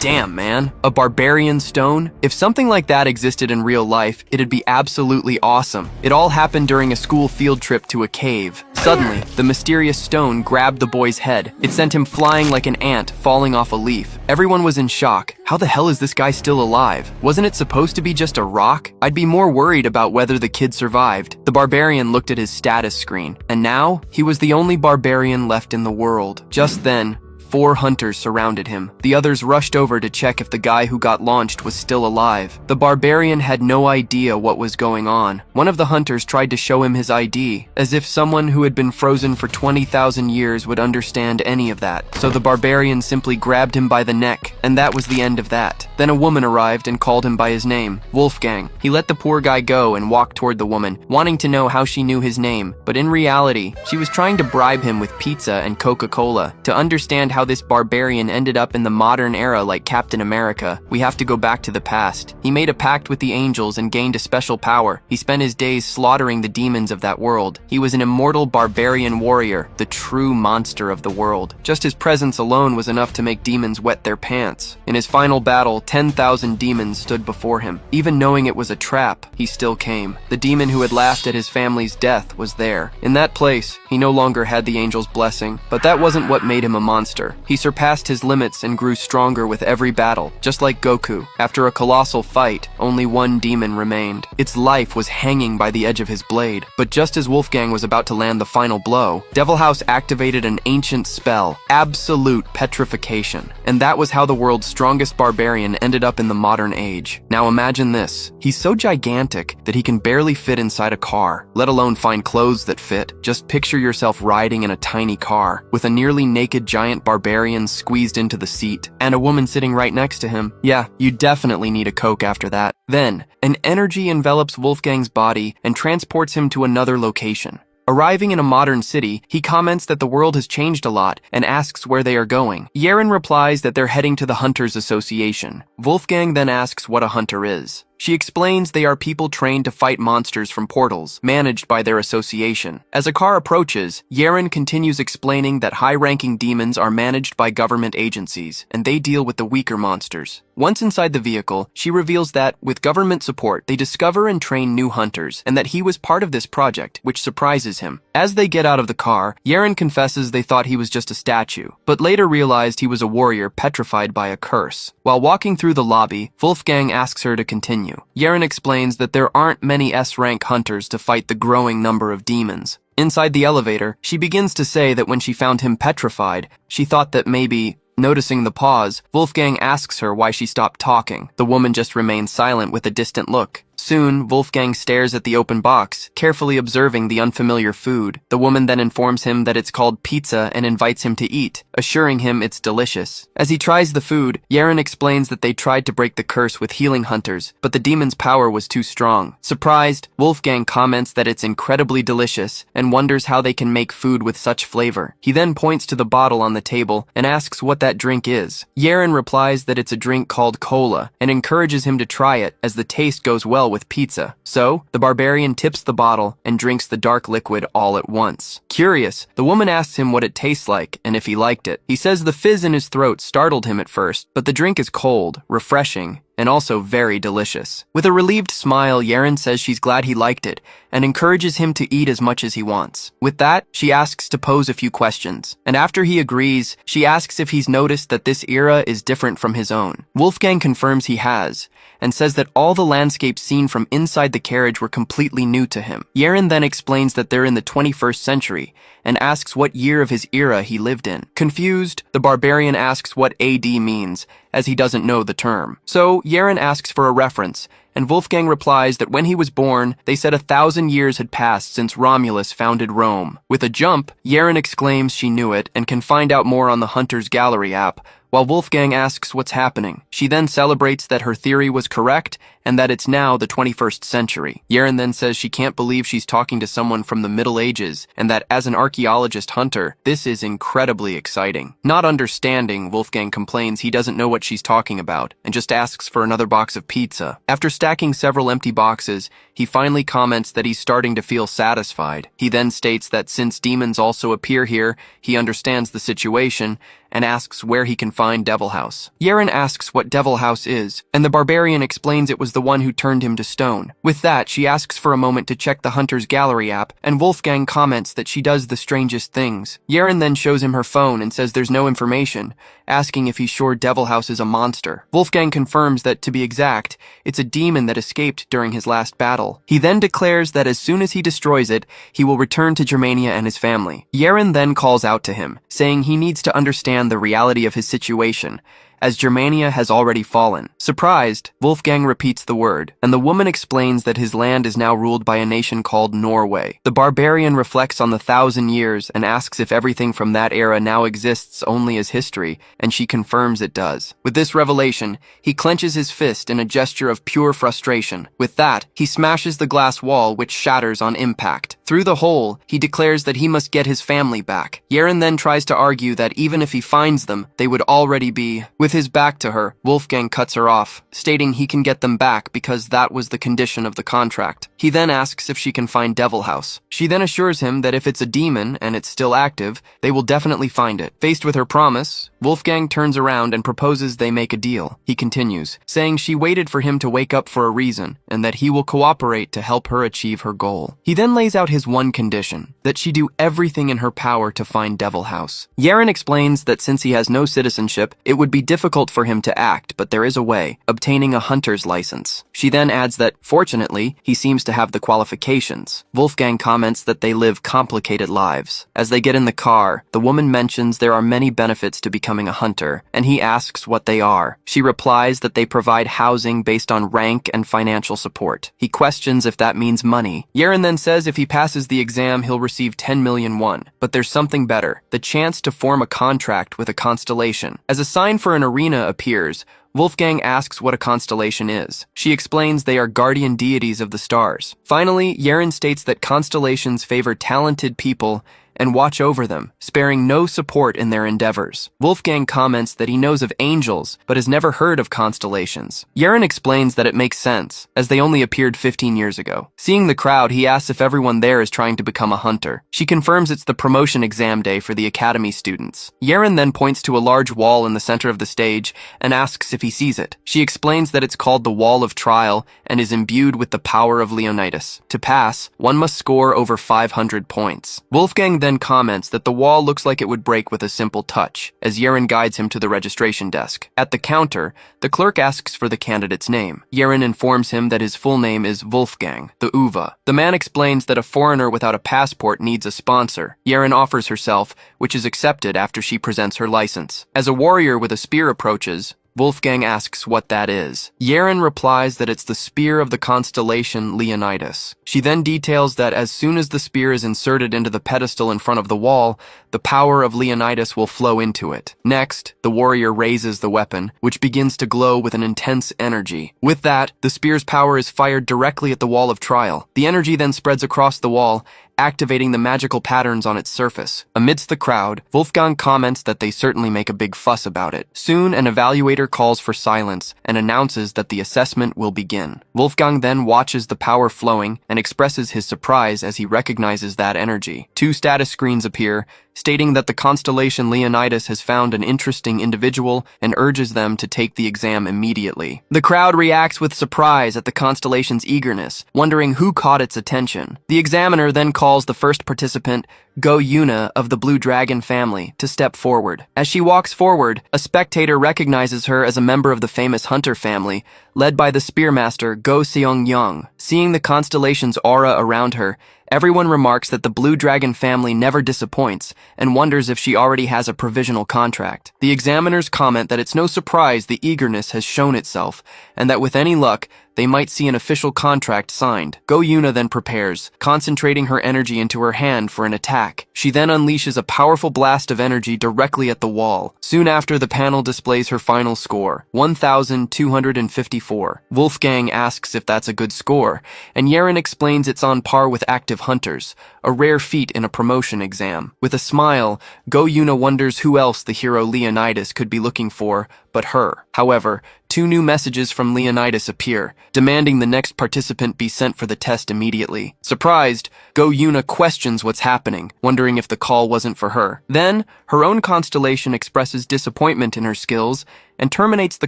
Damn, man. A barbarian stone? If something like that existed in real life, it'd be absolutely awesome. It all happened during a school field trip to a cave. Suddenly, the mysterious stone grabbed the boy's head. It sent him flying like an ant falling off a leaf. Everyone was in shock. How the hell is this guy still alive? Wasn't it supposed to be just a rock? I'd be more worried about whether the kid survived. The barbarian looked at his status screen, and now he was the only barbarian left in the world. Just then, 4 hunters surrounded him. The others rushed over to check if the guy who got launched was still alive. The barbarian had no idea what was going on. One of the hunters tried to show him his ID, as if someone who had been frozen for 20,000 years would understand any of that. So the barbarian simply grabbed him by the neck, and that was the end of that. Then a woman arrived and called him by his name, Wolfgang. He let the poor guy go and walked toward the woman, wanting to know how she knew his name. But in reality, she was trying to bribe him with pizza and Coca-Cola. To understand how this barbarian ended up in the modern era like Captain America, we have to go back to the past. He made a pact with the angels and gained a special power. He spent his days slaughtering the demons of that world. He was an immortal barbarian warrior, the true monster of the world. Just his presence alone was enough to make demons wet their pants. In his final battle, 10,000 demons stood before him. Even knowing it was a trap, he still came. The demon who had laughed at his family's death was there. In that place, he no longer had the angel's blessing, but that wasn't what made him a monster. He surpassed his limits and grew stronger with every battle, just like Goku. After a colossal fight, only one demon remained. Its life was hanging by the edge of his blade. But just as Wolfgang was about to land the final blow, Devil House activated an ancient spell, absolute petrification. And that was how the world's strongest barbarian ended up in the modern age. Now imagine this. He's so gigantic that he can barely fit inside a car, let alone find clothes that fit. Just picture yourself riding in a tiny car, with a nearly naked giant barbarian squeezed into the seat, and a woman sitting right next to him. Yeah, you definitely need a Coke after that. Then, an energy envelops Wolfgang's body and transports him to another location. Arriving in a modern city, he comments that the world has changed a lot and asks where they are going. Yeren replies that they're heading to the Hunters Association. Wolfgang then asks what a hunter is. She explains they are people trained to fight monsters from portals, managed by their association. As a car approaches, Yeren continues explaining that high-ranking demons are managed by government agencies, and they deal with the weaker monsters. Once inside the vehicle, she reveals that, with government support, they discover and train new hunters, and that he was part of this project, which surprises him. As they get out of the car, Yeren confesses they thought he was just a statue, but later realized he was a warrior petrified by a curse. While walking through the lobby, Wolfgang asks her to continue. Yeren explains that there aren't many S-rank hunters to fight the growing number of demons. Inside the elevator, she begins to say that when she found him petrified, she thought that maybe... Noticing the pause, Wolfgang asks her why she stopped talking. The woman just remains silent with a distant look. Soon, Wolfgang stares at the open box, carefully observing the unfamiliar food. The woman then informs him that it's called pizza and invites him to eat, assuring him it's delicious. As he tries the food, Yeren explains that they tried to break the curse with healing hunters, but the demon's power was too strong. Surprised, Wolfgang comments that it's incredibly delicious and wonders how they can make food with such flavor. He then points to the bottle on the table and asks what that drink is. Yeren replies that it's a drink called cola and encourages him to try it as the taste goes well with pizza. So, the barbarian tips the bottle and drinks the dark liquid all at once. Curious, the woman asks him what it tastes like and if he liked it. He says the fizz in his throat startled him at first, but the drink is cold, refreshing, and also very delicious. With a relieved smile, Yeren says she's glad he liked it and encourages him to eat as much as he wants. With that, she asks to pose a few questions, and after he agrees, she asks if he's noticed that this era is different from his own. Wolfgang confirms he has, and says that all the landscapes seen from inside the carriage were completely new to him. Yeren then explains that they're in the 21st century, and asks what year of his era he lived in. Confused, the barbarian asks what AD means, as he doesn't know the term. So, Yeren asks for a reference, and Wolfgang replies that when he was born, they said 1,000 years had passed since Romulus founded Rome. With a jump, Yeren exclaims she knew it and can find out more on the Hunter's Gallery app, while Wolfgang asks what's happening. She then celebrates that her theory was correct and that it's now the 21st century. Yeren then says she can't believe she's talking to someone from the Middle Ages, and that as an archaeologist hunter, this is incredibly exciting. Not understanding, Wolfgang complains he doesn't know what she's talking about, and just asks for another box of pizza. After stacking several empty boxes, he finally comments that he's starting to feel satisfied. He then states that since demons also appear here, he understands the situation, and asks where he can find Devil House. Yeren asks what Devil House is, and the Barbarian explains it was the one who turned him to stone. With that, she asks for a moment to check the Hunter's Gallery app, and Wolfgang comments that she does the strangest things. Yeren then shows him her phone and says there's no information, asking if he's sure Devil House is a monster. Wolfgang confirms that, to be exact, it's a demon that escaped during his last battle. He then declares that as soon as he destroys it, he will return to Germania and his family. Yeren then calls out to him, saying he needs to understand the reality of his situation, as Germania has already fallen. Surprised, Wolfgang repeats the word, and the woman explains that his land is now ruled by a nation called Norway. The Barbarian reflects on the 1,000 years and asks if everything from that era now exists only as history, and she confirms it does. With this revelation, he clenches his fist in a gesture of pure frustration. With that, he smashes the glass wall, which shatters on impact. Through the hole, he declares that he must get his family back. Yeren then tries to argue that even if he finds them, they would already be. With his back to her, Wolfgang cuts her off, stating he can get them back because that was the condition of the contract. He then asks if she can find Devil House. She then assures him that if it's a demon and it's still active, they will definitely find it. Faced with her promise, Wolfgang turns around and proposes they make a deal. He continues, saying she waited for him to wake up for a reason, and that he will cooperate to help her achieve her goal. He then lays out his one condition, that she do everything in her power to find Devil House. Yeren explains that since he has no citizenship, it would be difficult for him to act, but there is a way, obtaining a hunter's license. She then adds that, fortunately, he seems to have the qualifications. Wolfgang comments that they live complicated lives. As they get in the car, the woman mentions there are many benefits to becoming a hunter, and he asks what they are. She replies that they provide housing based on rank and financial support. He questions if that means money. Yeren then says if he passes the exam, he'll receive 10 million won. But there's something better, the chance to form a contract with a constellation. As a sign for an arena appears, Wolfgang asks what a constellation is. She explains they are guardian deities of the stars. Finally, Yeren states that constellations favor talented people and watch over them, sparing no support in their endeavors. Wolfgang comments that he knows of angels, but has never heard of constellations. Yeren explains that it makes sense, as they only appeared 15 years ago. Seeing the crowd, he asks if everyone there is trying to become a hunter. She confirms it's the promotion exam day for the academy students. Yeren then points to a large wall in the center of the stage and asks if he sees it. She explains that it's called the Wall of Trial and is imbued with the power of Leonidas. To pass, one must score over 500 points. Wolfgang then comments that the wall looks like it would break with a simple touch, as Yeren guides him to the registration desk. At the counter, the clerk asks for the candidate's name. Yeren informs him that his full name is Wolfgang, the Uva. The man explains that a foreigner without a passport needs a sponsor. Yeren offers herself, which is accepted after she presents her license. As a warrior with a spear approaches, Wolfgang asks what that is. Yeren replies that it's the spear of the constellation Leonidas. She then details that as soon as the spear is inserted into the pedestal in front of the wall, the power of Leonidas will flow into it. Next, the warrior raises the weapon, which begins to glow with an intense energy. With that, the spear's power is fired directly at the wall of trial. The energy then spreads across the wall, activating the magical patterns on its surface. Amidst the crowd, Wolfgang comments that they certainly make a big fuss about it. Soon, an evaluator calls for silence and announces that the assessment will begin. Wolfgang then watches the power flowing and expresses his surprise as he recognizes that energy. 2 status screens appear, stating that the constellation Leonidas has found an interesting individual and urges them to take the exam immediately. The crowd reacts with surprise at the constellation's eagerness, wondering who caught its attention. The examiner then calls the first participant, Go Yuna of the Blue Dragon family, to step forward. As she walks forward, a spectator recognizes her as a member of the famous hunter family, led by the spearmaster Go Seong-young. Seeing the constellation's aura around her, everyone remarks that the Blue Dragon family never disappoints and wonders if she already has a provisional contract. The examiners comment that it's no surprise the eagerness has shown itself, and that with any luck, they might see an official contract signed. Go Yuna then prepares, concentrating her energy into her hand for an attack. She then unleashes a powerful blast of energy directly at the wall. Soon after, the panel displays her final score, 1,254. Wolfgang asks if that's a good score, and Yeren explains it's on par with active hunters, a rare feat in a promotion exam. With a smile, Go Yuna wonders who else the hero Leonidas could be looking for but her. However, 2 new messages from Leonidas appear, demanding the next participant be sent for the test immediately. Surprised, Go Yuna questions what's happening, wondering if the call wasn't for her. Then, her own constellation expresses disappointment in her skills and terminates the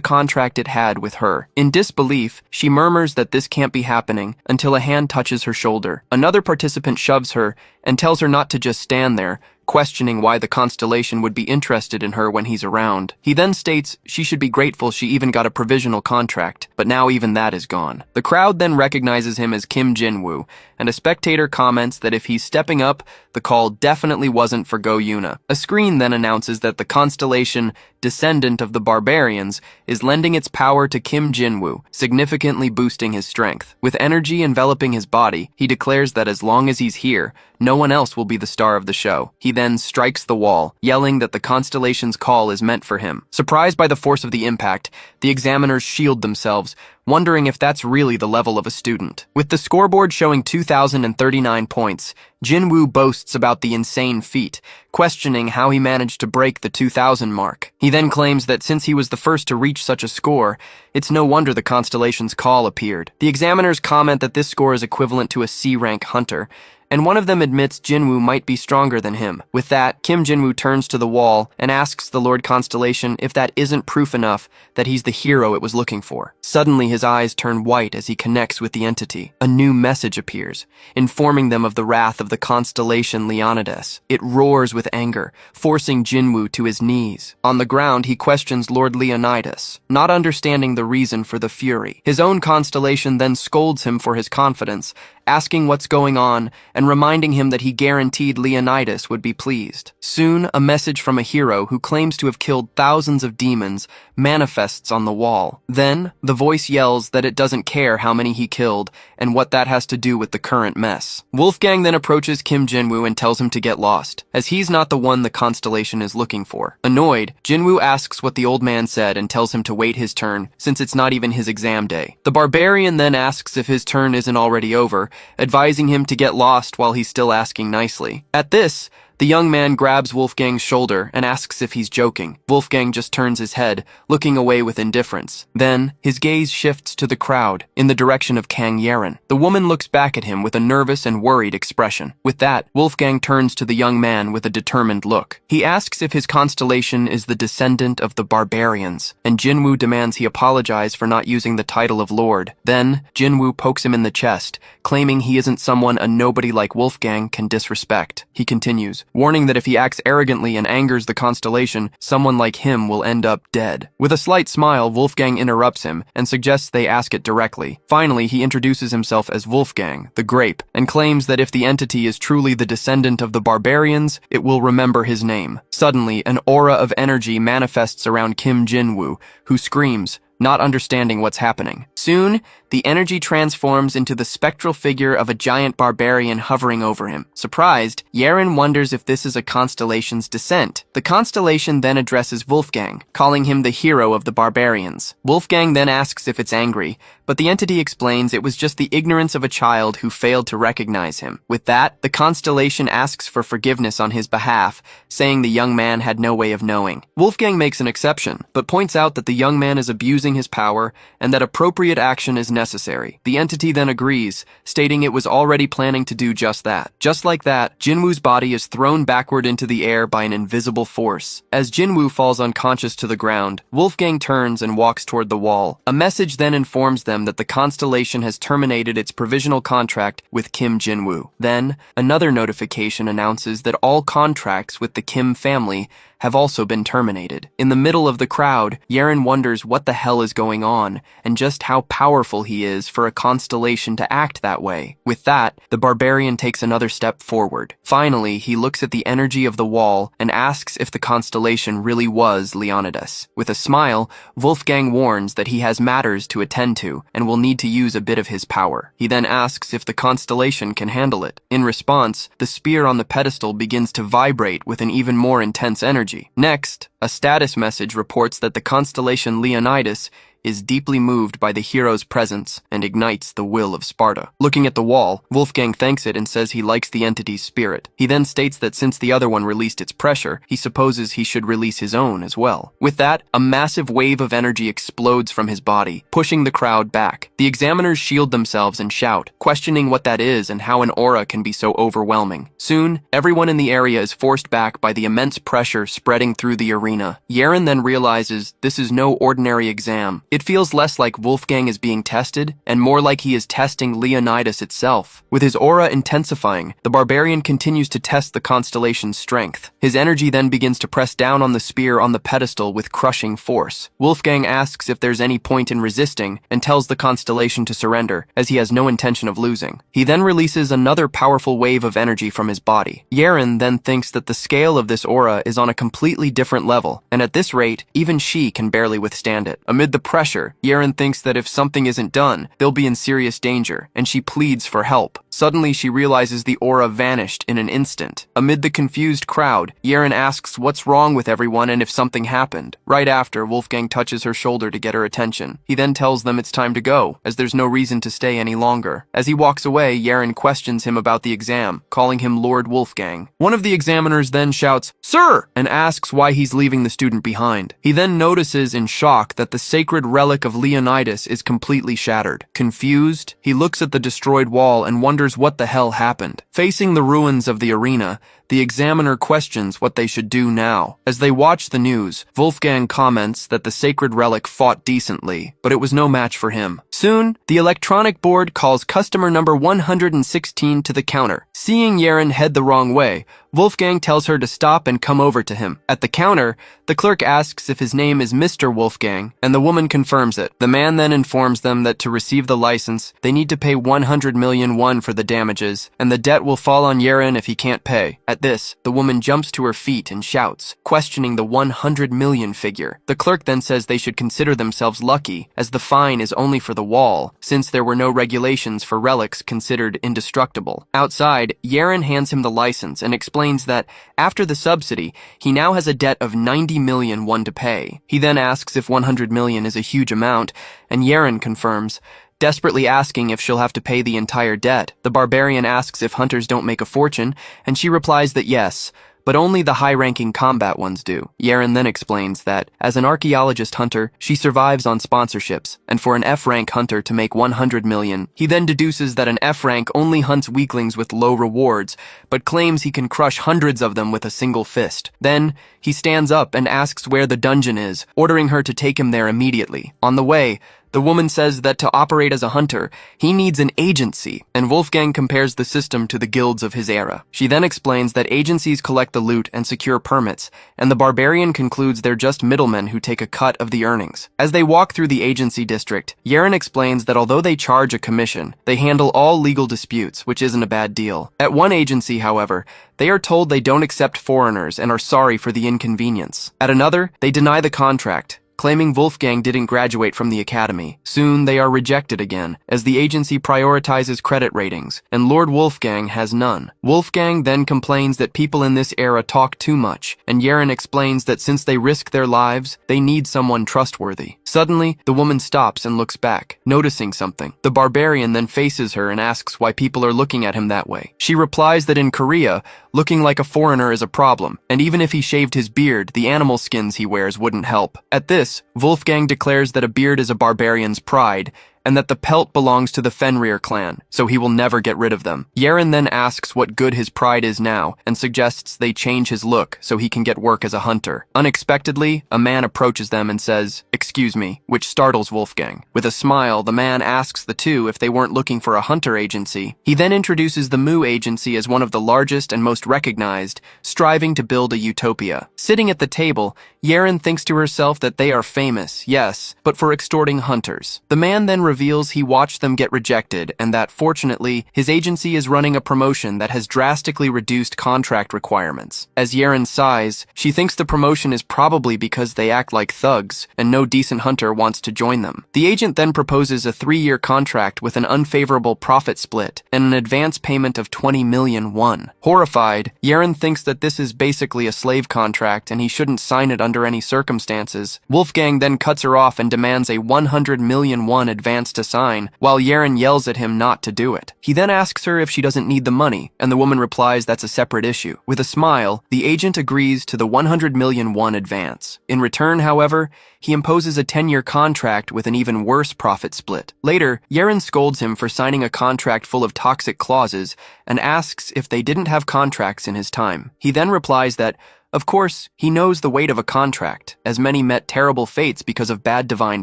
contract it had with her. In disbelief, she murmurs that this can't be happening until a hand touches her shoulder. Another participant shoves her and tells her not to just stand there, questioning why the constellation would be interested in her when he's around. He then states she should be grateful she even got a provisional contract, but now even that is gone. The crowd then recognizes him as Kim Jinwoo, and a spectator comments that if he's stepping up, the call definitely wasn't for Go Yuna. A screen then announces that the constellation, descendant of the Barbarians, is lending its power to Kim Jinwoo, significantly boosting his strength. With energy enveloping his body, he declares that as long as he's here, no one else will be the star of the show. He then strikes the wall, yelling that the constellation's call is meant for him. Surprised by the force of the impact, the examiners shield themselves, wondering if that's really the level of a student. With the scoreboard showing 2,039 points, Jinwoo boasts about the insane feat, questioning how he managed to break the 2,000 mark. He then claims that since he was the first to reach such a score, it's no wonder the constellation's call appeared. The examiners comment that this score is equivalent to a C-rank hunter, and one of them admits Jinwoo might be stronger than him. With that, Kim Jinwoo turns to the wall and asks the Lord Constellation if that isn't proof enough that he's the hero it was looking for. Suddenly, his eyes turn white as he connects with the entity. A new message appears, informing them of the wrath of the constellation Leonidas. It roars with anger, forcing Jinwoo to his knees. On the ground, he questions Lord Leonidas, not understanding the reason for the fury. His own constellation then scolds him for his confidence, asking what's going on and reminding him that he guaranteed Leonidas would be pleased. Soon, a message from a hero who claims to have killed thousands of demons manifests on the wall. Then, the voice yells that it doesn't care how many he killed and what that has to do with the current mess. Wolfgang then approaches Kim Jinwoo and tells him to get lost, as he's not the one the constellation is looking for. Annoyed, Jinwoo asks what the old man said and tells him to wait his turn, since it's not even his exam day. The Barbarian then asks if his turn isn't already over, advising him to get lost while he's still asking nicely. At this, the young man grabs Wolfgang's shoulder and asks if he's joking. Wolfgang just turns his head, looking away with indifference. Then, his gaze shifts to the crowd, in the direction of Kang Yeren. The woman looks back at him with a nervous and worried expression. With that, Wolfgang turns to the young man with a determined look. He asks if his constellation is the descendant of the Barbarians, and Jinwoo demands he apologize for not using the title of Lord. Then, Jinwoo pokes him in the chest, claiming he isn't someone a nobody like Wolfgang can disrespect. He continues, warning that if he acts arrogantly and angers the constellation, someone like him will end up dead. With a slight smile, Wolfgang interrupts him and suggests they ask it directly. Finally, he introduces himself as Wolfgang, the Grape, and claims that if the entity is truly the descendant of the Barbarians, it will remember his name. Suddenly, an aura of energy manifests around Kim Jinwoo, who screams, not understanding what's happening. Soon, the energy transforms into the spectral figure of a giant barbarian hovering over him. Surprised, Yeren wonders if this is a constellation's descent. The constellation then addresses Wolfgang, calling him the hero of the barbarians. Wolfgang then asks if it's angry, but the entity explains it was just the ignorance of a child who failed to recognize him. With that, the constellation asks for forgiveness on his behalf, saying the young man had no way of knowing. Wolfgang makes an exception, but points out that the young man is abusing his power and that appropriate action is necessary. The entity then agrees, stating it was already planning to do just that. Just like that, Jinwoo's body is thrown backward into the air by an invisible force. As Jinwoo falls unconscious to the ground, Wolfgang turns and walks toward the wall. A message then informs them that the constellation has terminated its provisional contract with Kim Jinwoo. Then, another notification announces that all contracts with the Kim family have also been terminated. In the middle of the crowd, Yaren wonders what the hell is going on, and just how powerful he is for a constellation to act that way. With that, the barbarian takes another step forward. Finally, he looks at the energy of the wall and asks if the constellation really was Leonidas. With a smile, Wolfgang warns that he has matters to attend to and will need to use a bit of his power. He then asks if the constellation can handle it. In response, the spear on the pedestal begins to vibrate with an even more intense energy. Next, a status message reports that the constellation Leonidas is deeply moved by the hero's presence and ignites the will of Sparta. Looking at the wall, Wolfgang thanks it and says he likes the entity's spirit. He then states that since the other one released its pressure, he supposes he should release his own as well. With that, a massive wave of energy explodes from his body, pushing the crowd back. The examiners shield themselves and shout, questioning what that is and how an aura can be so overwhelming. Soon, everyone in the area is forced back by the immense pressure spreading through the arena. Yaren then realizes this is no ordinary exam. It feels less like Wolfgang is being tested and more like he is testing Leonidas itself. With his aura intensifying, the barbarian continues to test the constellation's strength. His energy then begins to press down on the spear on the pedestal with crushing force. Wolfgang asks if there's any point in resisting and tells the constellation to surrender, as he has no intention of losing. He then releases another powerful wave of energy from his body. Yaren then thinks that the scale of this aura is on a completely different level, and at this rate, even she can barely withstand it. Amid the pressure, Yaren thinks that if something isn't done, they'll be in serious danger, and she pleads for help. Suddenly, she realizes the aura vanished in an instant. Amid the confused crowd, Yaren asks what's wrong with everyone and if something happened. Right after, Wolfgang touches her shoulder to get her attention. He then tells them it's time to go, as there's no reason to stay any longer. As he walks away, Yaren questions him about the exam, calling him Lord Wolfgang. One of the examiners then shouts, "Sir!" and asks why he's leaving the student behind. He then notices in shock that the sacred relic of Leonidas is completely shattered. Confused, he looks at the destroyed wall and wonders what the hell happened. Facing the ruins of the arena, the examiner questions what they should do now. As they watch the news, Wolfgang comments that the sacred relic fought decently, but it was no match for him. Soon, the electronic board calls customer number 116 to the counter. Seeing Yaren head the wrong way, Wolfgang tells her to stop and come over to him. At the counter, the clerk asks if his name is Mr. Wolfgang, and the woman confirms it. The man then informs them that to receive the license, they need to pay 100 million won for the damages, and the debt will fall on Yaren if he can't pay. At this, the woman jumps to her feet and shouts, questioning the 100 million figure. The clerk then says they should consider themselves lucky, as the fine is only for the wall, since there were no regulations for relics considered indestructible. Outside, Yaren hands him the license and explains that, after the subsidy, he now has a debt of 90 million won to pay. He then asks if 100 million is a huge amount, and Yaren confirms, desperately asking if she'll have to pay the entire debt. The barbarian asks if hunters don't make a fortune, and she replies that yes, but only the high-ranking combat ones do. Yaren then explains that, as an archaeologist hunter, she survives on sponsorships, and for an F-rank hunter to make 100 million, he then deduces that an F-rank only hunts weaklings with low rewards, but claims he can crush hundreds of them with a single fist. Then, he stands up and asks where the dungeon is, ordering her to take him there immediately. On the way, the woman says that to operate as a hunter, he needs an agency, and Wolfgang compares the system to the guilds of his era. She then explains that agencies collect the loot and secure permits, and the barbarian concludes they're just middlemen who take a cut of the earnings. As they walk through the agency district, Yaren explains that although they charge a commission, they handle all legal disputes, which isn't a bad deal. At one agency, however, they are told they don't accept foreigners and are sorry for the inconvenience. At another, they deny the contract, claiming Wolfgang didn't graduate from the academy. Soon they are rejected again, as the agency prioritizes credit ratings, and Lord Wolfgang has none. Wolfgang then complains that people in this era talk too much, and Yaren explains that since they risk their lives, they need someone trustworthy. Suddenly, the woman stops and looks back, noticing something. The barbarian then faces her and asks why people are looking at him that way. She replies that in Korea, looking like a foreigner is a problem, and even if he shaved his beard, the animal skins he wears wouldn't help. At this, Wolfgang declares that a beard is a barbarian's pride, and that the pelt belongs to the Fenrir clan, so he will never get rid of them. Yaren then asks what good his pride is now, and suggests they change his look so he can get work as a hunter. Unexpectedly, a man approaches them and says, "Excuse me," which startles Wolfgang. With a smile, the man asks the two if they weren't looking for a hunter agency. He then introduces the Mu agency as one of the largest and most recognized, striving to build a utopia. Sitting at the table, Yaren thinks to herself that they are famous, yes, but for extorting hunters. The man then reveals he watched them get rejected and that, fortunately, his agency is running a promotion that has drastically reduced contract requirements. As Yaren sighs, she thinks the promotion is probably because they act like thugs and no decent hunter wants to join them. The agent then proposes a 3-year contract with an unfavorable profit split and an advance payment of 20 million won. Horrified, Yaren thinks that this is basically a slave contract and he shouldn't sign it under any circumstances. Wolfgang then cuts her off and demands a 100 million won advance to sign, while Yaren yells at him not to do it. He then asks her if she doesn't need the money, and the woman replies that's a separate issue. With a smile, the agent agrees to the 100 million won advance. In return, however, he imposes a 10-year contract with an even worse profit split. Later, Yaren scolds him for signing a contract full of toxic clauses and asks if they didn't have contracts in his time. He then replies that, of course, he knows the weight of a contract, as many met terrible fates because of bad divine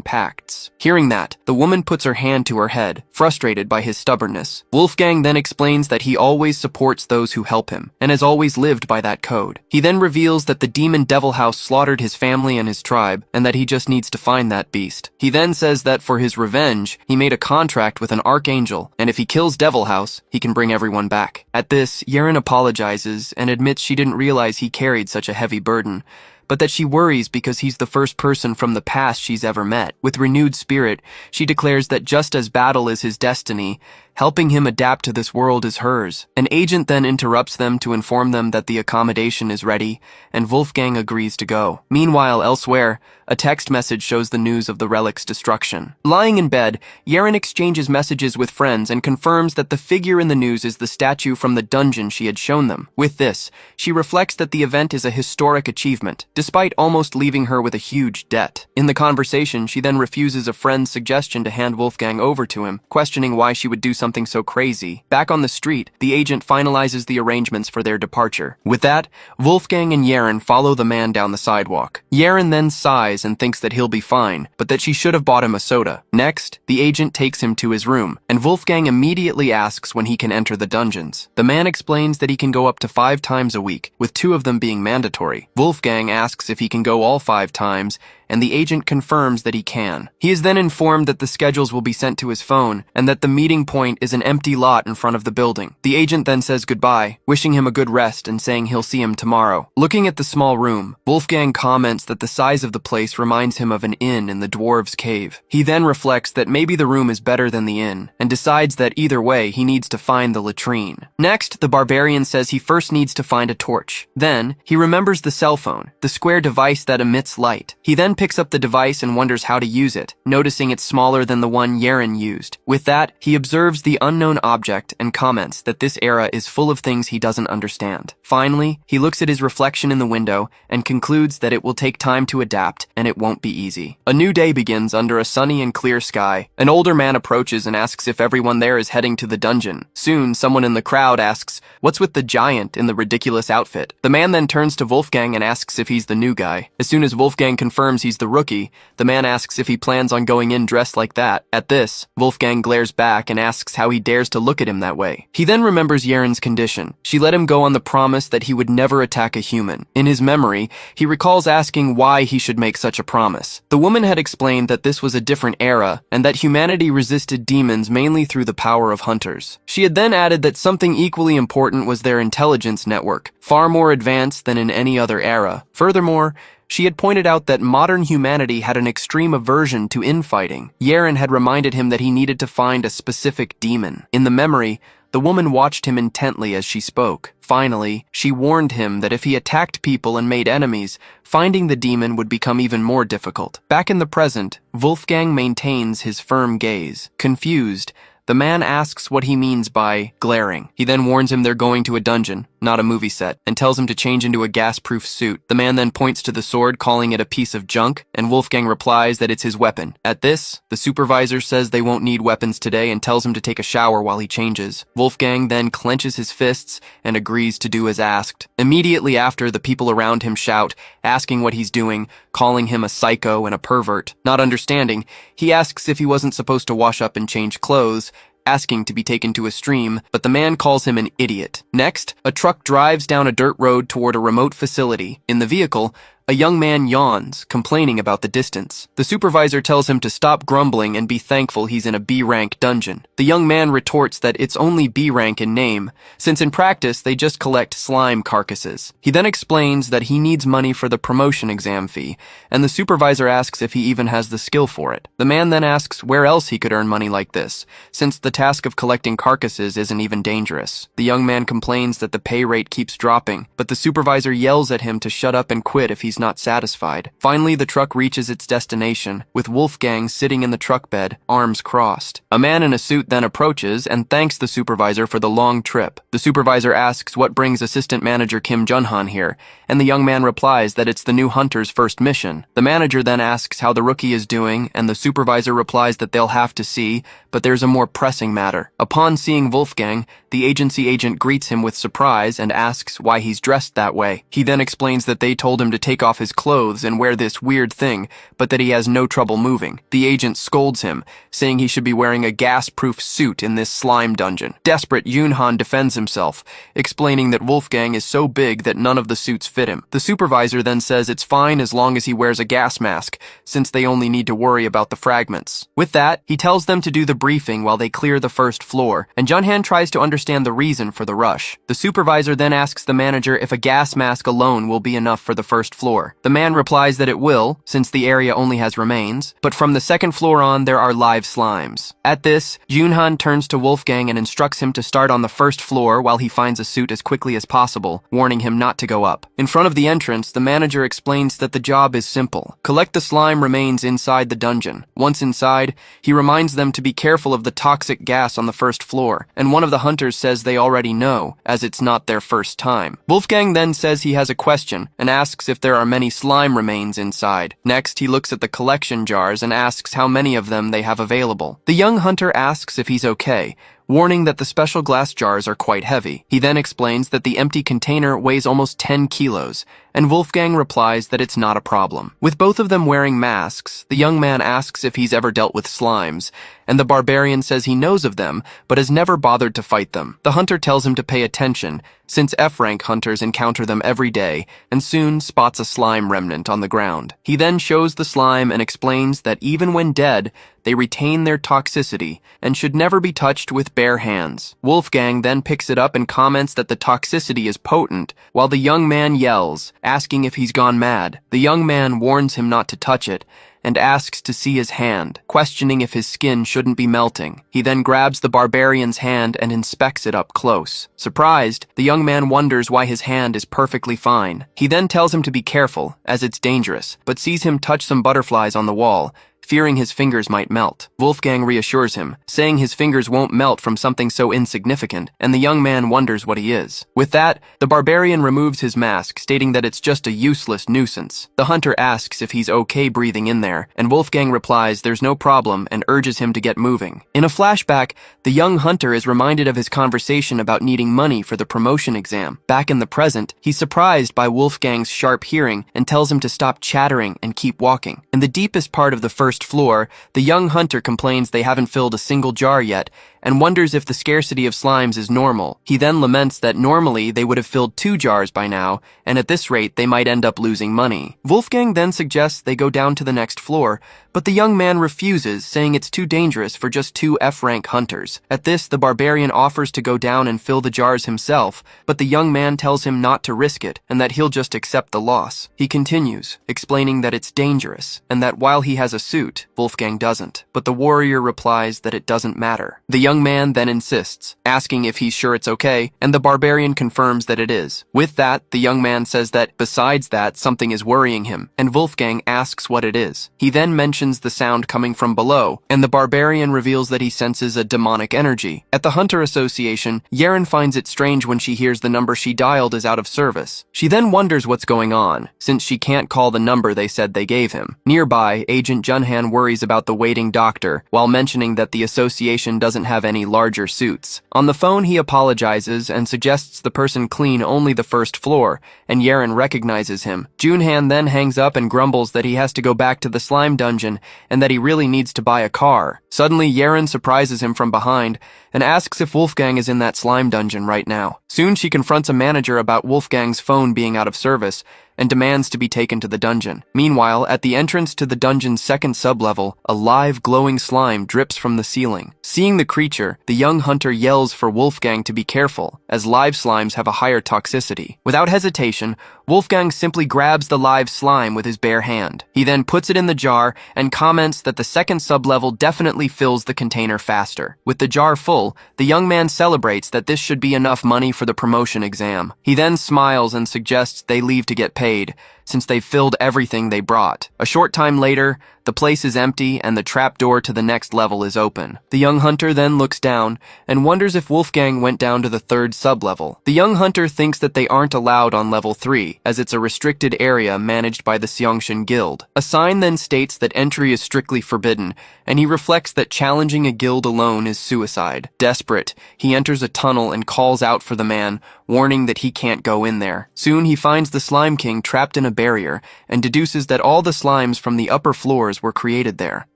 pacts. Hearing that, the woman puts her hand to her head, frustrated by his stubbornness. Wolfgang then explains that he always supports those who help him, and has always lived by that code. He then reveals that the demon Devil House slaughtered his family and his tribe, and that he just needs to find that beast. He then says that for his revenge, he made a contract with an archangel, and if he kills Devil House, he can bring everyone back. At this, Yaren apologizes and admits she didn't realize he carried such a heavy burden, but that she worries because he's the first person from the past she's ever met. With renewed spirit, she declares that just as battle is his destiny, helping him adapt to this world is hers. An agent then interrupts them to inform them that the accommodation is ready, and Wolfgang agrees to go. Meanwhile, elsewhere, a text message shows the news of the relic's destruction. Lying in bed, Yaren exchanges messages with friends and confirms that the figure in the news is the statue from the dungeon she had shown them. With this, she reflects that the event is a historic achievement, despite almost leaving her with a huge debt. In the conversation, she then refuses a friend's suggestion to hand Wolfgang over to him, questioning why she would do something so crazy. Back on the street, the agent finalizes the arrangements for their departure. With that, Wolfgang and Yaren follow the man down the sidewalk. Yaren then sighs and thinks that he'll be fine, but that she should have bought him a soda. Next, the agent takes him to his room, and Wolfgang immediately asks when he can enter the dungeons. The man explains that he can go up to 5 times a week, with 2 of them being mandatory. Wolfgang asks if he can go all 5 times, and the agent confirms that he can. He is then informed that the schedules will be sent to his phone, and that the meeting point is an empty lot in front of the building. The agent then says goodbye, wishing him a good rest and saying he'll see him tomorrow. Looking at the small room, Wolfgang comments that the size of the place reminds him of an inn in the dwarves' cave. He then reflects that maybe the room is better than the inn, and decides that either way he needs to find the latrine. Next, the barbarian says he first needs to find a torch. Then, he remembers the cell phone, the square device that emits light. He then picks up the device and wonders how to use it, noticing it's smaller than the one Yaren used. With that, he observes the unknown object and comments that this era is full of things he doesn't understand. Finally, he looks at his reflection in the window and concludes that it will take time to adapt and it won't be easy. A new day begins under a sunny and clear sky. An older man approaches and asks if everyone there is heading to the dungeon. Soon, someone in the crowd asks, "What's with the giant in the ridiculous outfit?" The man then turns to Wolfgang and asks if he's the new guy. As soon as Wolfgang confirms he's the rookie, the man asks if he plans on going in dressed like that. At this, Wolfgang glares back and asks how he dares to look at him that way. He then remembers Yaren's condition. She let him go on the promise that he would never attack a human. In his memory, he recalls asking why he should make such a promise. The woman had explained that this was a different era, and that humanity resisted demons mainly through the power of hunters. She had then added that something equally important was their intelligence network, far more advanced than in any other era. Furthermore, she had pointed out that modern humanity had an extreme aversion to infighting. Yaren had reminded him that he needed to find a specific demon. In the memory, the woman watched him intently as she spoke. Finally, she warned him that if he attacked people and made enemies, finding the demon would become even more difficult. Back in the present, Wolfgang maintains his firm gaze. Confused, The man asks what he means by glaring. He then warns him they're going to a dungeon, not a movie set, and tells him to change into a gas-proof suit. The man then points to the sword, calling it a piece of junk, and Wolfgang replies that it's his weapon. At this, the supervisor says they won't need weapons today and tells him to take a shower while he changes. Wolfgang then clenches his fists and agrees to do as asked. Immediately after, the people around him shout, asking what he's doing, calling him a psycho and a pervert. Not understanding, he asks if he wasn't supposed to wash up and change clothes, asking to be taken to a stream, but the man calls him an idiot. Next, a truck drives down a dirt road toward a remote facility. In the vehicle, a young man yawns, complaining about the distance. The supervisor tells him to stop grumbling and be thankful he's in a B-rank dungeon. The young man retorts that it's only B-rank in name, since in practice they just collect slime carcasses. He then explains that he needs money for the promotion exam fee, and the supervisor asks if he even has the skill for it. The man then asks where else he could earn money like this, since the task of collecting carcasses isn't even dangerous. The young man complains that the pay rate keeps dropping, but the supervisor yells at him to shut up and quit if he's not satisfied. Finally, the truck reaches its destination, with Wolfgang sitting in the truck bed, arms crossed. A man in a suit then approaches and thanks the supervisor for the long trip. The supervisor asks what brings assistant manager Kim Junhan here, and the young man replies that it's the new hunter's first mission. The manager then asks how the rookie is doing, and the supervisor replies that they'll have to see, but there's a more pressing matter. Upon seeing Wolfgang, the agency agent greets him with surprise and asks why he's dressed that way. He then explains that they told him to take off his clothes and wear this weird thing, but that he has no trouble moving. The agent scolds him, saying he should be wearing a gas-proof suit in this slime dungeon. Desperate, Yunhan defends himself, explaining that Wolfgang is so big that none of the suits fit him. The supervisor then says it's fine as long as he wears a gas mask, since they only need to worry about the fragments. With that, he tells them to do the briefing while they clear the first floor, and Junhan tries to understand the reason for the rush. The supervisor then asks the manager if a gas mask alone will be enough for the first floor. The man replies that it will, since the area only has remains, but from the second floor on there are live slimes. At this, Junhan turns to Wolfgang and instructs him to start on the first floor while he finds a suit as quickly as possible, warning him not to go up. In front of the entrance, the manager explains that the job is simple. Collect the slime remains inside the dungeon. Once inside, he reminds them to be careful of the toxic gas on the first floor, and one of the hunters says they already know, as it's not their first time. Wolfgang then says he has a question and asks if there are many slime remains inside. Next, he looks at the collection jars and asks how many of them they have available. The young hunter asks if he's okay, warning that the special glass jars are quite heavy. He then explains that the empty container weighs almost 10 kilos, and Wolfgang replies that it's not a problem. With both of them wearing masks, the young man asks if he's ever dealt with slimes, and the barbarian says he knows of them, but has never bothered to fight them. The hunter tells him to pay attention, since F-rank hunters encounter them every day, and soon spots a slime remnant on the ground. He then shows the slime and explains that even when dead, they retain their toxicity and should never be touched with bare hands. Wolfgang then picks it up and comments that the toxicity is potent, while the young man yells, asking if he's gone mad. The young man warns him not to touch it, and asks to see his hand, questioning if his skin shouldn't be melting. He then grabs the barbarian's hand and inspects it up close. Surprised, the young man wonders why his hand is perfectly fine. He then tells him to be careful, as it's dangerous, but sees him touch some butterflies on the wall, fearing his fingers might melt. Wolfgang reassures him, saying his fingers won't melt from something so insignificant, and the young man wonders what he is. With that, the barbarian removes his mask, stating that it's just a useless nuisance. The hunter asks if he's okay breathing in there, and Wolfgang replies there's no problem and urges him to get moving. In a flashback, the young hunter is reminded of his conversation about needing money for the promotion exam. Back in the present, he's surprised by Wolfgang's sharp hearing and tells him to stop chattering and keep walking. In the deepest part of the first floor, the young hunter complains they haven't filled a single jar yet and wonders if the scarcity of slimes is normal. He then laments that normally they would have filled 2 jars by now, and at this rate they might end up losing money. Wolfgang then suggests they go down to the next floor, but the young man refuses, saying it's too dangerous for just 2 F-rank hunters. At this, the barbarian offers to go down and fill the jars himself, but the young man tells him not to risk it, and that he'll just accept the loss. He continues, explaining that it's dangerous, and that while he has a suit, Wolfgang doesn't, but the warrior replies that it doesn't matter. The young young man then insists, asking if he's sure it's okay, and the barbarian confirms that it is. With that, the young man says that, besides that, something is worrying him, and Wolfgang asks what it is. He then mentions the sound coming from below, and the barbarian reveals that he senses a demonic energy. At the Hunter Association, Yeren finds it strange when she hears the number she dialed is out of service. She then wonders what's going on, since she can't call the number they said they gave him. Nearby, Agent Junhan worries about the waiting doctor, while mentioning that the association doesn't have any larger suits. On the phone, he apologizes and suggests the person clean only the first floor, and Yeren recognizes him. Junhan then hangs up and grumbles that he has to go back to the slime dungeon and that he really needs to buy a car. Suddenly, Yeren surprises him from behind and asks if Wolfgang is in that slime dungeon right now. Soon she confronts a manager about Wolfgang's phone being out of service and demands to be taken to the dungeon. Meanwhile, at the entrance to the dungeon's second sublevel, a live glowing slime drips from the ceiling. Seeing the creature, the young hunter yells for Wolfgang to be careful, as live slimes have a higher toxicity. Without hesitation, Wolfgang simply grabs the live slime with his bare hand. He then puts it in the jar and comments that the second sublevel definitely fills the container faster. With the jar full, the young man celebrates that this should be enough money for the promotion exam. He then smiles and suggests they leave to get paid, since they filled everything they brought. A short time later, the place is empty and the trapdoor to the next level is open. The young hunter then looks down and wonders if Wolfgang went down to the third sublevel. The young hunter thinks that they aren't allowed on level 3, as it's a restricted area managed by the Xiangshan Guild. A sign then states that entry is strictly forbidden, and he reflects that challenging a guild alone is suicide. Desperate, he enters a tunnel and calls out for the man, warning that he can't go in there. Soon he finds the Slime King trapped in a barrier and deduces that all the slimes from the upper floors were created there.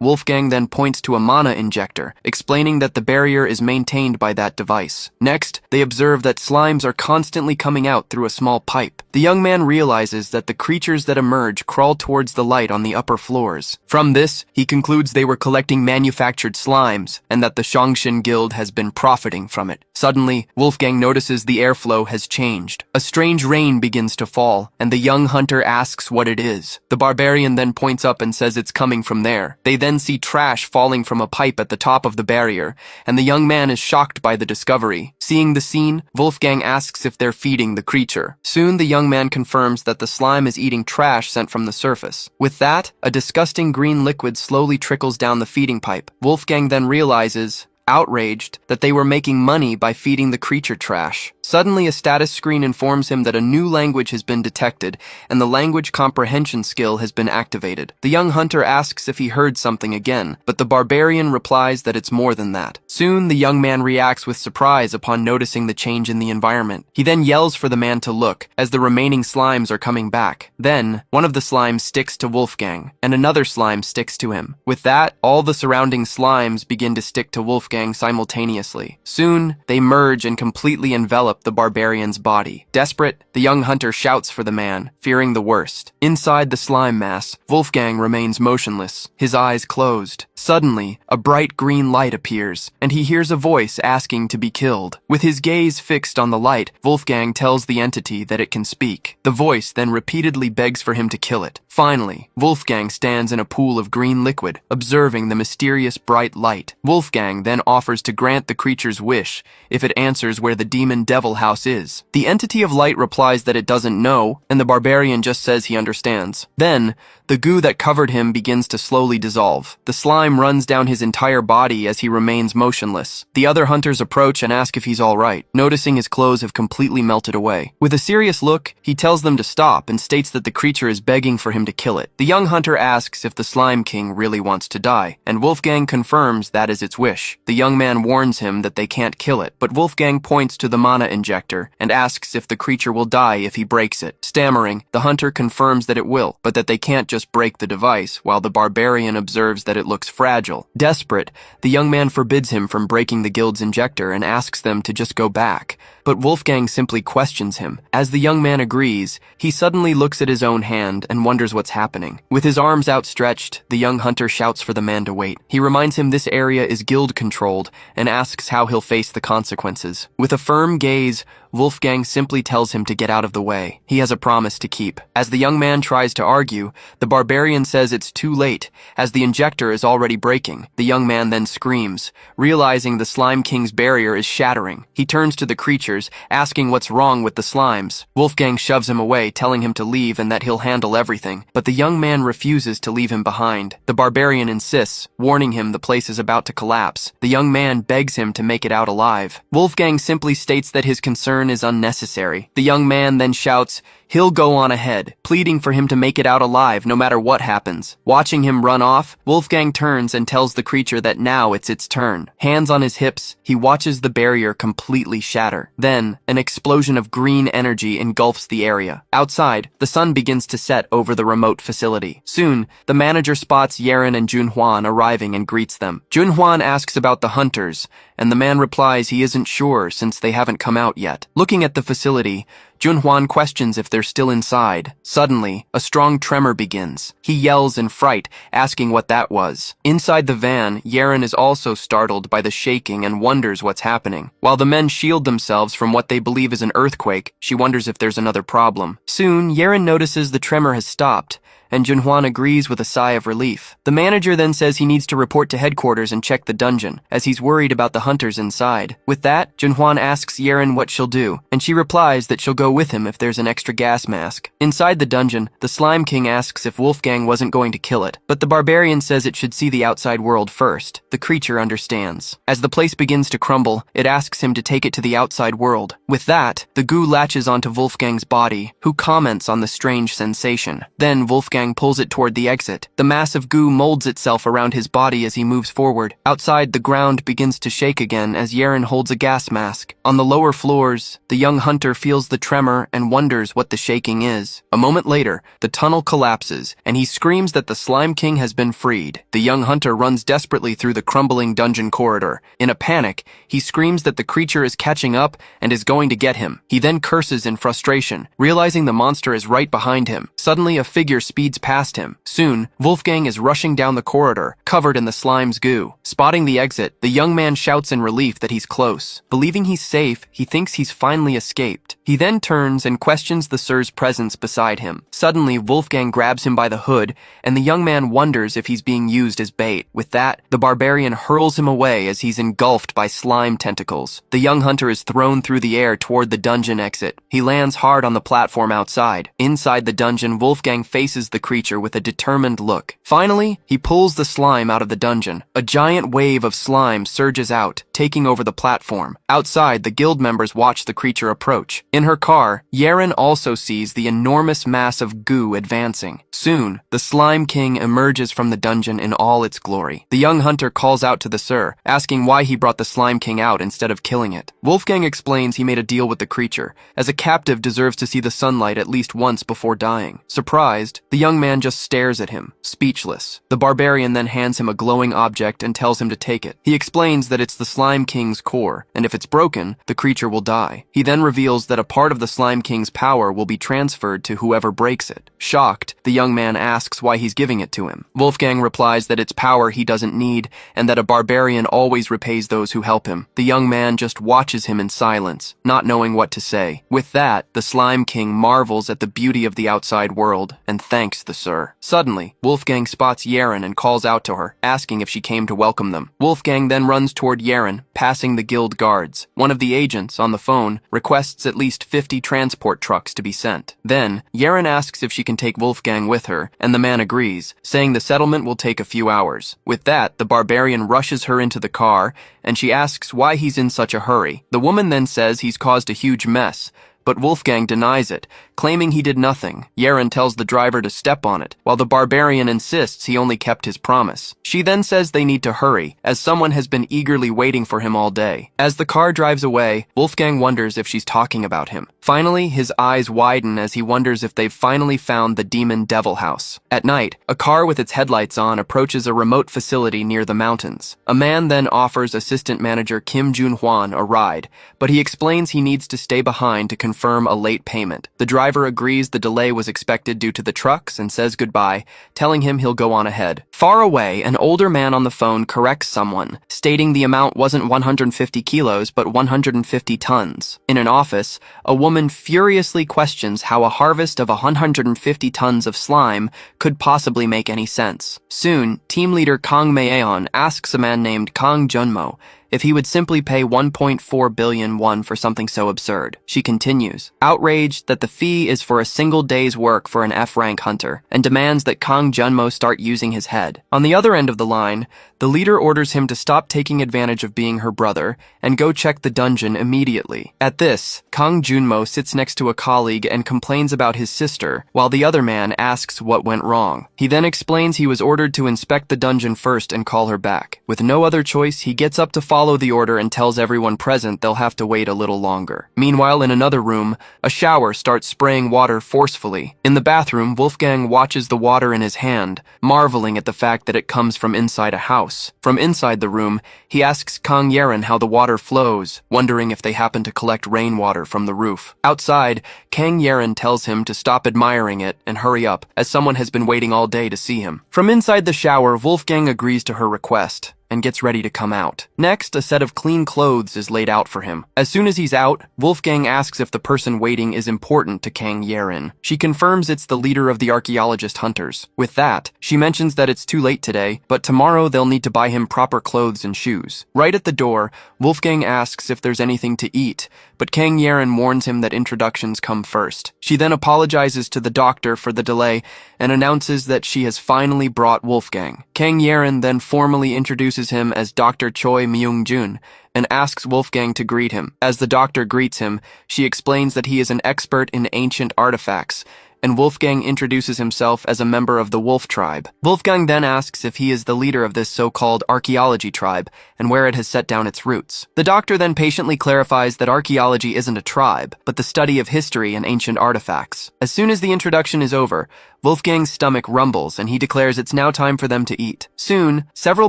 Wolfgang then points to a mana injector, explaining that the barrier is maintained by that device. Next, they observe that slimes are constantly coming out through a small pipe. The young man realizes that the creatures that emerge crawl towards the light on the upper floors. From this, he concludes they were collecting manufactured slimes, and that the Xiangshan Guild has been profiting from it. Suddenly, Wolfgang notices the airflow has changed. A strange rain begins to fall, and the young hunter asks what it is. The barbarian then points up and says it's coming from there. They then see trash falling from a pipe at the top of the barrier, and the young man is shocked by the discovery. Seeing the scene, Wolfgang asks if they're feeding the creature. Soon the young man confirms that the slime is eating trash sent from the surface. With that, a disgusting green liquid slowly trickles down the feeding pipe. Wolfgang then realizes, outraged, that they were making money by feeding the creature trash. Suddenly, a status screen informs him that a new language has been detected, and the language comprehension skill has been activated. The young hunter asks if he heard something again, but the barbarian replies that it's more than that. Soon, the young man reacts with surprise upon noticing the change in the environment. He then yells for the man to look, as the remaining slimes are coming back. Then, one of the slimes sticks to Wolfgang, and another slime sticks to him. With that, all the surrounding slimes begin to stick to Wolfgang simultaneously. Soon, they merge and completely envelop the barbarian's body. Desperate, the young hunter shouts for the man, fearing the worst. Inside the slime mass, Wolfgang remains motionless, his eyes closed. Suddenly, a bright green light appears, and he hears a voice asking to be killed. With his gaze fixed on the light, Wolfgang tells the entity that it can speak. The voice then repeatedly begs for him to kill it. Finally, Wolfgang stands in a pool of green liquid, observing the mysterious bright light. Wolfgang then offers to grant the creature's wish if it answers where the demon devil house is. The entity of light replies that it doesn't know, and the barbarian just says he understands. Then, the goo that covered him begins to slowly dissolve. The slime runs down his entire body as he remains motionless. The other hunters approach and ask if he's all right, noticing his clothes have completely melted away. With a serious look, he tells them to stop and states that the creature is begging for him to kill it. The young hunter asks if the Slime King really wants to die, and Wolfgang confirms that is its wish. The young man warns him that they can't kill it, but Wolfgang points to the mana injector and asks if the creature will die if he breaks it. Stammering, the hunter confirms that it will, but that they can't just break the device, while the barbarian observes that it looks fragile. Desperate, the young man forbids him from breaking the guild's injector and asks them to just go back, but Wolfgang simply questions him. As the young man agrees, he suddenly looks at his own hand and wonders what's happening. With his arms outstretched, the young hunter shouts for the man to wait. He reminds him this area is guild-controlled and asks how he'll face the consequences. With a firm gaze, Wolfgang simply tells him to get out of the way. He has a promise to keep. As the young man tries to argue, the barbarian says it's too late, as the injector is already breaking. The young man then screams, realizing the Slime King's barrier is shattering. He turns to the creatures, asking what's wrong with the slimes. Wolfgang shoves him away, telling him to leave and that he'll handle everything, but the young man refuses to leave him behind. The barbarian insists, warning him the place is about to collapse. The young man begs him to make it out alive. Wolfgang simply states that his concern is unnecessary. The young man then shouts, he'll go on ahead, pleading for him to make it out alive no matter what happens. Watching him run off, Wolfgang turns and tells the creature that now it's its turn. Hands on his hips, he watches the barrier completely shatter. Then, an explosion of green energy engulfs the area. Outside, the sun begins to set over the remote facility. Soon, the manager spots Yeren and Junhuan arriving and greets them. Junhuan asks about the hunters, and the man replies he isn't sure since they haven't come out yet. Looking at the facility, Junhuan questions if they're still inside. Suddenly, a strong tremor begins. He yells in fright, asking what that was. Inside the van, Yeren is also startled by the shaking and wonders what's happening. While the men shield themselves from what they believe is an earthquake, she wonders if there's another problem. Soon, Yeren notices the tremor has stopped, and Junhuan agrees with a sigh of relief. The manager then says he needs to report to headquarters and check the dungeon, as he's worried about the hunters inside. With that, Junhuan asks Yeren what she'll do, and she replies that she'll go with him if there's an extra gas mask. Inside the dungeon, the Slime King asks if Wolfgang wasn't going to kill it, but the barbarian says it should see the outside world first. The creature understands. As the place begins to crumble, it asks him to take it to the outside world. With that, the goo latches onto Wolfgang's body, who comments on the strange sensation. Then Wolfgang pulls it toward the exit. The mass of goo molds itself around his body as he moves forward. Outside, the ground begins to shake again as Yeren holds a gas mask. On the lower floors, the young hunter feels the tremor and wonders what the shaking is. A moment later, the tunnel collapses, and he screams that the Slime King has been freed. The young hunter runs desperately through the crumbling dungeon corridor. In a panic, he screams that the creature is catching up and is going to get him. He then curses in frustration, realizing the monster is right behind him. Suddenly, a figure speeds past him. Soon, Wolfgang is rushing down the corridor, covered in the slime's goo. Spotting the exit, the young man shouts in relief that he's close. Believing he's safe, he thinks he's finally escaped. He then turns and questions the Sir's presence beside him. Suddenly, Wolfgang grabs him by the hood, and the young man wonders if he's being used as bait. With that, the barbarian hurls him away as he's engulfed by slime tentacles. The young hunter is thrown through the air toward the dungeon exit. He lands hard on the platform outside. Inside the dungeon, Wolfgang faces the creature with a determined look. Finally, he pulls the slime out of the dungeon. A giant wave of slime surges out, taking over the platform. Outside, the guild members watch the creature approach. In her car, Yeren also sees the enormous mass of goo advancing. Soon, the Slime King emerges from the dungeon in all its glory. The young hunter calls out to the Sir, asking why he brought the Slime King out instead of killing it. Wolfgang explains he made a deal with the creature, as a captive deserves to see the sunlight at least once before dying. Surprised, the young man just stares at him, speechless. The barbarian then hands him a glowing object and tells him to take it. He explains that it's the Slime King's core, and if it's broken, the creature will die. He then reveals that a part of the Slime King's power will be transferred to whoever breaks it. Shocked, the young man asks why he's giving it to him. Wolfgang replies that it's power he doesn't need, and that a barbarian always repays those who help him. The young man just watches him in silence, not knowing what to say. With that, the Slime King marvels at the beauty of the outside world, and thanks the Sir. Suddenly, Wolfgang spots Yeren and calls out to her, asking if she came to welcome them. Wolfgang then runs toward Yeren, passing the guild guards. One of the agents, on the phone, requests at least 50 transport trucks to be sent. Then, Yeren asks if she can take Wolfgang with her, and the man agrees, saying the settlement will take a few hours. With that, the barbarian rushes her into the car, and she asks why he's in such a hurry. The woman then says he's caused a huge mess, but Wolfgang denies it, claiming he did nothing. Yeren tells the driver to step on it, while the barbarian insists he only kept his promise. She then says they need to hurry, as someone has been eagerly waiting for him all day. As the car drives away, Wolfgang wonders if she's talking about him. Finally, his eyes widen as he wonders if they've finally found the demon devil house. At night, a car with its headlights on approaches a remote facility near the mountains. A man then offers assistant manager Kim Junhuan a ride, but he explains he needs to stay behind to confirm confirm a late payment. The driver agrees the delay was expected due to the trucks and says goodbye, telling him he'll go on ahead. Far away, an older man on the phone corrects someone, stating the amount wasn't 150 kilos but 150 tons. In an office, a woman furiously questions how a harvest of 150 tons of slime could possibly make any sense. Soon, team leader Kang Mayeon asks a man named Kang Junmo if he would simply pay 1.4 billion won for something so absurd. She continues, outraged that the fee is for a single day's work for an F-rank hunter, and demands that Kang Junmo start using his head. On the other end of the line, the leader orders him to stop taking advantage of being her brother and go check the dungeon immediately. At this, Kang Junmo sits next to a colleague and complains about his sister, while the other man asks what went wrong. He then explains he was ordered to inspect the dungeon first and call her back. With no other choice, he gets up to follow the order and tells everyone present they'll have to wait a little longer. Meanwhile, in another room, a shower starts spraying water forcefully. In the bathroom, Wolfgang watches the water in his hand, marveling at the fact that it comes from inside a house. From inside the room, he asks Kang Yerin how the water flows, wondering if they happen to collect rainwater from the roof. Outside, Kang Yerin tells him to stop admiring it and hurry up, as someone has been waiting all day to see him. From inside the shower, Wolfgang agrees to her request and gets ready to come out. Next, a set of clean clothes is laid out for him. As soon as he's out, Wolfgang asks if the person waiting is important to Kang Yerin. She confirms it's the leader of the archaeologist hunters. With that, she mentions that it's too late today, but tomorrow they'll need to buy him proper clothes and shoes. Right at the door, Wolfgang asks if there's anything to eat, but Kang Yerin warns him that introductions come first. She then apologizes to the doctor for the delay and announces that she has finally brought Wolfgang. Kang Yerin then formally introduces him as Dr. Choi Myung-jun and asks Wolfgang to greet him. As the doctor greets him, she explains that he is an expert in ancient artifacts, and Wolfgang introduces himself as a member of the Wolf tribe. Wolfgang then asks if he is the leader of this so-called archaeology tribe and where it has set down its roots. The doctor then patiently clarifies that archaeology isn't a tribe, but the study of history and ancient artifacts. As soon as the introduction is over, Wolfgang's stomach rumbles and he declares it's now time for them to eat. Soon, several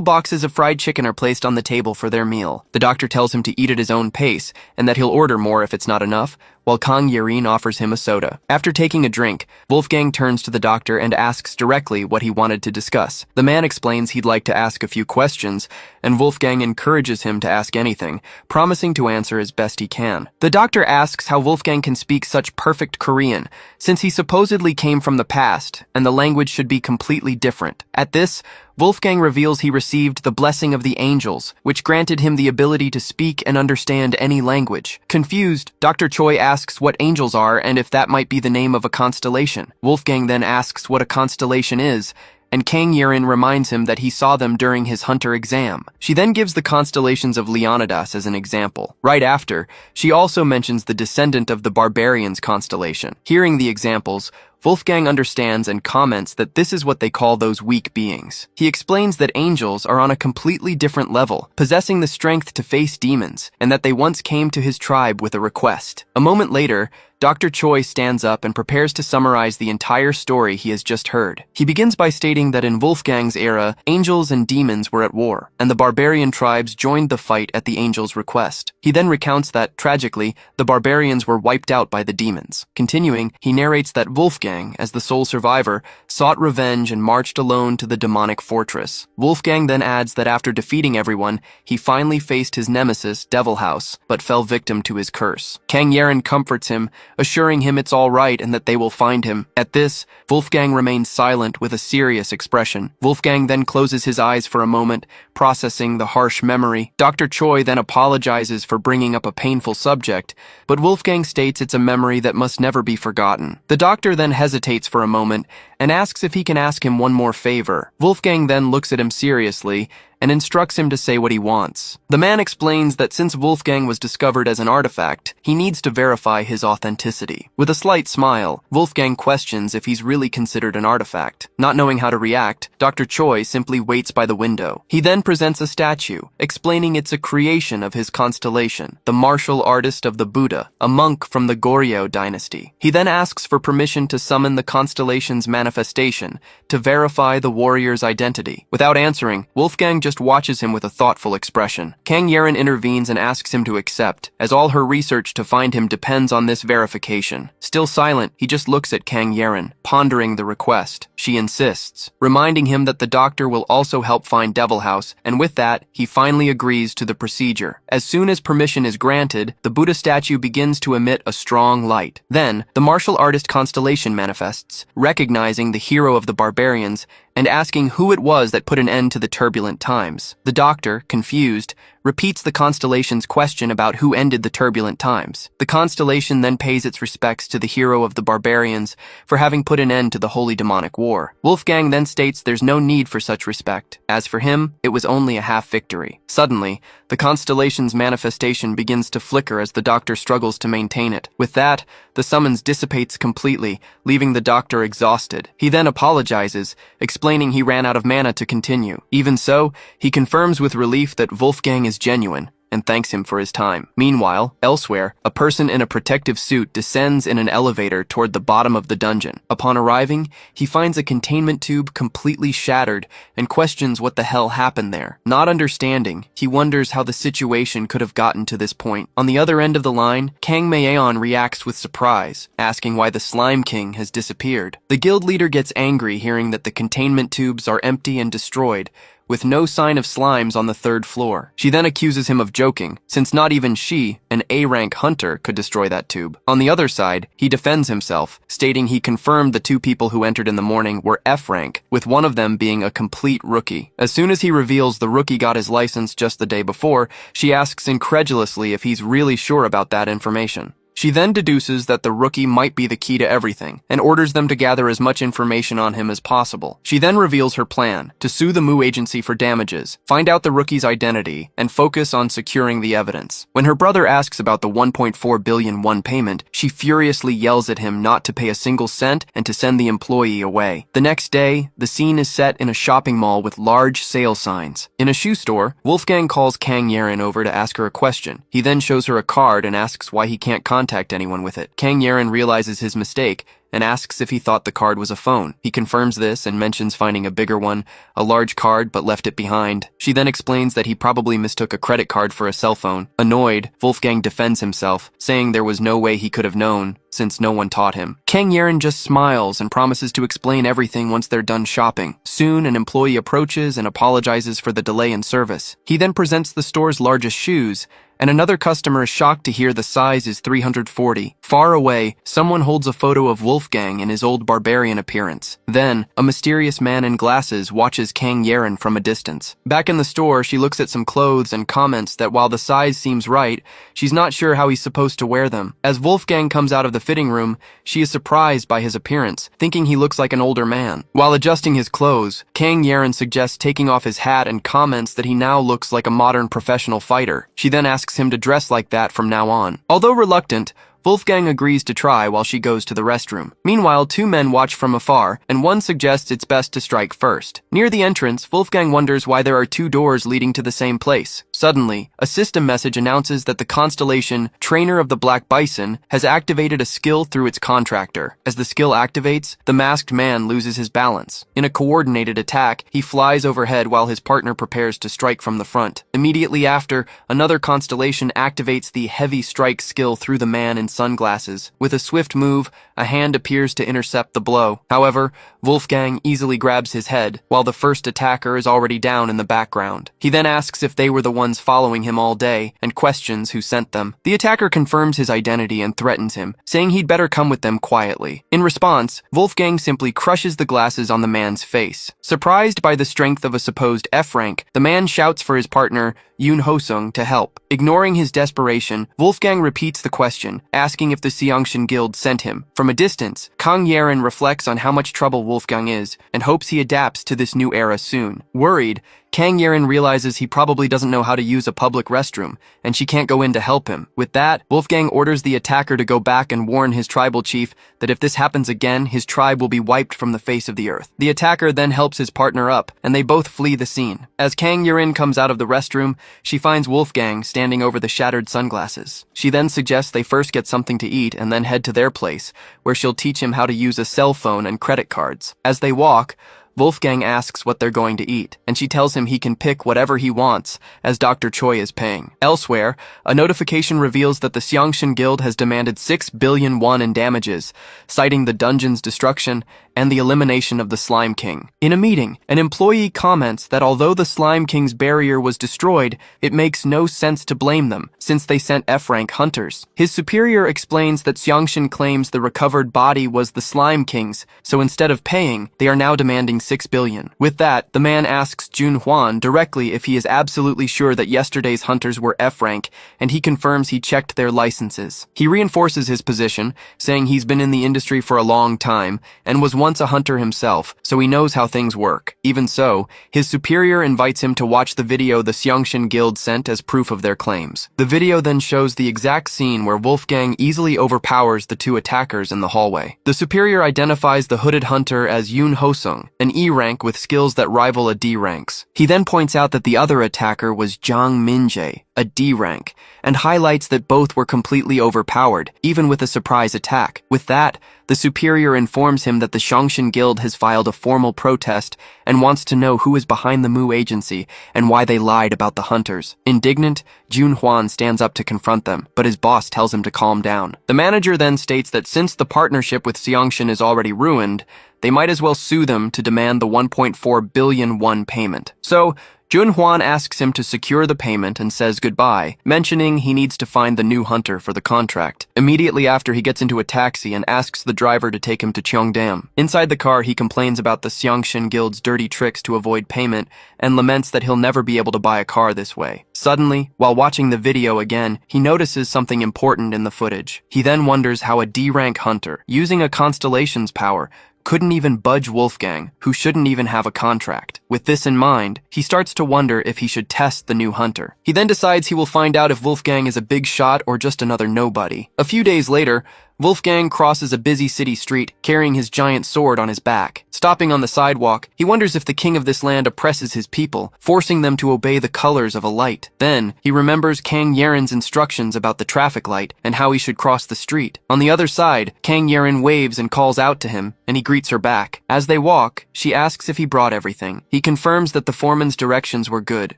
boxes of fried chicken are placed on the table for their meal. The doctor tells him to eat at his own pace and that he'll order more if it's not enough, while Kang Yerin offers him a soda. After taking a drink, Wolfgang turns to the doctor and asks directly what he wanted to discuss. The man explains he'd like to ask a few questions, and Wolfgang encourages him to ask anything, promising to answer as best he can. The doctor asks how Wolfgang can speak such perfect Korean, since he supposedly came from the past, and the language should be completely different. At this, Wolfgang reveals he received the blessing of the angels, which granted him the ability to speak and understand any language. Confused, Dr. Choi asks what angels are and if that might be the name of a constellation. Wolfgang then asks what a constellation is, and Kang Yerin reminds him that he saw them during his hunter exam. She then gives the constellations of Leonidas as an example. Right after, she also mentions the descendant of the Barbarian's constellation. Hearing the examples, Wolfgang understands and comments that this is what they call those weak beings. He explains that angels are on a completely different level, possessing the strength to face demons, and that they once came to his tribe with a request. A moment later, Dr. Choi stands up and prepares to summarize the entire story he has just heard. He begins by stating that in Wolfgang's era, angels and demons were at war, and the barbarian tribes joined the fight at the angels' request. He then recounts that, tragically, the barbarians were wiped out by the demons. Continuing, he narrates that Wolfgang, as the sole survivor, sought revenge and marched alone to the demonic fortress. Wolfgang then adds that after defeating everyone, he finally faced his nemesis, Devil House, but fell victim to his curse. Kang Yerin comforts him, assuring him it's all right and that they will find him. At this, Wolfgang remains silent with a serious expression. Wolfgang then closes his eyes for a moment, processing the harsh memory. Dr. Choi then apologizes for bringing up a painful subject, but Wolfgang states it's a memory that must never be forgotten. The doctor then hesitates for a moment and asks if he can ask him one more favor. Wolfgang then looks at him seriously and instructs him to say what he wants. The man explains that since Wolfgang was discovered as an artifact, he needs to verify his authenticity. With a slight smile, Wolfgang questions if he's really considered an artifact. Not knowing how to react, Dr. Choi simply waits by the window. He then presents a statue, explaining it's a creation of his constellation, the martial artist of the Buddha, a monk from the Goryeo dynasty. He then asks for permission to summon the constellation's manifestation manifestation to verify the warrior's identity. Without answering, Wolfgang just watches him with a thoughtful expression. Kang Yeren intervenes and asks him to accept, as all her research to find him depends on this verification. Still silent, he just looks at Kang Yeren, pondering the request. She insists, reminding him that the doctor will also help find Devil House, and with that, he finally agrees to the procedure. As soon as permission is granted, the Buddha statue begins to emit a strong light. Then, the martial artist Constellation manifests, recognizing the hero of the Barbarians and asking who it was that put an end to the turbulent times. The doctor, confused, repeats the Constellation's question about who ended the turbulent times. The Constellation then pays its respects to the hero of the Barbarians for having put an end to the Holy Demonic War. Wolfgang then states there's no need for such respect. As for him, it was only a half victory. Suddenly, the Constellation's manifestation begins to flicker as the doctor struggles to maintain it. With that, the summons dissipates completely, leaving the doctor exhausted. He then apologizes, explaining he ran out of mana to continue. Even so, he confirms with relief that Wolfgang is genuine and thanks him for his time. Meanwhile, elsewhere, a person in a protective suit descends in an elevator toward the bottom of the dungeon. Upon arriving, he finds a containment tube completely shattered and questions what the hell happened there. Not understanding, he wonders how the situation could have gotten to this point. On the other end of the line, Kang Mayeon reacts with surprise, asking why the Slime King has disappeared. The guild leader gets angry hearing that the containment tubes are empty and destroyed, with no sign of slimes on the 3rd floor. She then accuses him of joking, since not even she, an A-rank hunter, could destroy that tube. On the other side, he defends himself, stating he confirmed the 2 people who entered in the morning were F-rank, with one of them being a complete rookie. As soon as he reveals the rookie got his license just the day before, she asks incredulously if he's really sure about that information. She then deduces that the rookie might be the key to everything, and orders them to gather as much information on him as possible. She then reveals her plan, to sue the Mu agency for damages, find out the rookie's identity, and focus on securing the evidence. When her brother asks about the 1.4 billion won payment, she furiously yells at him not to pay a single cent and to send the employee away. The next day, the scene is set in a shopping mall with large sale signs. In a shoe store, Wolfgang calls Kang Yeren over to ask her a question. He then shows her a card and asks why he can't contact anyone with it. Kang Yeren realizes his mistake and asks if he thought the card was a phone. He confirms this and mentions finding a bigger one, a large card, but left it behind. She then explains that he probably mistook a credit card for a cell phone. Annoyed, Wolfgang defends himself, saying there was no way he could have known, since no one taught him. Kang Yeren just smiles and promises to explain everything once they're done shopping. Soon, an employee approaches and apologizes for the delay in service. He then presents the store's largest shoes, and another customer is shocked to hear the size is 340. Far away, someone holds a photo of Wolfgang in his old barbarian appearance. Then, a mysterious man in glasses watches Kang Yeren from a distance. Back in the store, she looks at some clothes and comments that while the size seems right, she's not sure how he's supposed to wear them. As Wolfgang comes out of the fitting room, she is surprised by his appearance, thinking he looks like an older man. While adjusting his clothes, Kang Yeren suggests taking off his hat and comments that he now looks like a modern professional fighter. She then asks him to dress like that from now on. Although reluctant, Wolfgang agrees to try while she goes to the restroom. Meanwhile, 2 men watch from afar, and one suggests it's best to strike first. Near the entrance, Wolfgang wonders why there are 2 doors leading to the same place. Suddenly, a system message announces that the Constellation, Trainer of the Black Bison, has activated a skill through its contractor. As the skill activates, the masked man loses his balance. In a coordinated attack, he flies overhead while his partner prepares to strike from the front. Immediately after, another Constellation activates the Heavy Strike skill through the man in sunglasses. With a swift move, a hand appears to intercept the blow. However, Wolfgang easily grabs his head, while the first attacker is already down in the background. He then asks if they were the ones following him all day, and questions who sent them. The attacker confirms his identity and threatens him, saying he'd better come with them quietly. In response, Wolfgang simply crushes the glasses on the man's face. Surprised by the strength of a supposed F-rank, the man shouts for his partner, Yoon Ho-sung, to help. Ignoring his desperation, Wolfgang repeats the question, asking if the Seongshin Guild sent him. From a distance, Kang Yeren reflects on how much trouble Wolfgang is, and hopes he adapts to this new era soon. Worried, Kang Yeren realizes he probably doesn't know how to use a public restroom, and she can't go in to help him. With that, Wolfgang orders the attacker to go back and warn his tribal chief that if this happens again, his tribe will be wiped from the face of the earth. The attacker then helps his partner up, and they both flee the scene. As Kang Yeren comes out of the restroom, she finds Wolfgang standing standing over the shattered sunglasses. She then suggests they first get something to eat and then head to their place, where she'll teach him how to use a cell phone and credit cards. As they walk, Wolfgang asks what they're going to eat, and she tells him he can pick whatever he wants, as Dr. Choi is paying. Elsewhere, a notification reveals that the Xiangshan Guild has demanded 6 billion won in damages, citing the dungeon's destruction and the elimination of the Slime King. In a meeting, an employee comments that although the Slime King's barrier was destroyed, it makes no sense to blame them, since they sent F-rank hunters. His superior explains that Xiangshan claims the recovered body was the Slime King's, so instead of paying, they are now demanding 6 billion. With that, the man asks Jun Huan directly if he is absolutely sure that yesterday's hunters were F-rank, and he confirms he checked their licenses. He reinforces his position, saying he's been in the industry for a long time, and was once a hunter himself, so he knows how things work. Even so, his superior invites him to watch the video the Xiangshan Guild sent as proof of their claims. The video then shows the exact scene where Wolfgang easily overpowers the two attackers in the hallway. The superior identifies the hooded hunter as Yoon Ho-sung, an E rank with skills that rival a D ranks. He then points out that the other attacker was Jang Min-jae, a D rank, and highlights that both were completely overpowered, even with a surprise attack. With that, the superior informs him that the Xiangshan Guild has filed a formal protest and wants to know who is behind the Mu agency and why they lied about the hunters. Indignant, Jun Huan stands up to confront them, but his boss tells him to calm down. The manager then states that since the partnership with Xiangshan is already ruined, they might as well sue them to demand the 1.4 billion won payment. So, Jun Huan asks him to secure the payment and says goodbye, mentioning he needs to find the new hunter for the contract. Immediately after, he gets into a taxi and asks the driver to take him to Cheongdam. Inside the car, he complains about the Xiangshan Guild's dirty tricks to avoid payment and laments that he'll never be able to buy a car this way. Suddenly, while watching the video again, he notices something important in the footage. He then wonders how a D-rank hunter, using a constellation's power, couldn't even budge Wolfgang, who shouldn't even have a contract. With this in mind, he starts to wonder if he should test the new hunter. He then decides he will find out if Wolfgang is a big shot or just another nobody. A few days later, Wolfgang crosses a busy city street, carrying his giant sword on his back. Stopping on the sidewalk, he wonders if the king of this land oppresses his people, forcing them to obey the colors of a light. Then, he remembers Kang Yeren's instructions about the traffic light and how he should cross the street. On the other side, Kang Yeren waves and calls out to him, and he greets her back. As they walk, she asks if he brought everything. He confirms that the foreman's directions were good.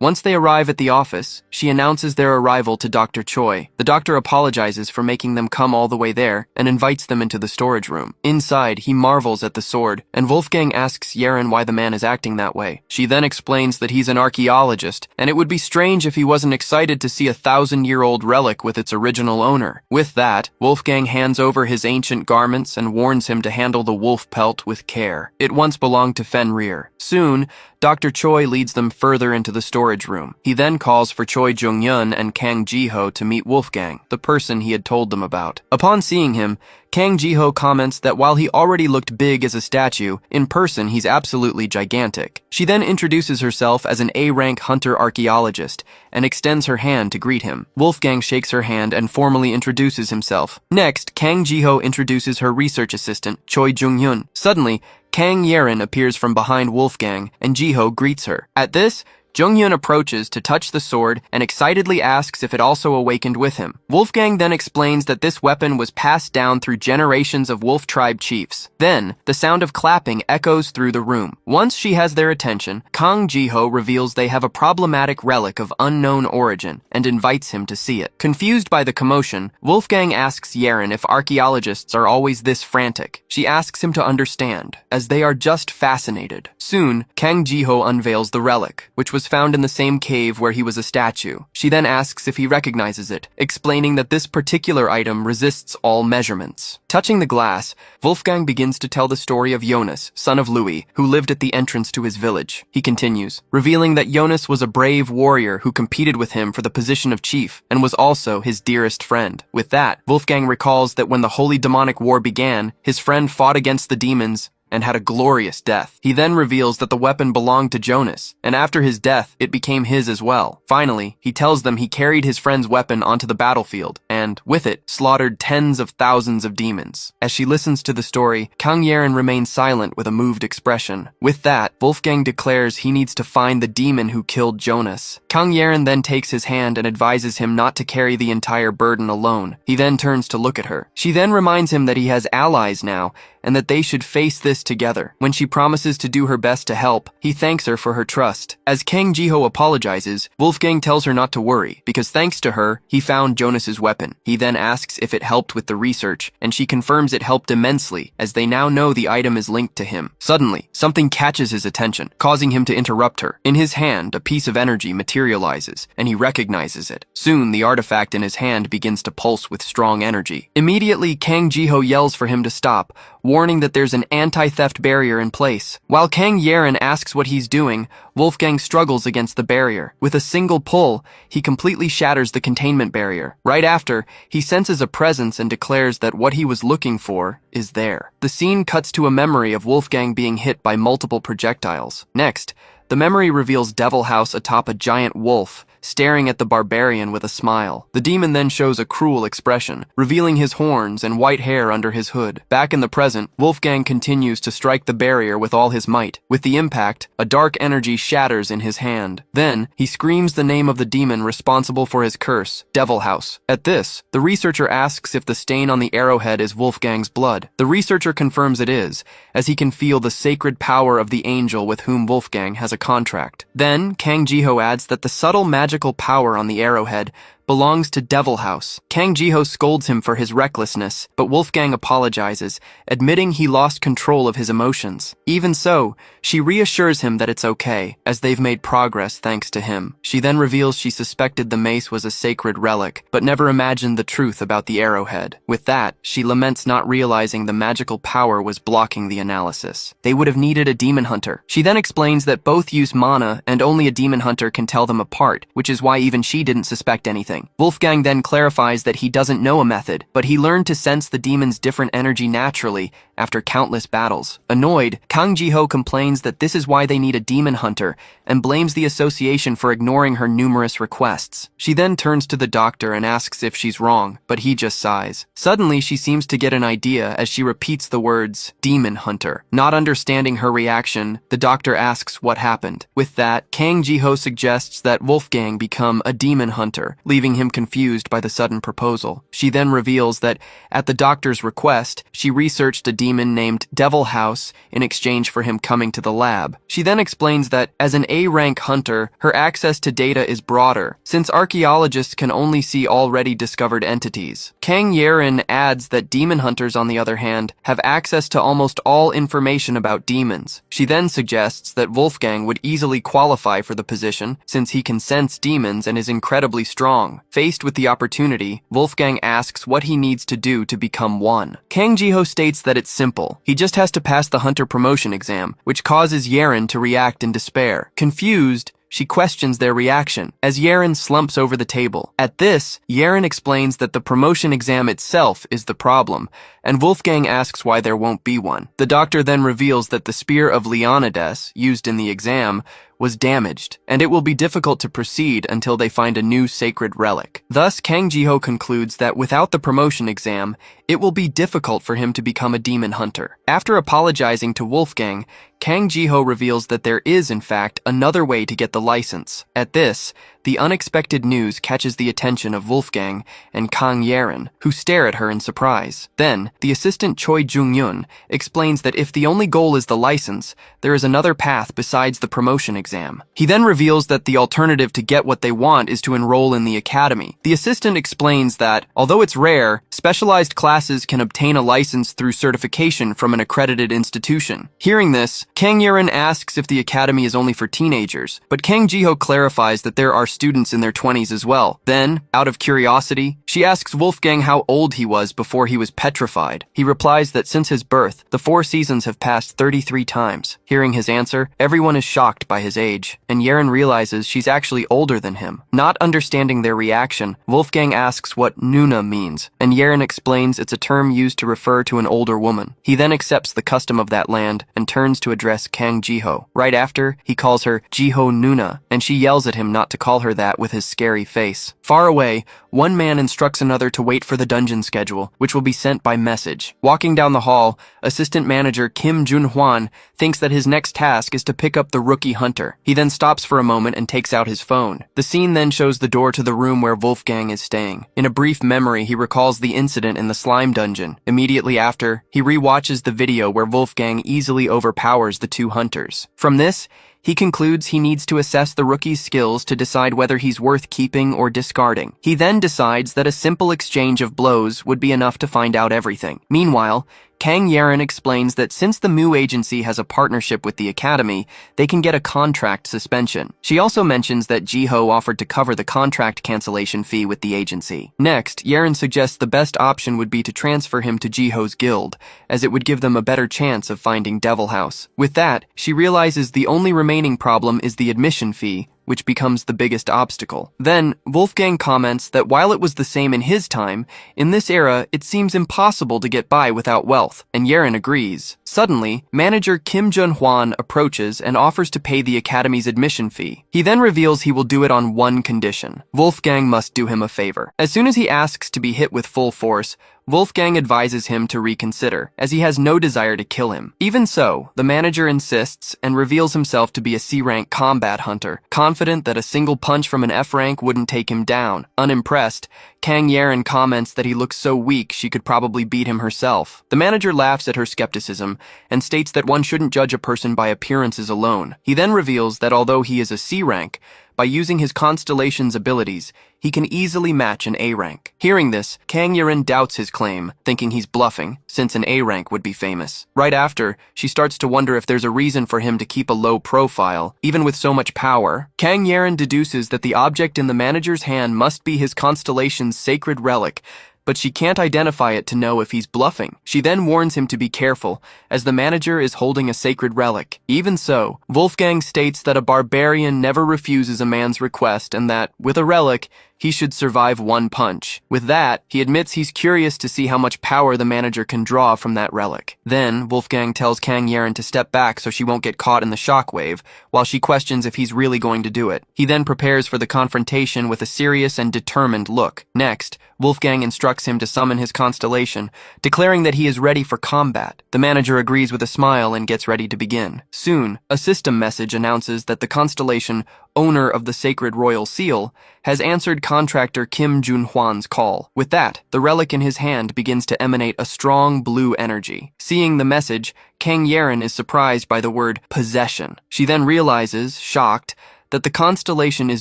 Once they arrive at the office, she announces their arrival to Dr. Choi. The doctor apologizes for making them come all the way there, and invites them into the storage room. Inside, he marvels at the sword, and Wolfgang asks Yeren why the man is acting that way. She then explains that he's an archaeologist, and it would be strange if he wasn't excited to see a 1,000-year-old relic with its original owner. With that, Wolfgang hands over his ancient garments and warns him to handle the wolf pelt with care. It once belonged to Fenrir. Soon, Dr. Choi leads them further into the storage room. He then calls for Choi Jung-yeon and Kang Ji-ho to meet Wolfgang, the person he had told them about. Upon seeing him, Kang Ji-ho comments that while he already looked big as a statue, in person he's absolutely gigantic. She then introduces herself as an A-rank hunter archaeologist and extends her hand to greet him. Wolfgang shakes her hand and formally introduces himself. Next, Kang Ji-ho introduces her research assistant, Choi Jung-yeon. Suddenly, Kang Yeren appears from behind Wolfgang, and Ji-ho greets her. At this, Jung-yeon approaches to touch the sword and excitedly asks if it also awakened with him. Wolfgang then explains that this weapon was passed down through generations of wolf tribe chiefs. Then, the sound of clapping echoes through the room. Once she has their attention, Kang Ji-ho reveals they have a problematic relic of unknown origin and invites him to see it. Confused by the commotion, Wolfgang asks Yeren if archaeologists are always this frantic. She asks him to understand, as they are just fascinated. Soon, Kang Ji-ho unveils the relic, which was found in the same cave where he was a statue. She then asks if he recognizes it, explaining that this particular item resists all measurements. Touching the glass, Wolfgang begins to tell the story of Jonas, son of Louis, who lived at the entrance to his village. He continues, revealing that Jonas was a brave warrior who competed with him for the position of chief, and was also his dearest friend. With that, Wolfgang recalls that when the Holy Demonic War began, his friend fought against the demons and had a glorious death. He then reveals that the weapon belonged to Jonas, and after his death, it became his as well. Finally, he tells them he carried his friend's weapon onto the battlefield, and and, with it, slaughtered tens of thousands of demons. As she listens to the story, Kang Yeren remains silent with a moved expression. With that, Wolfgang declares he needs to find the demon who killed Jonas. Kang Yeren then takes his hand and advises him not to carry the entire burden alone. He then turns to look at her. She then reminds him that he has allies now, and that they should face this together. When she promises to do her best to help, he thanks her for her trust. As Kang Jiho apologizes, Wolfgang tells her not to worry, because thanks to her, he found Jonas's weapon. He then asks if it helped with the research, and she confirms it helped immensely, as they now know the item is linked to him. Suddenly, something catches his attention, causing him to interrupt her. In his hand, a piece of energy materializes, and he recognizes it. Soon, the artifact in his hand begins to pulse with strong energy. Immediately, Kang Jiho yells for him to stop, warning that there's an anti-theft barrier in place. While Kang Yeren asks what he's doing, Wolfgang struggles against the barrier. With a single pull, he completely shatters the containment barrier. Right after, he senses a presence and declares that what he was looking for is there. The scene cuts to a memory of Wolfgang being hit by multiple projectiles. Next, the memory reveals Devil House atop a giant wolf, staring at the Barbarian with a smile. The demon then shows a cruel expression, revealing his horns and white hair under his hood. Back in the present, Wolfgang continues to strike the barrier with all his might. With the impact, a dark energy shatters in his hand. Then, he screams the name of the demon responsible for his curse, Devil House. At this, the researcher asks if the stain on the arrowhead is Wolfgang's blood. The researcher confirms it is, as he can feel the sacred power of the angel with whom Wolfgang has a contract. Then, Kang Jiho adds that the subtle magical power on the arrowhead belongs to Devil House. Kang Jiho scolds him for his recklessness, but Wolfgang apologizes, admitting he lost control of his emotions. Even so, she reassures him that it's okay, as they've made progress thanks to him. She then reveals she suspected the mace was a sacred relic, but never imagined the truth about the arrowhead. With that, she laments not realizing the magical power was blocking the analysis. They would have needed a demon hunter. She then explains that both use mana, and only a demon hunter can tell them apart, which is why even she didn't suspect anything. Wolfgang then clarifies that he doesn't know a method, but he learned to sense the demon's different energy naturally after countless battles. Annoyed, Kang Jiho complains that this is why they need a demon hunter and blames the association for ignoring her numerous requests. She then turns to the doctor and asks if she's wrong, but he just sighs. Suddenly, she seems to get an idea as she repeats the words, demon hunter. Not understanding her reaction, the doctor asks what happened. With that, Kang Jiho suggests that Wolfgang become a demon hunter, leaving him confused by the sudden proposal. She then reveals that, at the doctor's request, she researched a demon named Devil House in exchange for him coming to the lab. She then explains that, as an A-rank hunter, her access to data is broader, since archaeologists can only see already discovered entities. Kang Yeren adds that demon hunters, on the other hand, have access to almost all information about demons. She then suggests that Wolfgang would easily qualify for the position, since he can sense demons and is incredibly strong. Faced with the opportunity, Wolfgang asks what he needs to do to become one. Kang Jiho states that it's simple. He just has to pass the hunter promotion exam, which causes Yeren to react in despair. Confused, she questions their reaction, as Yeren slumps over the table. At this, Yeren explains that the promotion exam itself is the problem, and Wolfgang asks why there won't be one. The doctor then reveals that the spear of Leonidas, used in the exam, was damaged, and it will be difficult to proceed until they find a new sacred relic. Thus, Kang Jiho concludes that without the promotion exam, it will be difficult for him to become a demon hunter. After apologizing to Wolfgang, Kang Jiho reveals that there is, in fact, another way to get the license. At this, the unexpected news catches the attention of Wolfgang and Kang Yeren, who stare at her in surprise. Then, the assistant Choi Jung-yun explains that if the only goal is the license, there is another path besides the promotion exam. He then reveals that the alternative to get what they want is to enroll in the academy. The assistant explains that, although it's rare, specialized classes can obtain a license through certification from an accredited institution. Hearing this, Kang Yeren asks if the academy is only for teenagers, but Kang Jiho clarifies that there are students in their 20s as well. Then, out of curiosity, she asks Wolfgang how old he was before he was petrified. He replies that since his birth, the 4 seasons have passed 33 times. Hearing his answer, everyone is shocked by his age, and Yeren realizes she's actually older than him. Not understanding their reaction, Wolfgang asks what Nuna means, and Yeren explains it's a term used to refer to an older woman. He then accepts the custom of that land and turns to address Kang Jiho. Right after, he calls her Jiho Nuna, and she yells at him not to call her that with his scary face. Far away, one man instructs another to wait for the dungeon schedule, which will be sent by message. Walking down the hall, assistant manager Kim Jun-hwan thinks that his next task is to pick up the rookie hunter. He then stops for a moment and takes out his phone. The scene then shows the door to the room where Wolfgang is staying. In a brief memory, he recalls the incident in the slime dungeon. Immediately after, he re-watches the video where Wolfgang easily overpowers the two hunters. From this, he concludes he needs to assess the rookie's skills to decide whether he's worth keeping or discarding. He then decides that a simple exchange of blows would be enough to find out everything. Meanwhile, Kang Yeren explains that since the Mu agency has a partnership with the Academy, they can get a contract suspension. She also mentions that Jiho offered to cover the contract cancellation fee with the agency. Next, Yeren suggests the best option would be to transfer him to Jiho's guild, as it would give them a better chance of finding Devil House. With that, she realizes the only remaining problem is the admission fee, which becomes the biggest obstacle. Then, Wolfgang comments that while it was the same in his time, in this era, it seems impossible to get by without wealth, and Yeren agrees. Suddenly, manager Kim Jun-hwan approaches and offers to pay the Academy's admission fee. He then reveals he will do it on one condition. Wolfgang must do him a favor. As soon as he asks to be hit with full force, Wolfgang advises him to reconsider, as he has no desire to kill him. Even so, the manager insists and reveals himself to be a C-rank combat hunter, confident that a single punch from an F rank wouldn't take him down. Unimpressed, Kang Yeren comments that he looks so weak she could probably beat him herself. The manager laughs at her skepticism and states that one shouldn't judge a person by appearances alone. He then reveals that although he is a C rank, by using his constellation's abilities, he can easily match an A rank. Hearing this, Kang Yeren doubts his claim, thinking he's bluffing, since an A rank would be famous. Right after, she starts to wonder if there's a reason for him to keep a low profile, even with so much power. Kang Yeren deduces that the object in the manager's hand must be his constellation's sacred relic, but she can't identify it to know if he's bluffing. She then warns him to be careful, as the manager is holding a sacred relic. Even so, Wolfgang states that a barbarian never refuses a man's request and that, with a relic, he should survive one punch. With that, he admits he's curious to see how much power the manager can draw from that relic. Then, Wolfgang tells Kang Yeren to step back so she won't get caught in the shockwave, while she questions if he's really going to do it. He then prepares for the confrontation with a serious and determined look. Next, Wolfgang instructs him to summon his constellation, declaring that he is ready for combat. The manager agrees with a smile and gets ready to begin. Soon, a system message announces that the constellation, owner of the sacred royal seal, has answered contractor Kim Jun-hwan's call. With that, the relic in his hand begins to emanate a strong blue energy. Seeing the message, Kang Yeren is surprised by the word possession. She then realizes, shocked, that the constellation is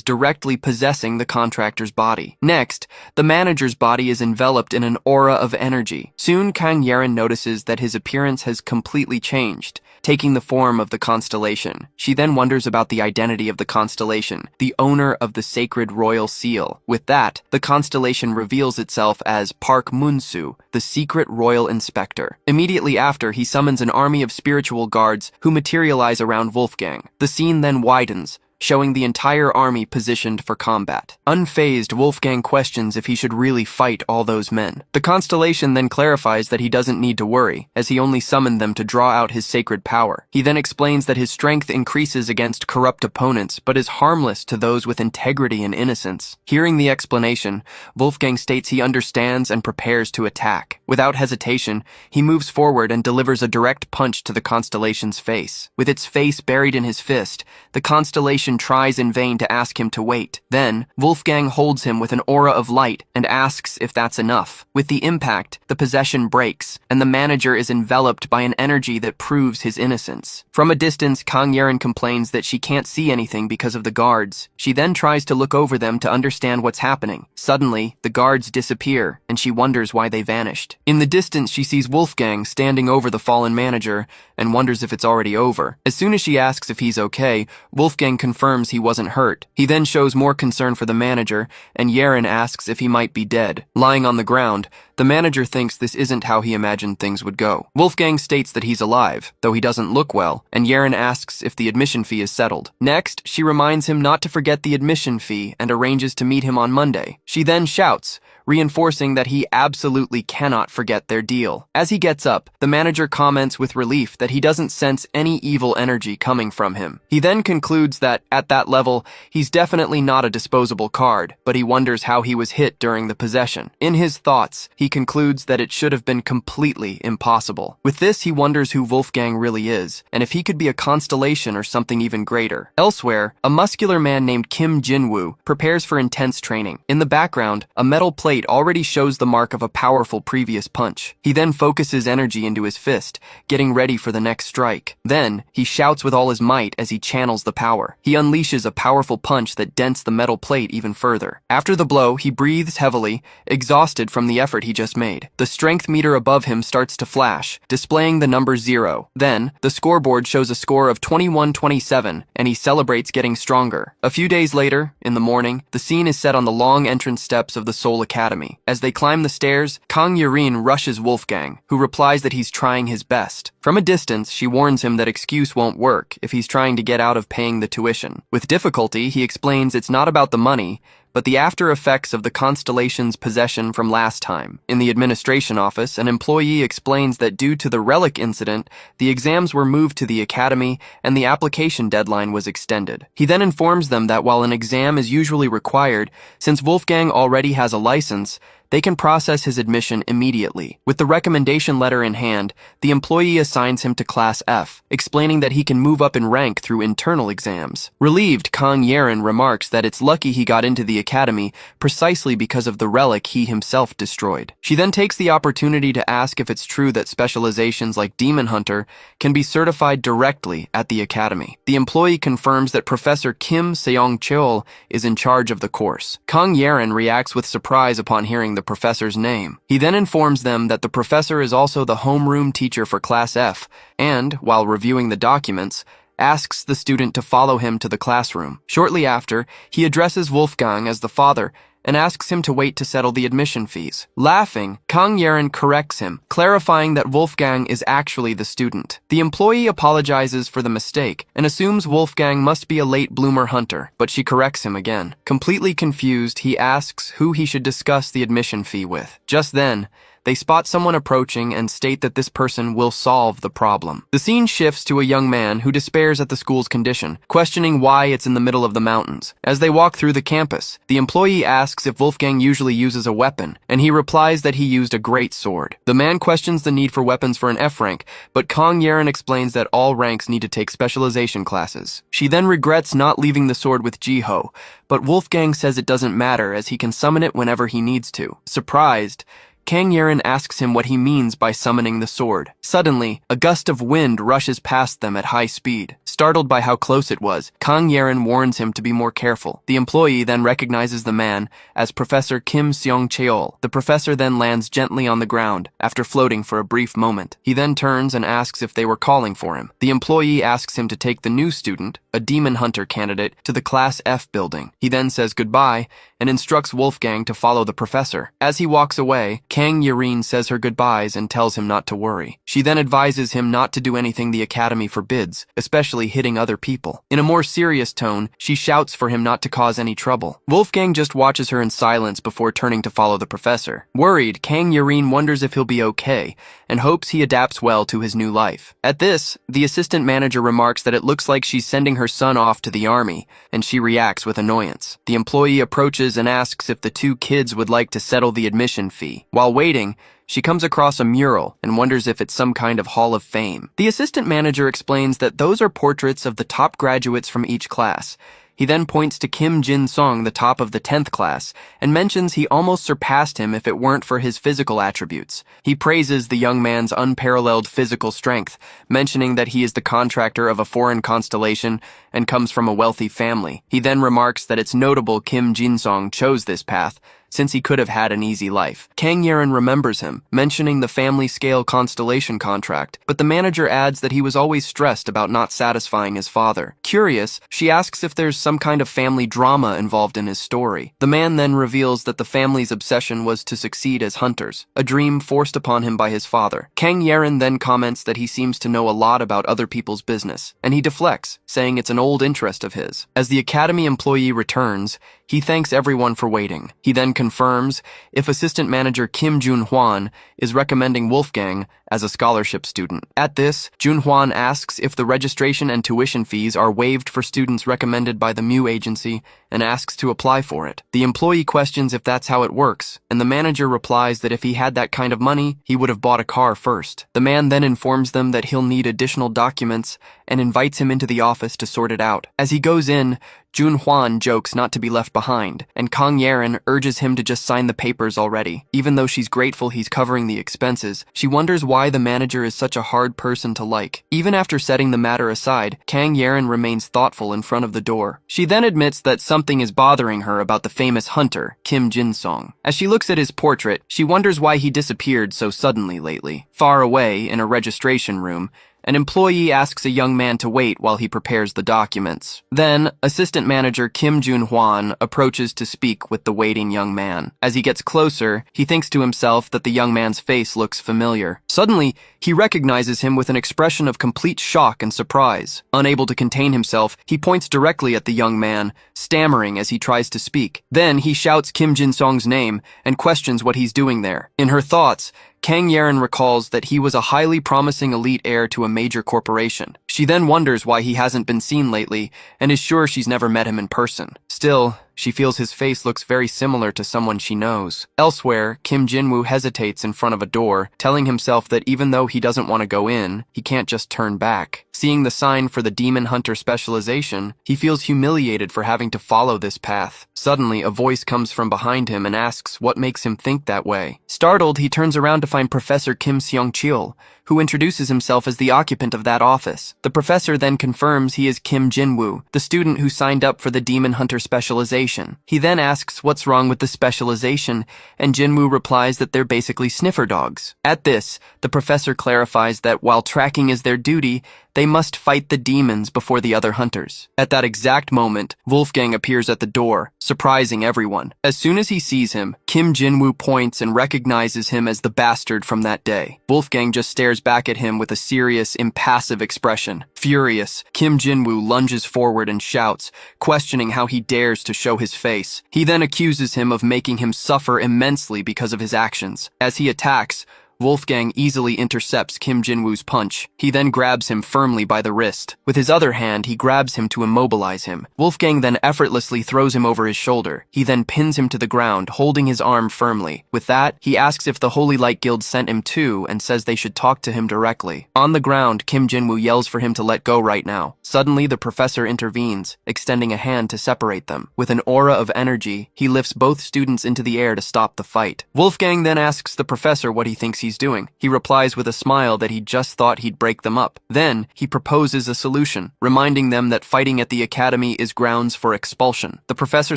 directly possessing the contractor's body. Next, the manager's body is enveloped in an aura of energy. Soon, Kang Yeren notices that his appearance has completely changed, taking the form of the constellation. She then wonders about the identity of the constellation, the owner of the sacred royal seal. With that, the constellation reveals itself as Park Munsu, the secret royal inspector. Immediately after, he summons an army of spiritual guards who materialize around Wolfgang. The scene then widens, showing the entire army positioned for combat. Unfazed, Wolfgang questions if he should really fight all those men. The constellation then clarifies that he doesn't need to worry, as he only summoned them to draw out his sacred power. He then explains that his strength increases against corrupt opponents, but is harmless to those with integrity and innocence. Hearing the explanation, Wolfgang states he understands and prepares to attack. Without hesitation, he moves forward and delivers a direct punch to the constellation's face. With its face buried in his fist, the constellation tries in vain to ask him to wait. Then, Wolfgang holds him with an aura of light and asks if that's enough. With the impact, the possession breaks, and the manager is enveloped by an energy that proves his innocence. From a distance, Kang Yeren complains that she can't see anything because of the guards. She then tries to look over them to understand what's happening. Suddenly, the guards disappear, and she wonders why they vanished. In the distance, she sees Wolfgang standing over the fallen manager and wonders if it's already over. As soon as she asks if he's okay, Wolfgang confirms he wasn't hurt. He then shows more concern for the manager, and Yeren asks if he might be dead. Lying on the ground, The manager thinks this isn't how he imagined things would go. Wolfgang states that he's alive, though he doesn't look well, and Yaren asks if the admission fee is settled. Next, she reminds him not to forget the admission fee and arranges to meet him on Monday. She then shouts, reinforcing that he absolutely cannot forget their deal. As he gets up, the manager comments with relief that he doesn't sense any evil energy coming from him. He then concludes that, at that level, he's definitely not a disposable card, but he wonders how he was hit during the possession. In his thoughts, he concludes that it should have been completely impossible. With this, he wonders who Wolfgang really is, and if he could be a constellation or something even greater. Elsewhere, a muscular man named Kim Jinwoo prepares for intense training. In the background, a metal plate already shows the mark of a powerful previous punch. He then focuses energy into his fist, getting ready for the next strike. Then, he shouts with all his might as he channels the power. He unleashes a powerful punch that dents the metal plate even further. After the blow, he breathes heavily, exhausted from the effort he just made. The strength meter above him starts to flash, displaying the number 0. Then, the scoreboard shows a score of 21-27, and he celebrates getting stronger. A few days later, in the morning, the scene is set on the long entrance steps of the Seoul Academy. As they climb the stairs, Kang Yerin rushes Wolfgang, who replies that he's trying his best. From a distance, she warns him that excuse won't work if he's trying to get out of paying the tuition. With difficulty, he explains it's not about the money, but the after effects of the constellation's possession from last time. In the administration office, an employee explains that due to the relic incident, the exams were moved to the academy and the application deadline was extended. He then informs them that while an exam is usually required, since Wolfgang already has a license, they can process his admission immediately. With the recommendation letter in hand, the employee assigns him to Class F, explaining that he can move up in rank through internal exams. Relieved, Kang Yerin remarks that it's lucky he got into the academy precisely because of the relic he himself destroyed. She then takes the opportunity to ask if it's true that specializations like Demon Hunter can be certified directly at the academy. The employee confirms that Professor Kim Seong-cheol is in charge of the course. Kang Yerin reacts with surprise upon hearing the professor's name. He then informs them that the professor is also the homeroom teacher for Class F and, while reviewing the documents, asks the student to follow him to the classroom. Shortly after, he addresses Wolfgang as the father and asks him to wait to settle the admission fees. Laughing, Kang Yerin corrects him, clarifying that Wolfgang is actually the student. The employee apologizes for the mistake and assumes Wolfgang must be a late bloomer hunter, but she corrects him again. Completely confused, he asks who he should discuss the admission fee with. Just then, they spot someone approaching and state that this person will solve the problem. The scene shifts to a young man who despairs at the school's condition, questioning why it's in the middle of the mountains. As they walk through the campus, the employee asks if Wolfgang usually uses a weapon, and he replies that he used a great sword. The man questions the need for weapons for an F rank, but Kang Yerin explains that all ranks need to take specialization classes. She then regrets not leaving the sword with Jiho, but Wolfgang says it doesn't matter as he can summon it whenever he needs to. Surprised, Kang Yerin asks him what he means by summoning the sword. Suddenly, a gust of wind rushes past them at high speed. Startled by how close it was, Kang Yerin warns him to be more careful. The employee then recognizes the man as Professor Kim Seong-cheol. The professor then lands gently on the ground after floating for a brief moment. He then turns and asks if they were calling for him. The employee asks him to take the new student, a Demon Hunter candidate, to the Class F building. He then says goodbye and instructs Wolfgang to follow the professor. As he walks away, Kang Yerin says her goodbyes and tells him not to worry. She then advises him not to do anything the academy forbids, especially hitting other people. In a more serious tone, she shouts for him not to cause any trouble. Wolfgang just watches her in silence before turning to follow the professor. Worried, Kang Yerin wonders if he'll be okay and hopes he adapts well to his new life. At this, the assistant manager remarks that it looks like she's sending her son off to the army, and she reacts with annoyance. The employee approaches and asks if the two kids would like to settle the admission fee. While waiting, she comes across a mural and wonders if it's some kind of hall of fame. The assistant manager explains that those are portraits of the top graduates from each class. He then points to Kim Jin-song, the top of the 10th class, and mentions he almost surpassed him if it weren't for his physical attributes. He praises the young man's unparalleled physical strength, mentioning that he is the contractor of a foreign constellation and comes from a wealthy family. He then remarks that it's notable Kim Jin-song chose this path, since he could have had an easy life. Kang Yeren remembers him, mentioning the family-scale constellation contract, but the manager adds that he was always stressed about not satisfying his father. Curious, she asks if there's some kind of family drama involved in his story. The man then reveals that the family's obsession was to succeed as hunters, a dream forced upon him by his father. Kang Yeren then comments that he seems to know a lot about other people's business, and he deflects, saying it's an old interest of his. As the academy employee returns, he thanks everyone for waiting. He then confirms if assistant manager Kim Jun-hwan is recommending Wolfgang as a scholarship student. At this, Jun-hwan asks if the registration and tuition fees are waived for students recommended by the MU agency and asks to apply for it. The employee questions if that's how it works, and the manager replies that if he had that kind of money, he would have bought a car first. The man then informs them that he'll need additional documents and invites him into the office to sort it out. As he goes in, Jun-hwan jokes not to be left behind, and Kang Yeren urges him to just sign the papers already. Even though she's grateful he's covering the expenses, she wonders why the manager is such a hard person to like. Even after setting the matter aside, Kang Yeren remains thoughtful in front of the door. She then admits that something is bothering her about the famous hunter, Kim Jin-song. As she looks at his portrait, she wonders why he disappeared so suddenly lately. Far away, in a registration room, an employee asks a young man to wait while he prepares the documents. Then, assistant manager Kim Jun-hwan approaches to speak with the waiting young man. As he gets closer, he thinks to himself that the young man's face looks familiar. Suddenly, he recognizes him with an expression of complete shock and surprise. Unable to contain himself, he points directly at the young man, stammering as he tries to speak. Then, he shouts Kim Jin-song's name and questions what he's doing there. In her thoughts, Kang Yeren recalls that he was a highly promising elite heir to a major corporation. She then wonders why he hasn't been seen lately and is sure she's never met him in person. Still, she feels his face looks very similar to someone she knows. Elsewhere, Kim Jin-woo hesitates in front of a door, telling himself that even though he doesn't want to go in, he can't just turn back. Seeing the sign for the demon hunter specialization, he feels humiliated for having to follow this path. Suddenly, a voice comes from behind him and asks what makes him think that way. Startled, he turns around to find Professor Kim Seong-chil, who introduces himself as the occupant of that office. The professor then confirms he is Kim Jin-woo, the student who signed up for the demon hunter specialization. He then asks what's wrong with the specialization, and Jin-woo replies that they're basically sniffer dogs. At this, the professor clarifies that while tracking is their duty, they must fight the demons before the other hunters. At that exact moment, Wolfgang appears at the door, surprising everyone. As soon as he sees him, Kim Jin-woo points and recognizes him as the bastard from that day. Wolfgang just stares back at him with a serious, impassive expression. Furious, Kim Jin-woo lunges forward and shouts, questioning how he dares to show his face. He then accuses him of making him suffer immensely because of his actions. As he attacks, Wolfgang easily intercepts Kim Jin-woo's punch. He then grabs him firmly by the wrist. With his other hand, he grabs him to immobilize him. Wolfgang then effortlessly throws him over his shoulder. He then pins him to the ground, holding his arm firmly. With that, he asks if the Holy Light Guild sent him too and says they should talk to him directly. On the ground, Kim Jin-woo yells for him to let go right now. Suddenly, the professor intervenes, extending a hand to separate them. With an aura of energy, he lifts both students into the air to stop the fight. Wolfgang then asks the professor what he thinks he's doing. He replies with a smile that he just thought he'd break them up. Then, he proposes a solution, reminding them that fighting at the academy is grounds for expulsion. The professor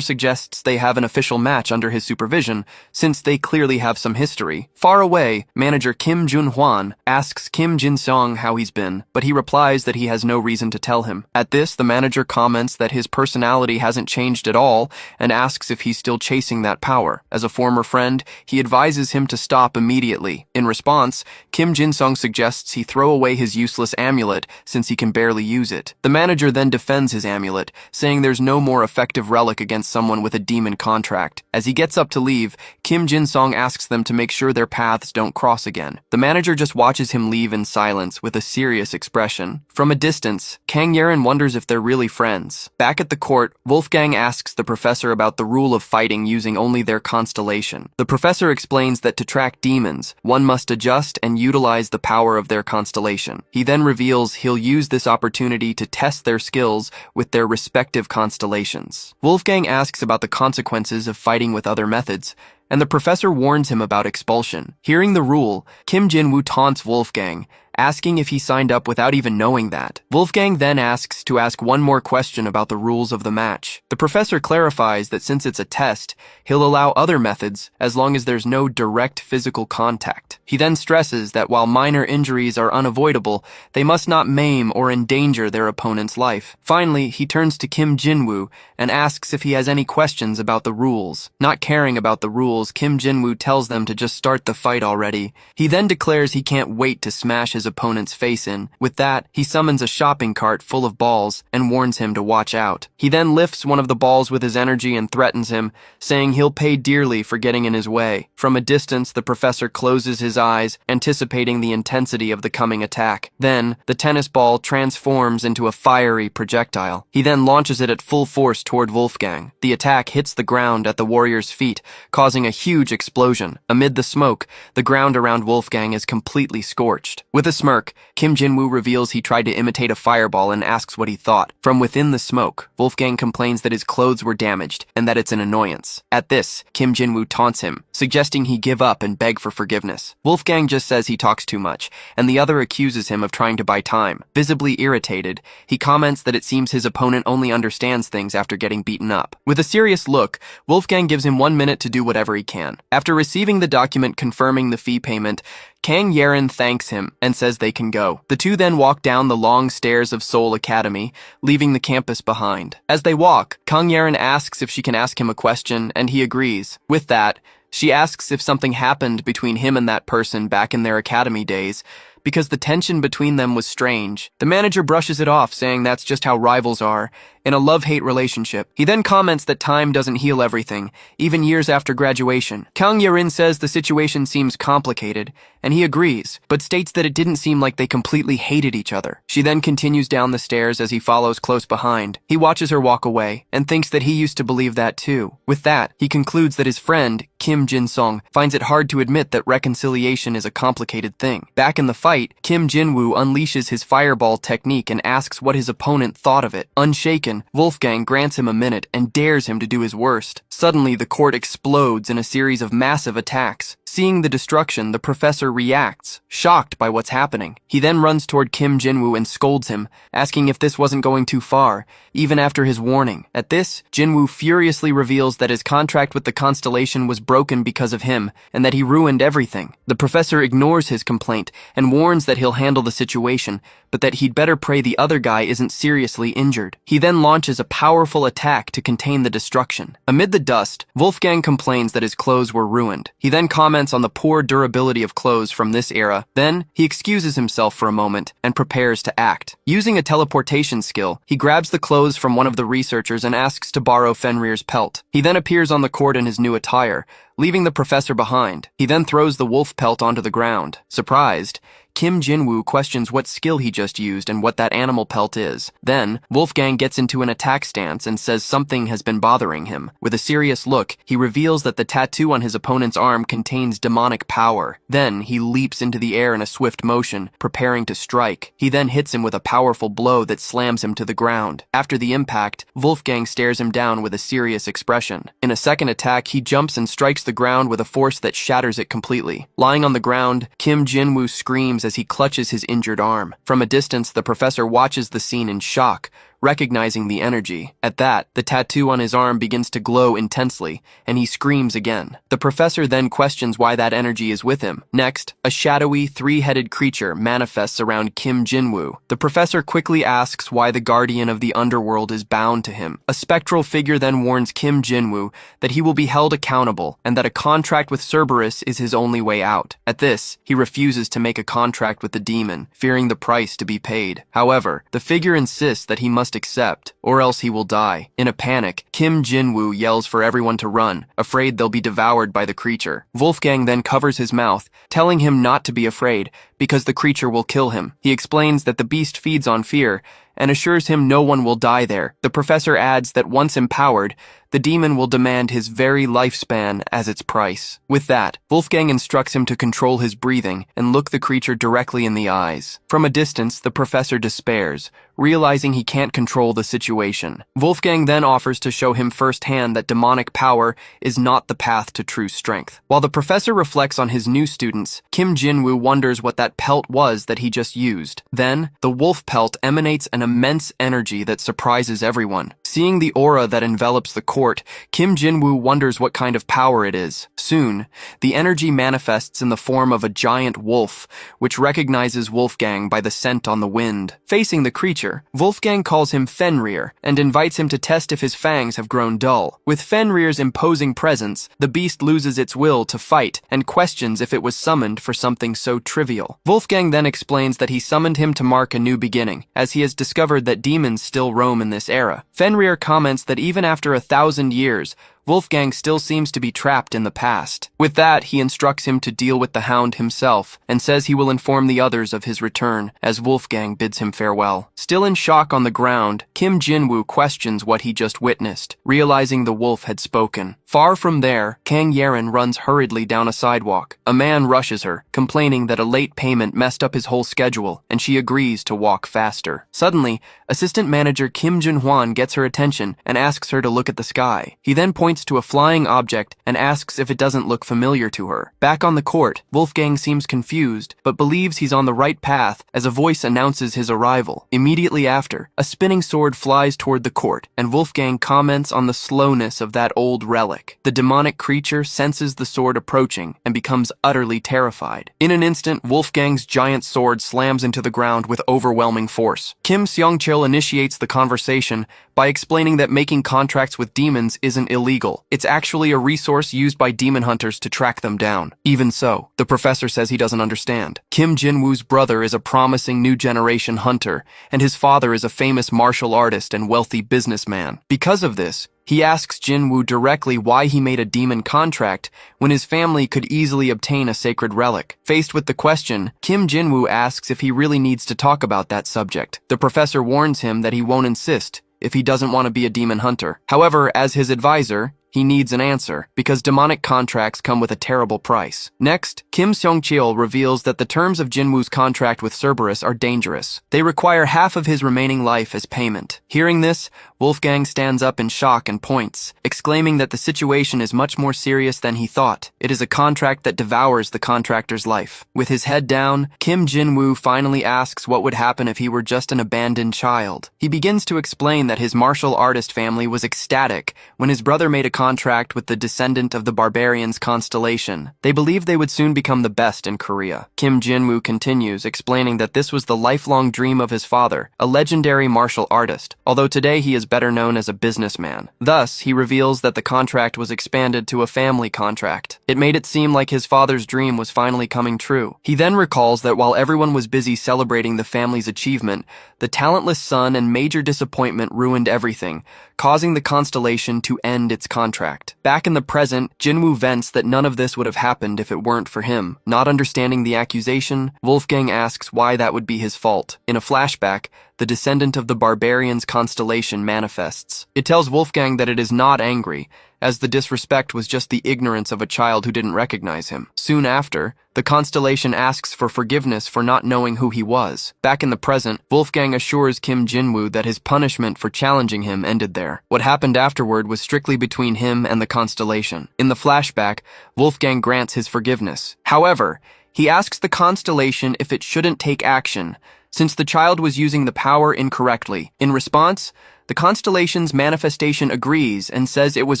suggests they have an official match under his supervision, since they clearly have some history. Far away, manager Kim Jun-hwan asks Kim Jin-song how he's been, but he replies that he has no reason to tell him. At this, the manager comments that his personality hasn't changed at all and asks if he's still chasing that power. As a former friend, he advises him to stop immediately. In response, Kim Jin-song suggests he throw away his useless amulet since he can barely use it. The manager then defends his amulet, saying there's no more effective relic against someone with a demon contract. As he gets up to leave, Kim Jin-song asks them to make sure their paths don't cross again. The manager just watches him leave in silence with a serious expression. From a distance, Kang Yeren wonders if they're really friends. Back at the court, Wolfgang asks the professor about the rule of fighting using only their constellation. The professor explains that to track demons, one must adjust and utilize the power of their constellation. He then reveals he'll use this opportunity to test their skills with their respective constellations. Wolfgang asks about the consequences of fighting with other methods, and the professor warns him about expulsion. Hearing the rule, Kim Jin-woo taunts Wolfgang, asking if he signed up without even knowing that. Wolfgang then asks to ask one more question about the rules of the match. The professor clarifies that since it's a test, he'll allow other methods as long as there's no direct physical contact. He then stresses that while minor injuries are unavoidable, they must not maim or endanger their opponent's life. Finally, he turns to Kim Jinwoo and asks if he has any questions about the rules. Not caring about the rules, Kim Jinwoo tells them to just start the fight already. He then declares he can't wait to smash his opponent's face in. With that, he summons a shopping cart full of balls and warns him to watch out. He then lifts one of the balls with his energy and threatens him, saying he'll pay dearly for getting in his way. From a distance, the professor closes his eyes, anticipating the intensity of the coming attack. Then, the tennis ball transforms into a fiery projectile. He then launches it at full force toward Wolfgang. The attack hits the ground at the warrior's feet, causing a huge explosion. Amid the smoke, the ground around Wolfgang is completely scorched. With a smirk, Kim Jinwoo reveals he tried to imitate a fireball and asks what he thought. From within the smoke, Wolfgang complains that his clothes were damaged and that it's an annoyance. At this, Kim Jinwoo taunts him, suggesting he give up and beg for forgiveness. Wolfgang just says he talks too much, and the other accuses him of trying to buy time. Visibly irritated, he comments that it seems his opponent only understands things after getting beaten up. With a serious look, Wolfgang gives him 1 minute to do whatever he can. After receiving the document confirming the fee payment, Kang Yeren thanks him and says they can go. The two then walk down the long stairs of Seoul Academy, leaving the campus behind. As they walk, Kang Yeren asks if she can ask him a question, and he agrees. With that, she asks if something happened between him and that person back in their academy days, because the tension between them was strange. The manager brushes it off, saying that's just how rivals are, in a love-hate relationship. He then comments that time doesn't heal everything, even years after graduation. Kang Yerin says the situation seems complicated, and he agrees, but states that it didn't seem like they completely hated each other. She then continues down the stairs as he follows close behind. He watches her walk away, and thinks that he used to believe that too. With that, he concludes that his friend, Kim Jin-sung, finds it hard to admit that reconciliation is a complicated thing. Back in the fight, Kim Jinwoo unleashes his fireball technique and asks what his opponent thought of it. Unshaken, Wolfgang grants him a minute and dares him to do his worst. Suddenly, the court explodes in a series of massive attacks. Seeing the destruction, the professor reacts, shocked by what's happening. He then runs toward Kim Jinwoo and scolds him, asking if this wasn't going too far, even after his warning. At this, Jinwoo furiously reveals that his contract with the Constellation was broken because of him, and that he ruined everything. The professor ignores his complaint and warns that he'll handle the situation, but that he'd better pray the other guy isn't seriously injured. He then launches a powerful attack to contain the destruction. Amid the dust, Wolfgang complains that his clothes were ruined. He then comments on the poor durability of clothes from this era. Then, he excuses himself for a moment and prepares to act. Using a teleportation skill, he grabs the clothes from one of the researchers and asks to borrow Fenrir's pelt. He then appears on the court in his new attire, leaving the professor behind. He then throws the wolf pelt onto the ground. Surprised, Kim Jinwoo questions what skill he just used and what that animal pelt is. Then, Wolfgang gets into an attack stance and says something has been bothering him. With a serious look, he reveals that the tattoo on his opponent's arm contains demonic power. Then, he leaps into the air in a swift motion, preparing to strike. He then hits him with a powerful blow that slams him to the ground. After the impact, Wolfgang stares him down with a serious expression. In a second attack, he jumps and strikes the ground with a force that shatters it completely. Lying on the ground, Kim Jinwoo screams as he clutches his injured arm. From a distance, the professor watches the scene in shock, recognizing the energy. At that, the tattoo on his arm begins to glow intensely, and he screams again. The professor then questions why that energy is with him. Next, a shadowy, three-headed creature manifests around Kim Jinwoo. The professor quickly asks why the guardian of the underworld is bound to him. A spectral figure then warns Kim Jinwoo that he will be held accountable, and that a contract with Cerberus is his only way out. At this, he refuses to make a contract with the demon, fearing the price to be paid. However, the figure insists that he must accept, or else he will die. In a panic, Kim Jinwoo yells for everyone to run, afraid they'll be devoured by the creature. Wolfgang then covers his mouth, telling him not to be afraid, because the creature will kill him. He explains that the beast feeds on fear, and assures him no one will die there. The professor adds that once empowered, the demon will demand his very lifespan as its price. With that, Wolfgang instructs him to control his breathing and look the creature directly in the eyes. From a distance, the professor despairs, realizing he can't control the situation. Wolfgang then offers to show him firsthand that demonic power is not the path to true strength. While the professor reflects on his new students, Kim Jinwoo wonders what that pelt was that he just used. Then, the wolf pelt emanates an immense energy that surprises everyone. Seeing the aura that envelops the court, Kim Jinwoo wonders what kind of power it is. Soon, the energy manifests in the form of a giant wolf, which recognizes Wolfgang by the scent on the wind. Facing the creature, Wolfgang calls him Fenrir and invites him to test if his fangs have grown dull. With Fenrir's imposing presence, the beast loses its will to fight and questions if it was summoned for something so trivial. Wolfgang then explains that he summoned him to mark a new beginning, as he has discovered that demons still roam in this era. Fenrir comments that even after 1,000 years, Wolfgang still seems to be trapped in the past. With that, he instructs him to deal with the hound himself and says he will inform the others of his return as Wolfgang bids him farewell. Still in shock on the ground, Kim Jinwoo questions what he just witnessed, realizing the wolf had spoken. Far from there, Kang Yeren runs hurriedly down a sidewalk. A man rushes her, complaining that a late payment messed up his whole schedule, and she agrees to walk faster. Suddenly, assistant manager Kim Jun-hwan gets her attention and asks her to look at the sky. He then points to a flying object and asks if it doesn't look familiar to her. Back on the court, Wolfgang seems confused, but believes he's on the right path as a voice announces his arrival. Immediately after, a spinning sword flies toward the court, and Wolfgang comments on the slowness of that old relic. The demonic creature senses the sword approaching and becomes utterly terrified. In an instant, Wolfgang's giant sword slams into the ground with overwhelming force. Kim Seong-chil initiates the conversation by explaining that making contracts with demons isn't illegal. It's actually a resource used by demon hunters to track them down. Even so, the professor says he doesn't understand. Kim Jinwoo's brother is a promising new generation hunter, and his father is a famous martial artist and wealthy businessman. Because of this, he asks Jinwoo directly why he made a demon contract when his family could easily obtain a sacred relic. Faced with the question, Kim Jinwoo asks if he really needs to talk about that subject. The professor warns him that he won't insist if he doesn't want to be a demon hunter. However, as his advisor, he needs an answer, because demonic contracts come with a terrible price. Next, Kim Seong-chil reveals that the terms of Jinwoo's contract with Cerberus are dangerous. They require half of his remaining life as payment. Hearing this, Wolfgang stands up in shock and points, exclaiming that the situation is much more serious than he thought. It is a contract that devours the contractor's life. With his head down, Kim Jinwoo finally asks what would happen if he were just an abandoned child. He begins to explain that his martial artist family was ecstatic when his brother made a contract with the descendant of the Barbarian's constellation. They believed they would soon become the best in Korea. Kim Jinwoo continues, explaining that this was the lifelong dream of his father, a legendary martial artist, although today he is better known as a businessman. Thus, he reveals that the contract was expanded to a family contract. It made it seem like his father's dream was finally coming true. He then recalls that while everyone was busy celebrating the family's achievement, the talentless son and major disappointment ruined everything, causing the constellation to end its contract. Back in the present, Jinwoo vents that none of this would have happened if it weren't for him. Not understanding the accusation, Wolfgang asks why that would be his fault. In a flashback, the descendant of the Barbarian's constellation manifests. It tells Wolfgang that it is not angry, as the disrespect was just the ignorance of a child who didn't recognize him. Soon after, the constellation asks for forgiveness for not knowing who he was. Back in the present, Wolfgang assures Kim Jinwoo that his punishment for challenging him ended there. What happened afterward was strictly between him and the constellation. In the flashback, Wolfgang grants his forgiveness. However, he asks the constellation if it shouldn't take action, since the child was using the power incorrectly. In response, the constellation's manifestation agrees and says it was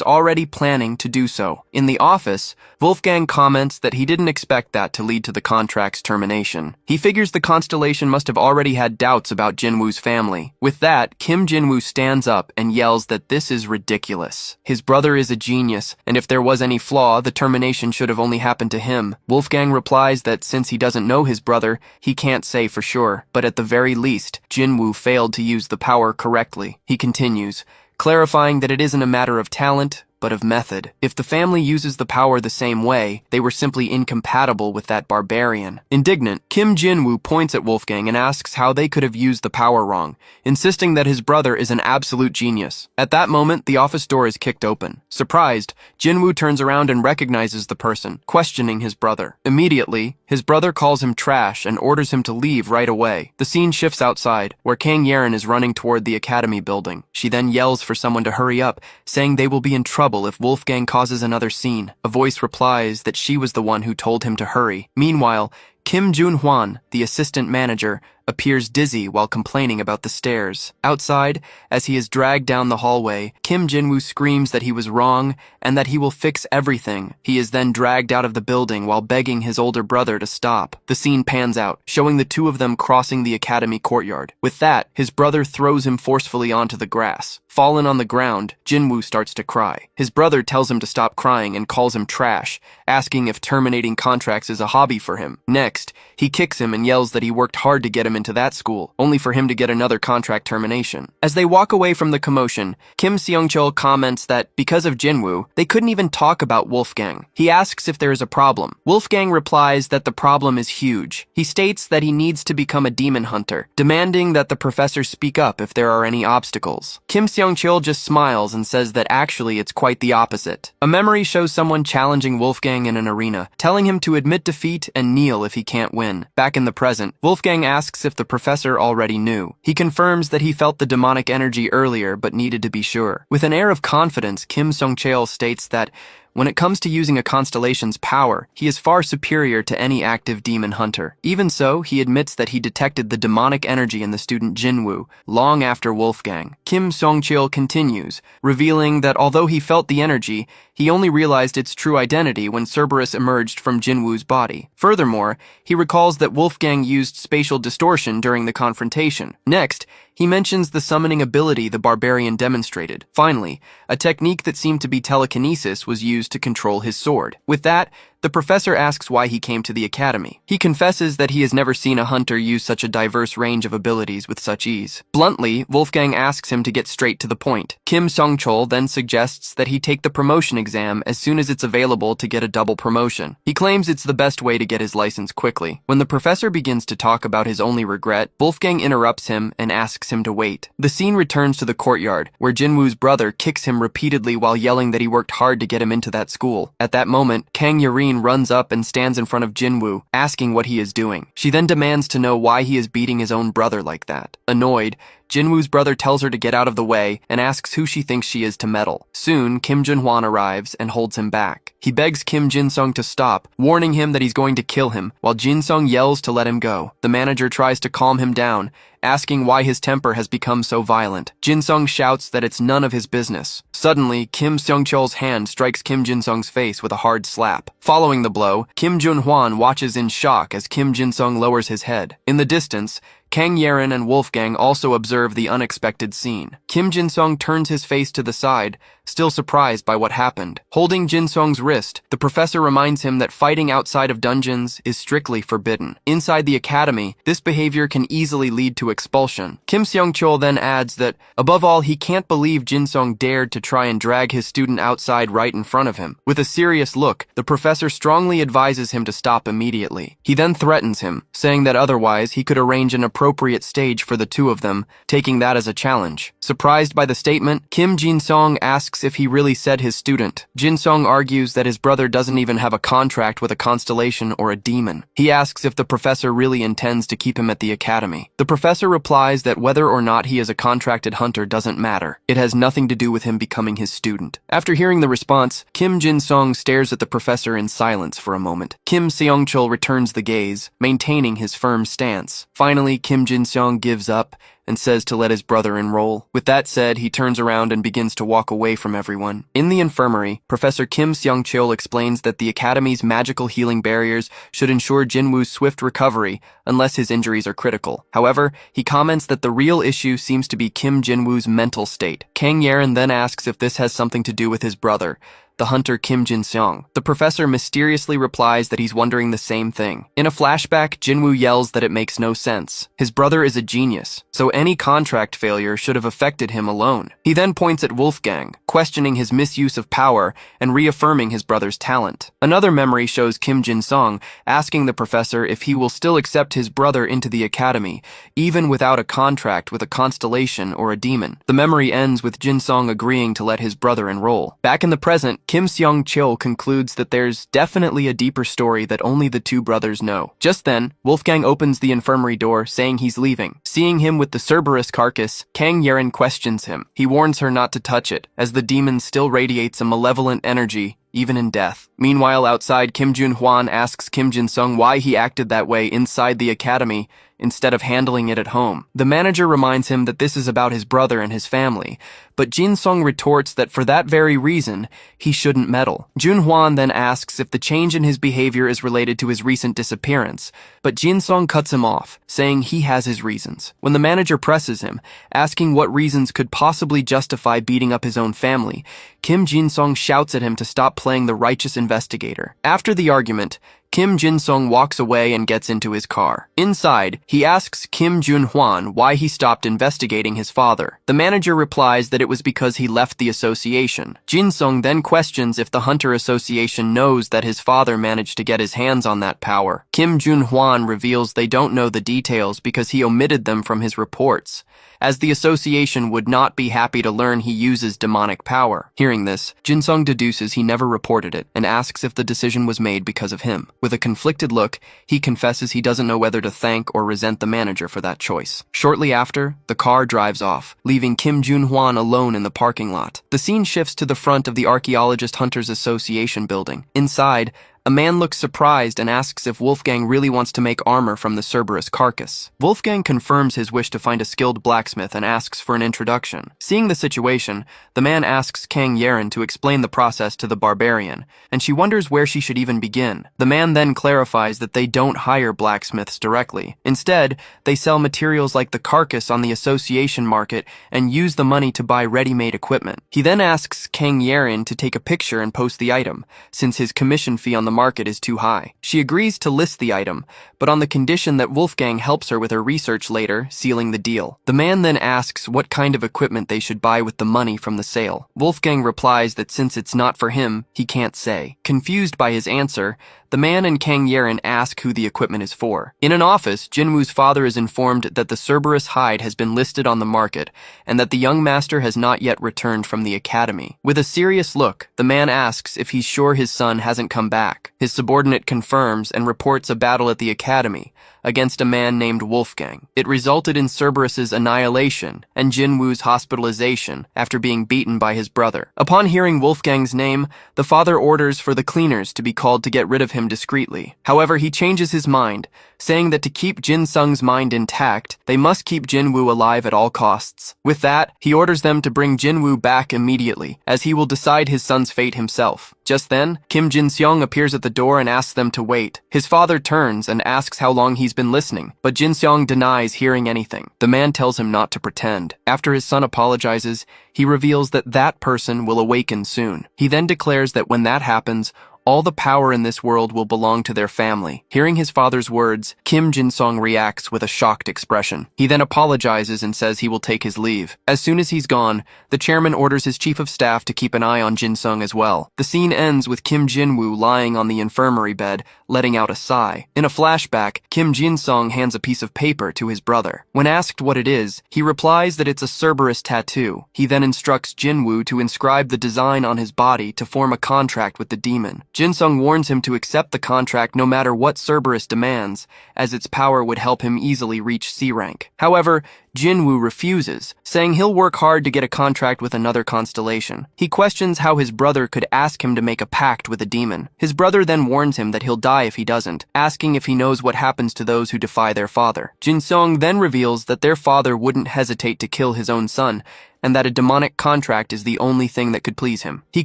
already planning to do so. In the office, Wolfgang comments that he didn't expect that to lead to the contract's termination. He figures the constellation must have already had doubts about Jinwoo's family. With that, Kim Jinwoo stands up and yells that this is ridiculous. His brother is a genius, and if there was any flaw, the termination should have only happened to him. Wolfgang replies that since he doesn't know his brother, he can't say for sure, but at the very least, Jinwoo failed to use the power correctly. He continues, clarifying that it isn't a matter of talent, but of method. If the family uses the power the same way, they were simply incompatible with that barbarian. Indignant, Kim Jin-woo points at Wolfgang and asks how they could have used the power wrong, insisting that his brother is an absolute genius. At that moment, the office door is kicked open. Surprised, Jin-woo turns around and recognizes the person, questioning his brother. Immediately, his brother calls him trash and orders him to leave right away. The scene shifts outside, where Kang Yerin is running toward the academy building. She then yells for someone to hurry up, saying they will be in trouble if Wolfgang causes another scene. A voice replies that she was the one who told him to hurry. Meanwhile, Kim Jun-hwan, the assistant manager, appears dizzy while complaining about the stairs. Outside, as he is dragged down the hallway, Kim Jin-woo screams that he was wrong and that he will fix everything. He is then dragged out of the building while begging his older brother to stop. The scene pans out, showing the two of them crossing the academy courtyard. With that, his brother throws him forcefully onto the grass. Fallen on the ground, Jin-woo starts to cry. His brother tells him to stop crying and calls him trash, asking if terminating contracts is a hobby for him. Next, he kicks him and yells that he worked hard to get him into that school, only for him to get another contract termination. As they walk away from the commotion, Kim Seong-chul comments that because of Jin-woo, they couldn't even talk about Wolfgang. He asks if there is a problem. Wolfgang replies that the problem is huge. He states that he needs to become a demon hunter, demanding that the professor speak up if there are any obstacles. Kim Seong-chul just smiles and says that actually it's quite the opposite. A memory shows someone challenging Wolfgang in an arena, telling him to admit defeat and kneel if he can't win. Back in the present, Wolfgang asks if the professor already knew. He confirms that he felt the demonic energy earlier but needed to be sure. With an air of confidence, Kim Seong-chul states that when it comes to using a constellation's power, he is far superior to any active demon hunter. Even so, he admits that he detected the demonic energy in the student Jin-woo long after Wolfgang. Kim Seong-chul continues, revealing that although he felt the energy, he only realized its true identity when Cerberus emerged from Jin-woo's body. Furthermore, he recalls that Wolfgang used spatial distortion during the confrontation. Next, he mentions the summoning ability the Barbarian demonstrated. Finally, a technique that seemed to be telekinesis was used to control his sword. With that, the professor asks why he came to the academy. He confesses that he has never seen a hunter use such a diverse range of abilities with such ease. Bluntly, Wolfgang asks him to get straight to the point. Kim Seong-chul then suggests that he take the promotion exam as soon as it's available to get a double promotion. He claims it's the best way to get his license quickly. When the professor begins to talk about his only regret, Wolfgang interrupts him and asks him to wait. The scene returns to the courtyard, where Jin-woo's brother kicks him repeatedly while yelling that he worked hard to get him into that school. At that moment, Kang Yerin runs up and stands in front of Jin-woo, asking what he is doing. She then demands to know why he is beating his own brother like that. Annoyed, Jin-woo's brother tells her to get out of the way and asks who she thinks she is to meddle. Soon, Kim Jun-hwan arrives and holds him back. He begs Kim Jin-sung to stop, warning him that he's going to kill him, while Jin-sung yells to let him go. The manager tries to calm him down, asking why his temper has become so violent. Jin-sung shouts that it's none of his business. Suddenly, Kim Seong-chul's hand strikes Kim Jin-sung's face with a hard slap. Following the blow, Kim Jun-hwan watches in shock as Kim Jin-sung lowers his head. In the distance, Kang Yerin and Wolfgang also observe the unexpected scene. Kim Jin-sung turns his face to the side, still surprised by what happened. Holding Jin-sung's wrist, the professor reminds him that fighting outside of dungeons is strictly forbidden. Inside the academy, this behavior can easily lead to expulsion. Kim Seong-chul then adds that, above all, he can't believe Jin-sung dared to try and drag his student outside right in front of him. With a serious look, the professor strongly advises him to stop immediately. He then threatens him, saying that otherwise he could arrange an appropriate stage for the two of them, taking that as a challenge. Surprised by the statement, Kim Jin-sung asks if he really said his student. Jin-sung argues that his brother doesn't even have a contract with a constellation or a demon. He asks if the professor really intends to keep him at the academy. The professor replies that whether or not he is a contracted hunter doesn't matter. It has nothing to do with him becoming his student. After hearing the response, Kim Jin-sung stares at the professor in silence for a moment. Kim Seong-chul returns the gaze, maintaining his firm stance. Finally, Kim Jin-sung gives up and says to let his brother enroll. With that said, he turns around and begins to walk away from everyone. In the infirmary, Professor Kim Seong-chul explains that the Academy's magical healing barriers should ensure Jin-woo's swift recovery unless his injuries are critical. However, he comments that the real issue seems to be Kim Jin-woo's mental state. Kang Yerin then asks if this has something to do with his brother, the hunter Kim Jin-seong. The professor mysteriously replies that he's wondering the same thing. In a flashback, Jin-woo yells that it makes no sense. His brother is a genius, so any contract failure should have affected him alone. He then points at Wolfgang, questioning his misuse of power and reaffirming his brother's talent. Another memory shows Kim Jin-sung asking the professor if he will still accept his brother into the academy, even without a contract with a constellation or a demon. The memory ends with Jin-sung agreeing to let his brother enroll. Back in the present, Kim Seong-chil concludes that there's definitely a deeper story that only the two brothers know. Just then, Wolfgang opens the infirmary door, saying he's leaving. Seeing him with the Cerberus carcass, Kang Yerin questions him. He warns her not to touch it, as the demon still radiates a malevolent energy, even in death. Meanwhile, outside, Kim Jun-hwan asks Kim Jin-sung why he acted that way inside the academy instead of handling it at home. The manager reminds him that this is about his brother and his family, but Jin-sung retorts that for that very reason, he shouldn't meddle. Jun-hwan then asks if the change in his behavior is related to his recent disappearance, but Jin-sung cuts him off, saying he has his reasons. When the manager presses him, asking what reasons could possibly justify beating up his own family, Kim Jin-sung shouts at him to stop playing the righteous investigator. After the argument, Kim Jin-sung walks away and gets into his car. Inside, he asks Kim Jun-hwan why he stopped investigating his father. The manager replies that it was because he left the association. Jin-sung then questions if the Hunter Association knows that his father managed to get his hands on that power. Kim Jun-hwan reveals they don't know the details because he omitted them from his reports, as the association would not be happy to learn he uses demonic power. Hearing this, Jin-sung deduces he never reported it and asks if the decision was made because of him. With a conflicted look, he confesses he doesn't know whether to thank or resent the manager for that choice. Shortly after, the car drives off, leaving Kim Jun-hwan alone in the parking lot. The scene shifts to the front of the Archaeologist Hunters Association building. Inside, a man looks surprised and asks if Wolfgang really wants to make armor from the Cerberus carcass. Wolfgang confirms his wish to find a skilled blacksmith and asks for an introduction. Seeing the situation, the man asks Kang Yerin to explain the process to the Barbarian, and she wonders where she should even begin. The man then clarifies that they don't hire blacksmiths directly. Instead, they sell materials like the carcass on the association market and use the money to buy ready-made equipment. He then asks Kang Yerin to take a picture and post the item, since his commission fee on the market is too high. She agrees to list the item, but on the condition that Wolfgang helps her with her research later, sealing the deal. The man then asks what kind of equipment they should buy with the money from the sale. Wolfgang replies that since it's not for him, he can't say. Confused by his answer, the man and Kang Yerin ask who the equipment is for. In an office, Jinwoo's father is informed that the Cerberus hide has been listed on the market and that the young master has not yet returned from the academy. With a serious look, the man asks if he's sure his son hasn't come back. His subordinate confirms and reports a battle at the academy against a man named Wolfgang. It resulted in Cerberus's annihilation and Jinwoo's hospitalization after being beaten by his brother. Upon hearing Wolfgang's name, the father orders for the cleaners to be called to get rid of him discreetly. However, he changes his mind, saying that to keep Jin Sung's mind intact, they must keep Jinwoo alive at all costs. With that, he orders them to bring Jinwoo back immediately, as he will decide his son's fate himself. Just then, Kim Jin-seong appears at the door and asks them to wait. His father turns and asks how long he's been listening, but Jin-seong denies hearing anything. The man tells him not to pretend. After his son apologizes, he reveals that that person will awaken soon. He then declares that when that happens, all the power in this world will belong to their family. Hearing his father's words, Kim Jin-sung reacts with a shocked expression. He then apologizes and says he will take his leave. As soon as he's gone, the chairman orders his chief of staff to keep an eye on Jin-sung as well. The scene ends with Kim Jinwoo lying on the infirmary bed, letting out a sigh. In a flashback, Kim Jin-sung hands a piece of paper to his brother. When asked what it is, he replies that it's a Cerberus tattoo. He then instructs Jinwoo to inscribe the design on his body to form a contract with the demon. Jin-sung warns him to accept the contract no matter what Cerberus demands, as its power would help him easily reach C rank. However, Jinwoo refuses, saying he'll work hard to get a contract with another constellation. He questions how his brother could ask him to make a pact with a demon. His brother then warns him that he'll die if he doesn't, asking if he knows what happens to those who defy their father. Jin-sung then reveals that their father wouldn't hesitate to kill his own son, and that a demonic contract is the only thing that could please him. He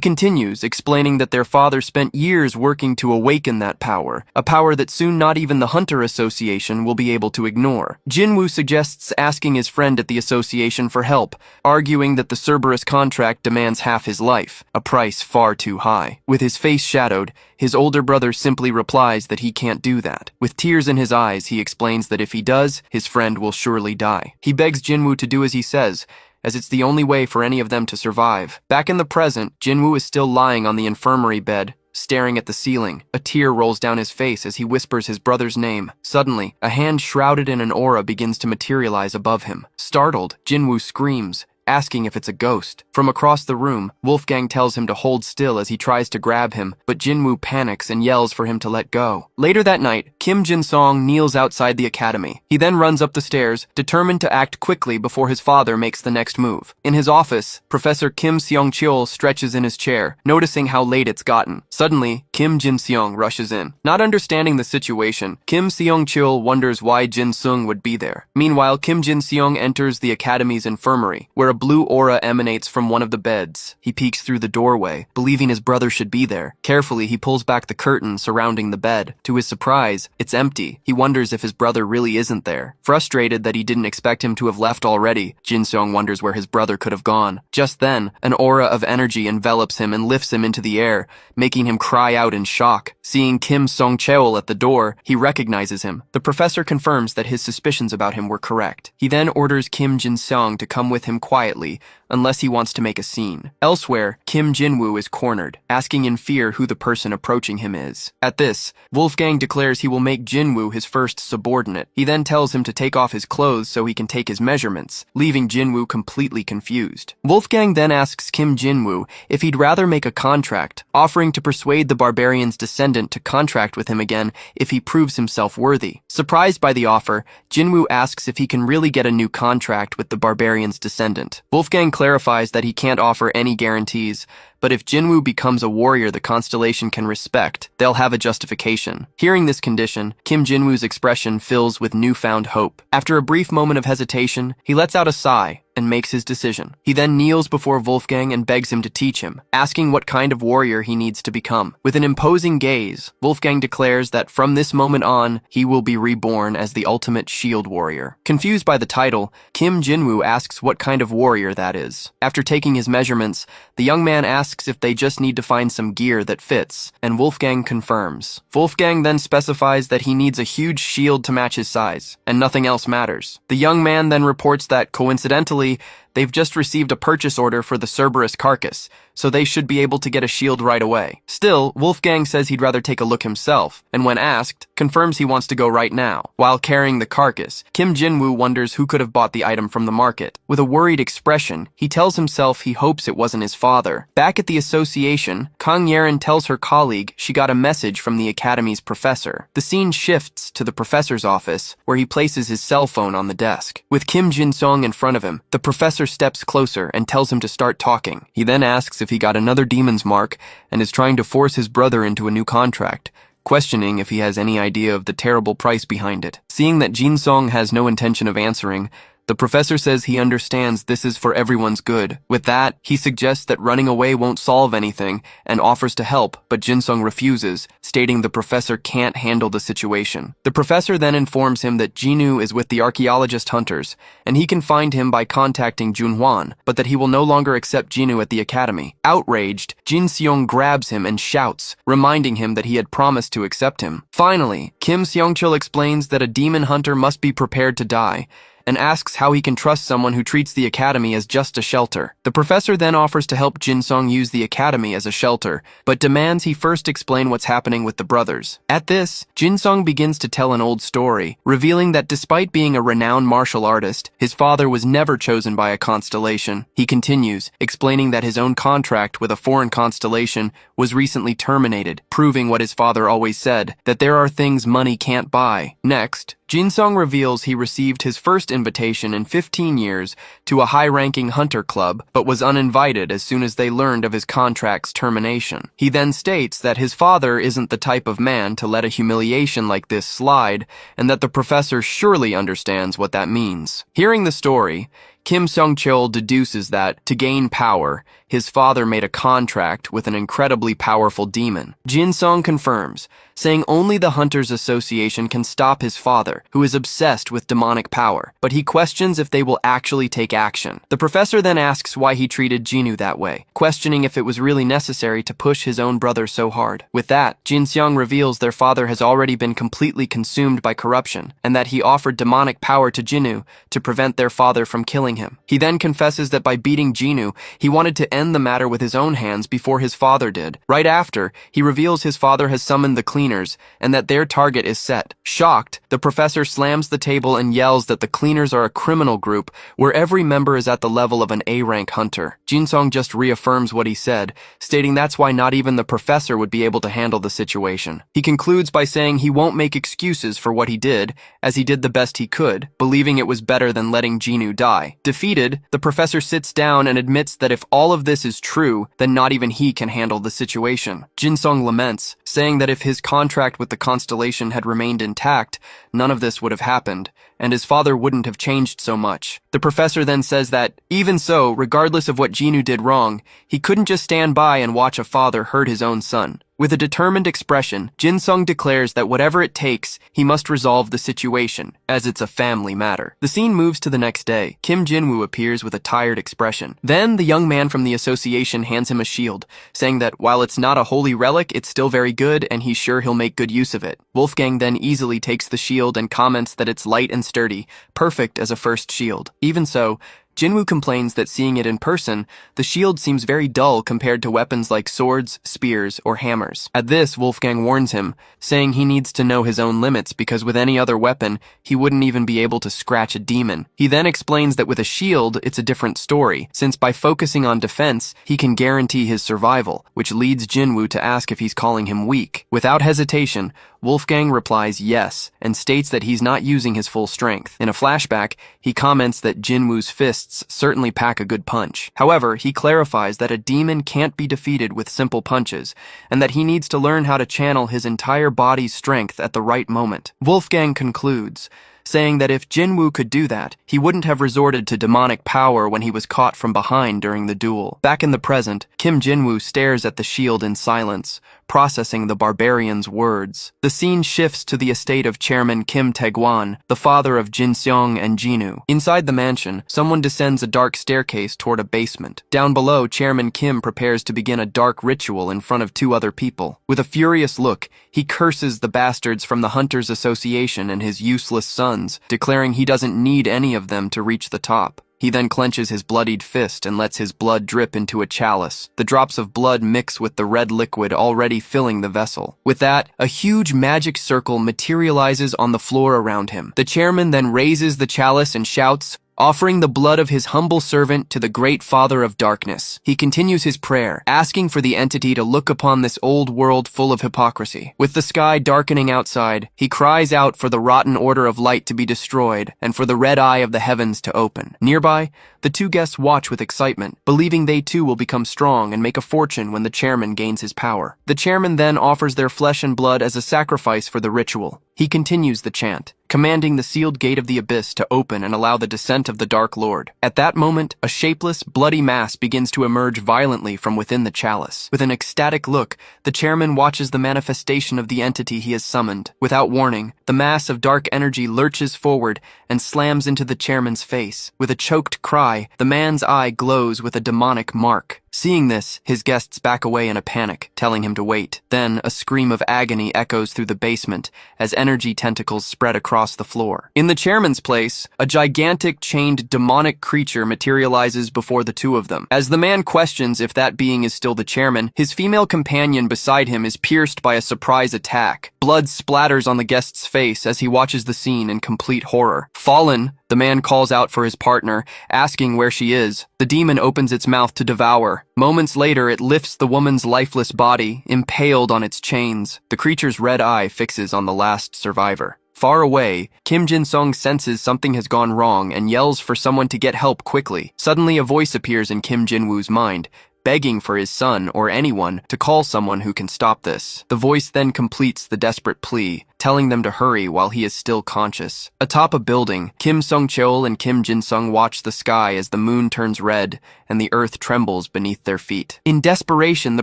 continues, explaining that their father spent years working to awaken that power, a power that soon not even the Hunter Association will be able to ignore. Jinwoo suggests asking his friend at the association for help, arguing that the Cerberus contract demands half his life, a price far too high. With his face shadowed, his older brother simply replies that he can't do that. With tears in his eyes, he explains that if he does, his friend will surely die. He begs Jinwoo to do as he says, as it's the only way for any of them to survive. Back in the present, Jinwoo is still lying on the infirmary bed, staring at the ceiling. A tear rolls down his face as he whispers his brother's name. Suddenly, a hand shrouded in an aura begins to materialize above him. Startled, Jinwoo screams, asking if it's a ghost. From across the room, Wolfgang tells him to hold still as he tries to grab him, but Jinwoo panics and yells for him to let go. Later that night, Kim Jin-song kneels outside the academy. He then runs up the stairs, determined to act quickly before his father makes the next move. In his office, Professor Kim Seong-cheol stretches in his chair, noticing how late it's gotten. Suddenly, Kim Jin-seong rushes in. Not understanding the situation, Kim Seong-cheol wonders why Jin-sung would be there. Meanwhile, Kim Jin-seong enters the academy's infirmary, where a blue aura emanates from one of the beds. He peeks through the doorway, believing his brother should be there. Carefully, he pulls back the curtain surrounding the bed. To his surprise, it's empty. He wonders if his brother really isn't there. Frustrated that he didn't expect him to have left already, Jin-sung wonders where his brother could have gone. Just then, an aura of energy envelops him and lifts him into the air, making him cry out in shock. Seeing Kim Song-cheol at the door, he recognizes him. The professor confirms that his suspicions about him were correct. He then orders Kim Jin-seong to come with him quietly, unless he wants to make a scene. Elsewhere, Kim Jinwoo is cornered, asking in fear who the person approaching him is. At this, Wolfgang declares he will make Jinwoo his first subordinate. He then tells him to take off his clothes so he can take his measurements, leaving Jinwoo completely confused. Wolfgang then asks Kim Jinwoo if he'd rather make a contract, offering to persuade the Barbarian's descendant to contract with him again if he proves himself worthy. Surprised by the offer, Jinwoo asks if he can really get a new contract with the Barbarian's descendant. Wolfgang clarifies that he can't offer any guarantees, but if Jinwoo becomes a warrior the constellation can respect, they'll have a justification. Hearing this condition, Kim Jinwoo's expression fills with newfound hope. After a brief moment of hesitation, he lets out a sigh and makes his decision. He then kneels before Wolfgang and begs him to teach him, asking what kind of warrior he needs to become. With an imposing gaze, Wolfgang declares that from this moment on, he will be reborn as the ultimate shield warrior. Confused by the title, Kim Jinwoo asks what kind of warrior that is. After taking his measurements, the young man asks if they just need to find some gear that fits, and Wolfgang confirms. Wolfgang then specifies that he needs a huge shield to match his size, and nothing else matters. The young man then reports that, coincidentally, they've just received a purchase order for the Cerberus carcass, so they should be able to get a shield right away. Still, Wolfgang says he'd rather take a look himself, and when asked, confirms he wants to go right now. While carrying the carcass, Kim Jinwoo wonders who could have bought the item from the market. With a worried expression, he tells himself he hopes it wasn't his father. Back at the association, Kang Yerin tells her colleague she got a message from the academy's professor. The scene shifts to the professor's office, where he places his cell phone on the desk. With Kim Jin-song in front of him, the professor steps closer and tells him to start talking. He then asks if he got another demon's mark and is trying to force his brother into a new contract, questioning if he has any idea of the terrible price behind it. Seeing that Jin-song has no intention of answering, the professor says he understands this is for everyone's good. With that, he suggests that running away won't solve anything and offers to help, but Jin-sung refuses, stating the professor can't handle the situation. The professor then informs him that Jinwoo is with the archaeologist hunters, and he can find him by contacting Junhwan, but that he will no longer accept Jinwoo at the academy. Outraged, Jin-seong grabs him and shouts, reminding him that he had promised to accept him. Finally, Kim Seong-chul explains that a demon hunter must be prepared to die, and asks how he can trust someone who treats the academy as just a shelter. The professor then offers to help Jin-sung use the academy as a shelter, but demands he first explain what's happening with the brothers. At this, Jin-sung begins to tell an old story, revealing that despite being a renowned martial artist, his father was never chosen by a constellation. He continues, explaining that his own contract with a foreign constellation was recently terminated, proving what his father always said, that there are things money can't buy. Next, Jin-sung reveals he received his first invitation in 15 years to a high-ranking hunter club, but was uninvited as soon as they learned of his contract's termination. He then states that his father isn't the type of man to let a humiliation like this slide, and that the professor surely understands what that means. Hearing the story, Kim Seong-chul deduces that, to gain power, his father made a contract with an incredibly powerful demon. Jin-sung confirms, saying only the Hunters Association can stop his father, who is obsessed with demonic power, but he questions if they will actually take action. The professor then asks why he treated Jinwoo that way, questioning if it was really necessary to push his own brother so hard. With that, Jin-seong reveals their father has already been completely consumed by corruption, and that he offered demonic power to Jinwoo to prevent their father from killing him. He then confesses that by beating Jinwoo, he wanted to end the matter with his own hands before his father did. Right after, he reveals his father has summoned the cleaners and that their target is set. Shocked, the professor slams the table and yells that the cleaners are a criminal group where every member is at the level of an A-rank hunter. Jin-sung just reaffirms what he said, stating that's why not even the professor would be able to handle the situation. He concludes by saying he won't make excuses for what he did, as he did the best he could, believing it was better than letting Jinwoo die. Defeated, the professor sits down and admits that if all of this is true, then not even he can handle the situation. Jin-sung laments, saying that if his contract with the constellation had remained intact, none of this would have happened, and his father wouldn't have changed so much. The professor then says that, even so, regardless of what Jinwoo did wrong, he couldn't just stand by and watch a father hurt his own son. With a determined expression, Jin-sung declares that whatever it takes, he must resolve the situation, as it's a family matter. The scene moves to the next day. Kim Jinwoo appears with a tired expression. Then, the young man from the association hands him a shield, saying that while it's not a holy relic, it's still very good and he's sure he'll make good use of it. Wolfgang then easily takes the shield and comments that it's light and sturdy, perfect as a first shield. Even so, Jinwoo complains that seeing it in person, the shield seems very dull compared to weapons like swords, spears, or hammers. At this, Wolfgang warns him, saying he needs to know his own limits because with any other weapon, he wouldn't even be able to scratch a demon. He then explains that with a shield, it's a different story, since by focusing on defense, he can guarantee his survival, which leads Jinwoo to ask if he's calling him weak. Without hesitation, Wolfgang replies yes, and states that he's not using his full strength. In a flashback, he comments that Jinwoo's fists certainly pack a good punch. However, he clarifies that a demon can't be defeated with simple punches, and that he needs to learn how to channel his entire body's strength at the right moment. Wolfgang concludes, saying that if Jinwoo could do that, he wouldn't have resorted to demonic power when he was caught from behind during the duel. Back in the present, Kim Jinwoo stares at the shield in silence, processing the barbarian's words. The scene shifts to the estate of Chairman Kim Tae-gwan, the father of Jin-seong and Jinwoo. Inside the mansion, someone descends a dark staircase toward a basement. Down below, Chairman Kim prepares to begin a dark ritual in front of two other people. With a furious look, he curses the bastards from the Hunters Association and his useless sons, declaring he doesn't need any of them to reach the top. He then clenches his bloodied fist and lets his blood drip into a chalice. The drops of blood mix with the red liquid already filling the vessel. With that, a huge magic circle materializes on the floor around him. The chairman then raises the chalice and shouts, offering the blood of his humble servant to the great Father of Darkness. He continues his prayer, asking for the entity to look upon this old world full of hypocrisy. With the sky darkening outside, he cries out for the rotten order of light to be destroyed and for the red eye of the heavens to open. Nearby, the two guests watch with excitement, believing they too will become strong and make a fortune when the chairman gains his power. The chairman then offers their flesh and blood as a sacrifice for the ritual. He continues the chant, commanding the sealed gate of the abyss to open and allow the descent of the Dark Lord. At that moment, a shapeless, bloody mass begins to emerge violently from within the chalice. With an ecstatic look, the chairman watches the manifestation of the entity he has summoned. Without warning, the mass of dark energy lurches forward and slams into the chairman's face. With a choked cry, the man's eye glows with a demonic mark. Seeing this, his guests back away in a panic, telling him to wait. Then, a scream of agony echoes through the basement as energy tentacles spread across the floor. In the chairman's place, a gigantic chained demonic creature materializes before the two of them. As the man questions if that being is still the chairman, his female companion beside him is pierced by a surprise attack. Blood splatters on the guest's face as he watches the scene in complete horror. Fallen, the man calls out for his partner, asking where she is. The demon opens its mouth to devour. Moments later, it lifts the woman's lifeless body, impaled on its chains. The creature's red eye fixes on the last survivor. Far away, Kim Jin-sung senses something has gone wrong and yells for someone to get help quickly. Suddenly, a voice appears in Kim Jin-woo's mind, begging for his son or anyone to call someone who can stop this. The voice then completes the desperate plea, telling them to hurry while he is still conscious. Atop a building, Kim Sung-cheol and Kim Jin-sung watch the sky as the moon turns red and the earth trembles beneath their feet. In desperation, the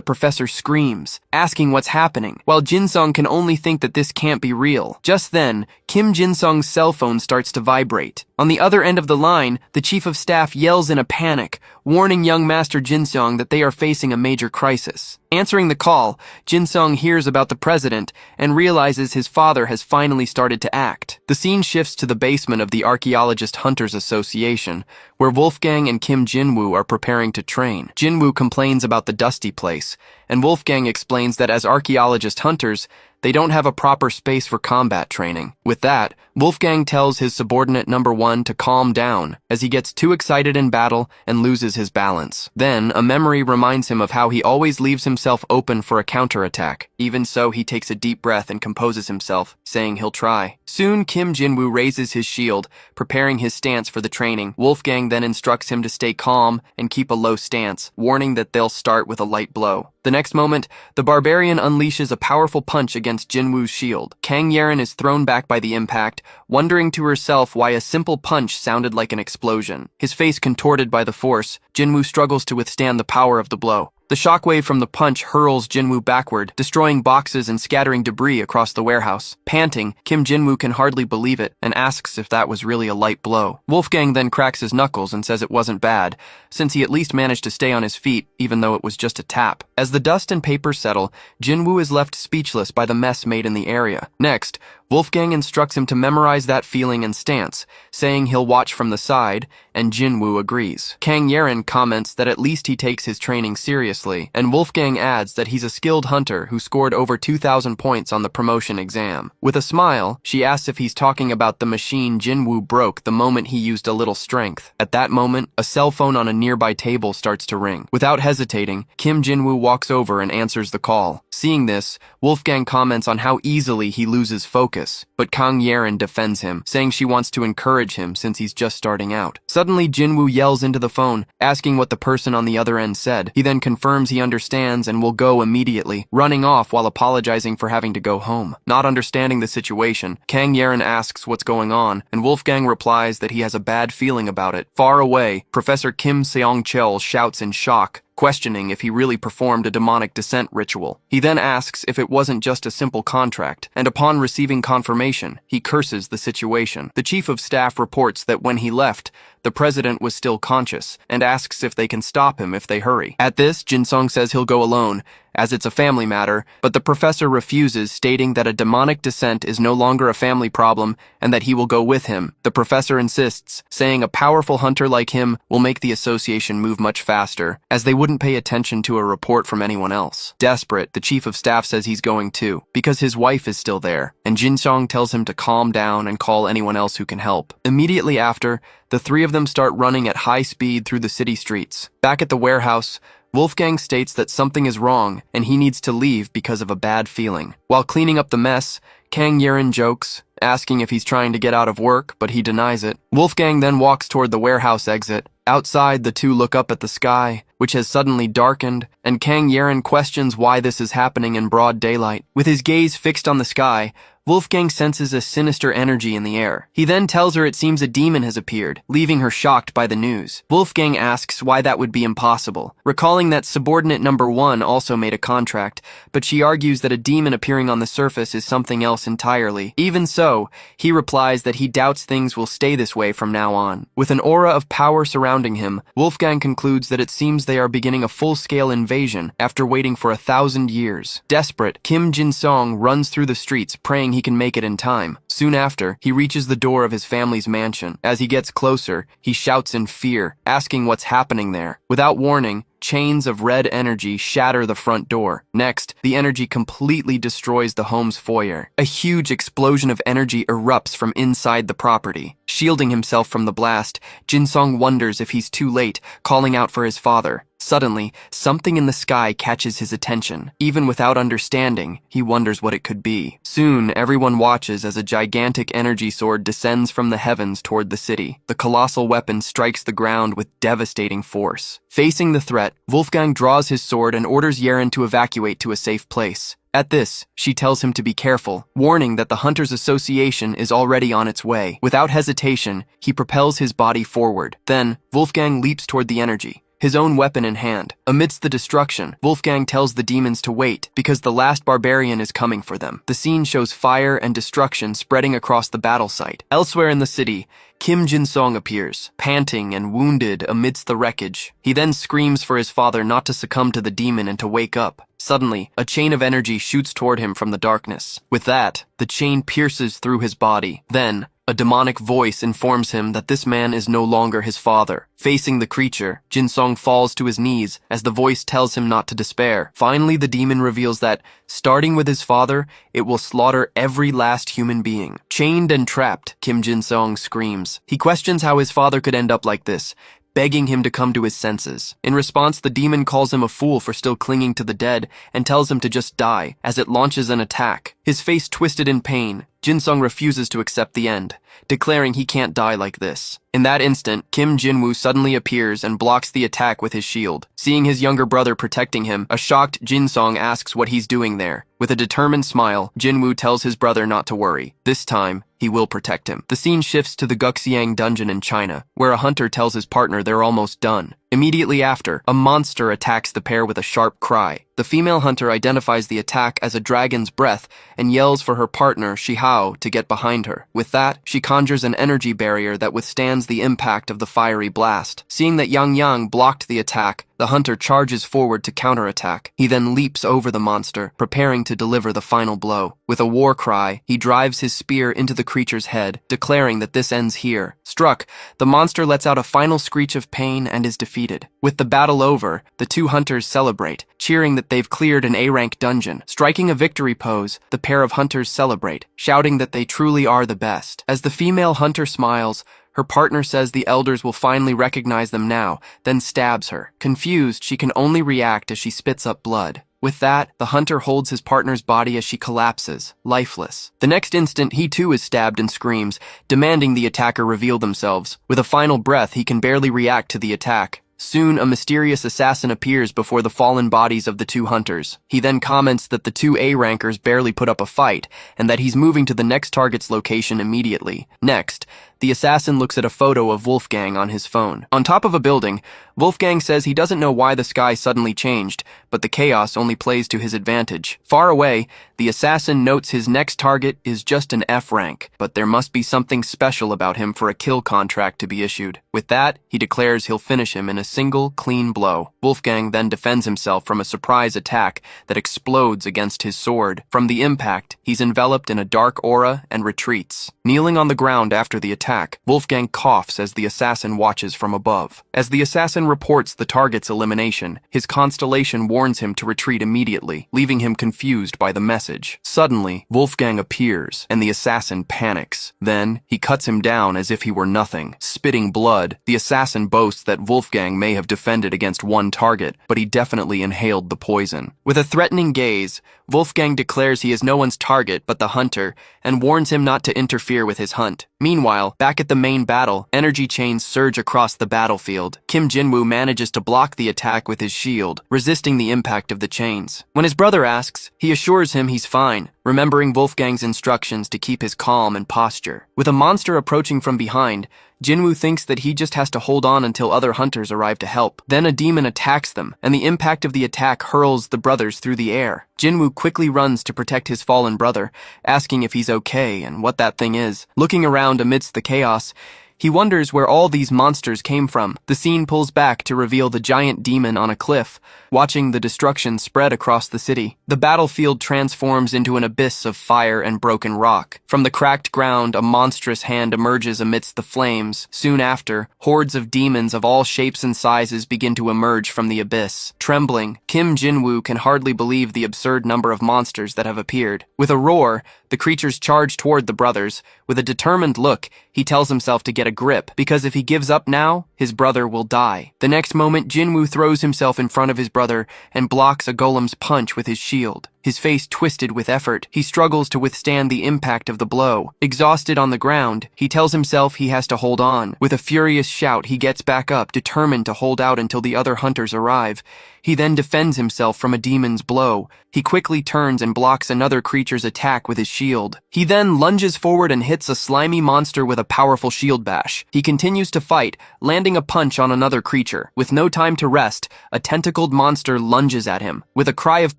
professor screams, asking what's happening, while Jin-sung can only think that this can't be real. Just then, Kim Jin-sung's cell phone starts to vibrate. On the other end of the line, the chief of staff yells in a panic, warning young Master Jin-sung that they are facing a major crisis. Answering the call, Jin-sung hears about the president and realizes his father has finally started to act. The scene shifts to the basement of the Archaeologist Hunters Association, where Wolfgang and Kim Jin-woo are preparing to train. Jin-woo complains about the dusty place, and Wolfgang explains that as archaeologist hunters, they don't have a proper space for combat training. With that, Wolfgang tells his subordinate number 1 to calm down as he gets too excited in battle and loses his balance. Then, a memory reminds him of how he always leaves himself open for a counterattack. Even so, he takes a deep breath and composes himself, saying he'll try. Soon, Kim Jin-woo raises his shield, preparing his stance for the training. Wolfgang then instructs him to stay calm and keep a low stance, warning that they'll start with a light blow. The next moment, the Barbarian unleashes a powerful punch against Jin-woo's shield. Kang Yeren is thrown back by the impact, wondering to herself why a simple punch sounded like an explosion. His face contorted by the force, Jin-woo struggles to withstand the power of the blow. The shockwave from the punch hurls Jin-woo backward, destroying boxes and scattering debris across the warehouse. Panting, Kim Jin-woo can hardly believe it and asks if that was really a light blow. Wolfgang then cracks his knuckles and says it wasn't bad, since he at least managed to stay on his feet, even though it was just a tap. As the dust and paper settle, Jin-woo is left speechless by the mess made in the area. Next, Wolfgang instructs him to memorize that feeling and stance, saying he'll watch from the side, and Jin-woo agrees. Kang Yeren comments that at least he takes his training seriously, and Wolfgang adds that he's a skilled hunter who scored over 2,000 points on the promotion exam. With a smile, she asks if he's talking about the machine Jin-woo broke the moment he used a little strength. At that moment, a cell phone on a nearby table starts to ring. Without hesitating, Kim Jin-woo walks over and answers the call. Seeing this, Wolfgang comments on how easily he loses focus, but Kang Yeren defends him, saying she wants to encourage him since he's just starting out. Suddenly, Jin-woo yells into the phone, asking what the person on the other end said. He then confirms he understands and will go immediately, running off while apologizing for having to go home. Not understanding the situation, Kang Yeren asks what's going on, and Wolfgang replies that he has a bad feeling about it. Far away, Professor Kim Seong-cheol shouts in shock, questioning if he really performed a demonic descent ritual. He then asks if it wasn't just a simple contract, and upon receiving confirmation, he curses the situation. The chief of staff reports that when he left, the president was still conscious, and asks if they can stop him if they hurry. At this, Jin-sung says he'll go alone, as it's a family matter, but the professor refuses, stating that a demonic descent is no longer a family problem and that he will go with him. The professor insists, saying a powerful hunter like him will make the association move much faster, as they wouldn't pay attention to a report from anyone else. Desperate, the chief of staff says he's going too, because his wife is still there, and Jin-sung tells him to calm down and call anyone else who can help. Immediately after, the three of them start running at high speed through the city streets. Back at the warehouse, Wolfgang states that something is wrong and he needs to leave because of a bad feeling. While cleaning up the mess, Kang Yeren jokes, asking if he's trying to get out of work, but he denies it. Wolfgang then walks toward the warehouse exit. Outside, the two look up at the sky, which has suddenly darkened, and Kang Yeren questions why this is happening in broad daylight. With his gaze fixed on the sky, Wolfgang senses a sinister energy in the air. He then tells her it seems a demon has appeared, leaving her shocked by the news. Wolfgang asks why that would be impossible, recalling that subordinate number 1 also made a contract, but she argues that a demon appearing on the surface is something else entirely. Even so, he replies that he doubts things will stay this way from now on. With an aura of power surrounding him, Wolfgang concludes that it seems they are beginning a full-scale invasion after waiting for 1,000 years. Desperate, Kim Jin-sung runs through the streets praying he can make it in time. Soon after, he reaches the door of his family's mansion. As he gets closer, he shouts in fear, asking what's happening there. Without warning, chains of red energy shatter the front door. Next, the energy completely destroys the home's foyer. A huge explosion of energy erupts from inside the property. Shielding himself from the blast, Jin-sung wonders if he's too late, calling out for his father. Suddenly, something in the sky catches his attention. Even without understanding, he wonders what it could be. Soon, everyone watches as a gigantic energy sword descends from the heavens toward the city. The colossal weapon strikes the ground with devastating force. Facing the threat, Wolfgang draws his sword and orders Yeren to evacuate to a safe place. At this, she tells him to be careful, warning that the Hunters Association is already on its way. Without hesitation, he propels his body forward. Then, Wolfgang leaps toward the energy, his own weapon in hand. Amidst the destruction, Wolfgang tells the demons to wait because the last barbarian is coming for them. The scene shows fire and destruction spreading across the battle site. Elsewhere in the city, Kim Jin-song appears, panting and wounded amidst the wreckage. He then screams for his father not to succumb to the demon and to wake up. Suddenly, a chain of energy shoots toward him from the darkness. With that, the chain pierces through his body. Then, a demonic voice informs him that this man is no longer his father. Facing the creature, Jin-song falls to his knees as the voice tells him not to despair. Finally, the demon reveals that, starting with his father, it will slaughter every last human being. Chained and trapped, Kim Jin-song screams. He questions how his father could end up like this, begging him to come to his senses. In response, the demon calls him a fool for still clinging to the dead and tells him to just die as it launches an attack. His face twisted in pain, Jin-sung refuses to accept the end, declaring he can't die like this. In that instant, Kim Jin-woo suddenly appears and blocks the attack with his shield. Seeing his younger brother protecting him, a shocked Jin-sung asks what he's doing there. With a determined smile, Jin-woo tells his brother not to worry. This time, he will protect him. The scene shifts to the Guxiang dungeon in China, where a hunter tells his partner they're almost done. Immediately after, a monster attacks the pair with a sharp cry. The female hunter identifies the attack as a dragon's breath and yells for her partner, Shihao, to get behind her. With that, she conjures an energy barrier that withstands the impact of the fiery blast. Seeing that Yang Yang blocked the attack, the hunter charges forward to counterattack. He then leaps over the monster, preparing to deliver the final blow. With a war cry, he drives his spear into the creature's head, declaring that this ends here. Struck, the monster lets out a final screech of pain and is defeated. With the battle over, the two hunters celebrate, cheering that they've cleared an A-rank dungeon. Striking a victory pose, the pair of hunters celebrate, shouting that they truly are the best. As the female hunter smiles, her partner says the elders will finally recognize them now, then stabs her. Confused, she can only react as she spits up blood. With that, the hunter holds his partner's body as she collapses, lifeless. The next instant, he too is stabbed and screams, demanding the attacker reveal themselves. With a final breath, he can barely react to the attack. Soon, a mysterious assassin appears before the fallen bodies of the two hunters. He then comments that the two A-rankers barely put up a fight, and that he's moving to the next target's location immediately. Next, the assassin looks at a photo of Wolfgang on his phone. On top of a building, Wolfgang says he doesn't know why the sky suddenly changed, but the chaos only plays to his advantage. Far away, the assassin notes his next target is just an F rank, but there must be something special about him for a kill contract to be issued. With that, he declares he'll finish him in a single, clean blow. Wolfgang then defends himself from a surprise attack that explodes against his sword. From the impact, he's enveloped in a dark aura and retreats. Kneeling on the ground after the attack, Wolfgang coughs as the assassin watches from above. As the assassin reports the target's elimination, his constellation warns him to retreat immediately, leaving him confused by the message. Suddenly, Wolfgang appears, and the assassin panics. Then, he cuts him down as if he were nothing. Spitting blood, the assassin boasts that Wolfgang may have defended against one target, but he definitely inhaled the poison. With a threatening gaze, Wolfgang declares he is no one's target but the hunter, and warns him not to interfere with his hunt. Meanwhile, back at the main battle, energy chains surge across the battlefield. Kim Jin-woo manages to block the attack with his shield, resisting the impact of the chains. When his brother asks, he assures him he's fine, remembering Wolfgang's instructions to keep his calm and posture. With a monster approaching from behind, Jin-woo thinks that he just has to hold on until other hunters arrive to help. Then a demon attacks them, and the impact of the attack hurls the brothers through the air. Jin-woo quickly runs to protect his fallen brother, asking if he's okay and what that thing is. Looking around amidst the chaos, he wonders where all these monsters came from. The scene pulls back to reveal the giant demon on a cliff, watching the destruction spread across the city. The battlefield transforms into an abyss of fire and broken rock. From the cracked ground, a monstrous hand emerges amidst the flames. Soon after, hordes of demons of all shapes and sizes begin to emerge from the abyss. Trembling, Kim Jin-woo can hardly believe the absurd number of monsters that have appeared. With a roar, the creatures charge toward the brothers. With a determined look, he tells himself to get a grip, because if he gives up now, his brother will die. The next moment, Jinwoo throws himself in front of his brother and blocks a golem's punch with his shield. His face twisted with effort, he struggles to withstand the impact of the blow. Exhausted on the ground, he tells himself he has to hold on. With a furious shout, he gets back up, determined to hold out until the other hunters arrive. He then defends himself from a demon's blow. He quickly turns and blocks another creature's attack with his shield. He then lunges forward and hits a slimy monster with a powerful shield bash. He continues to fight, landing a punch on another creature. With no time to rest, a tentacled monster lunges at him. With a cry of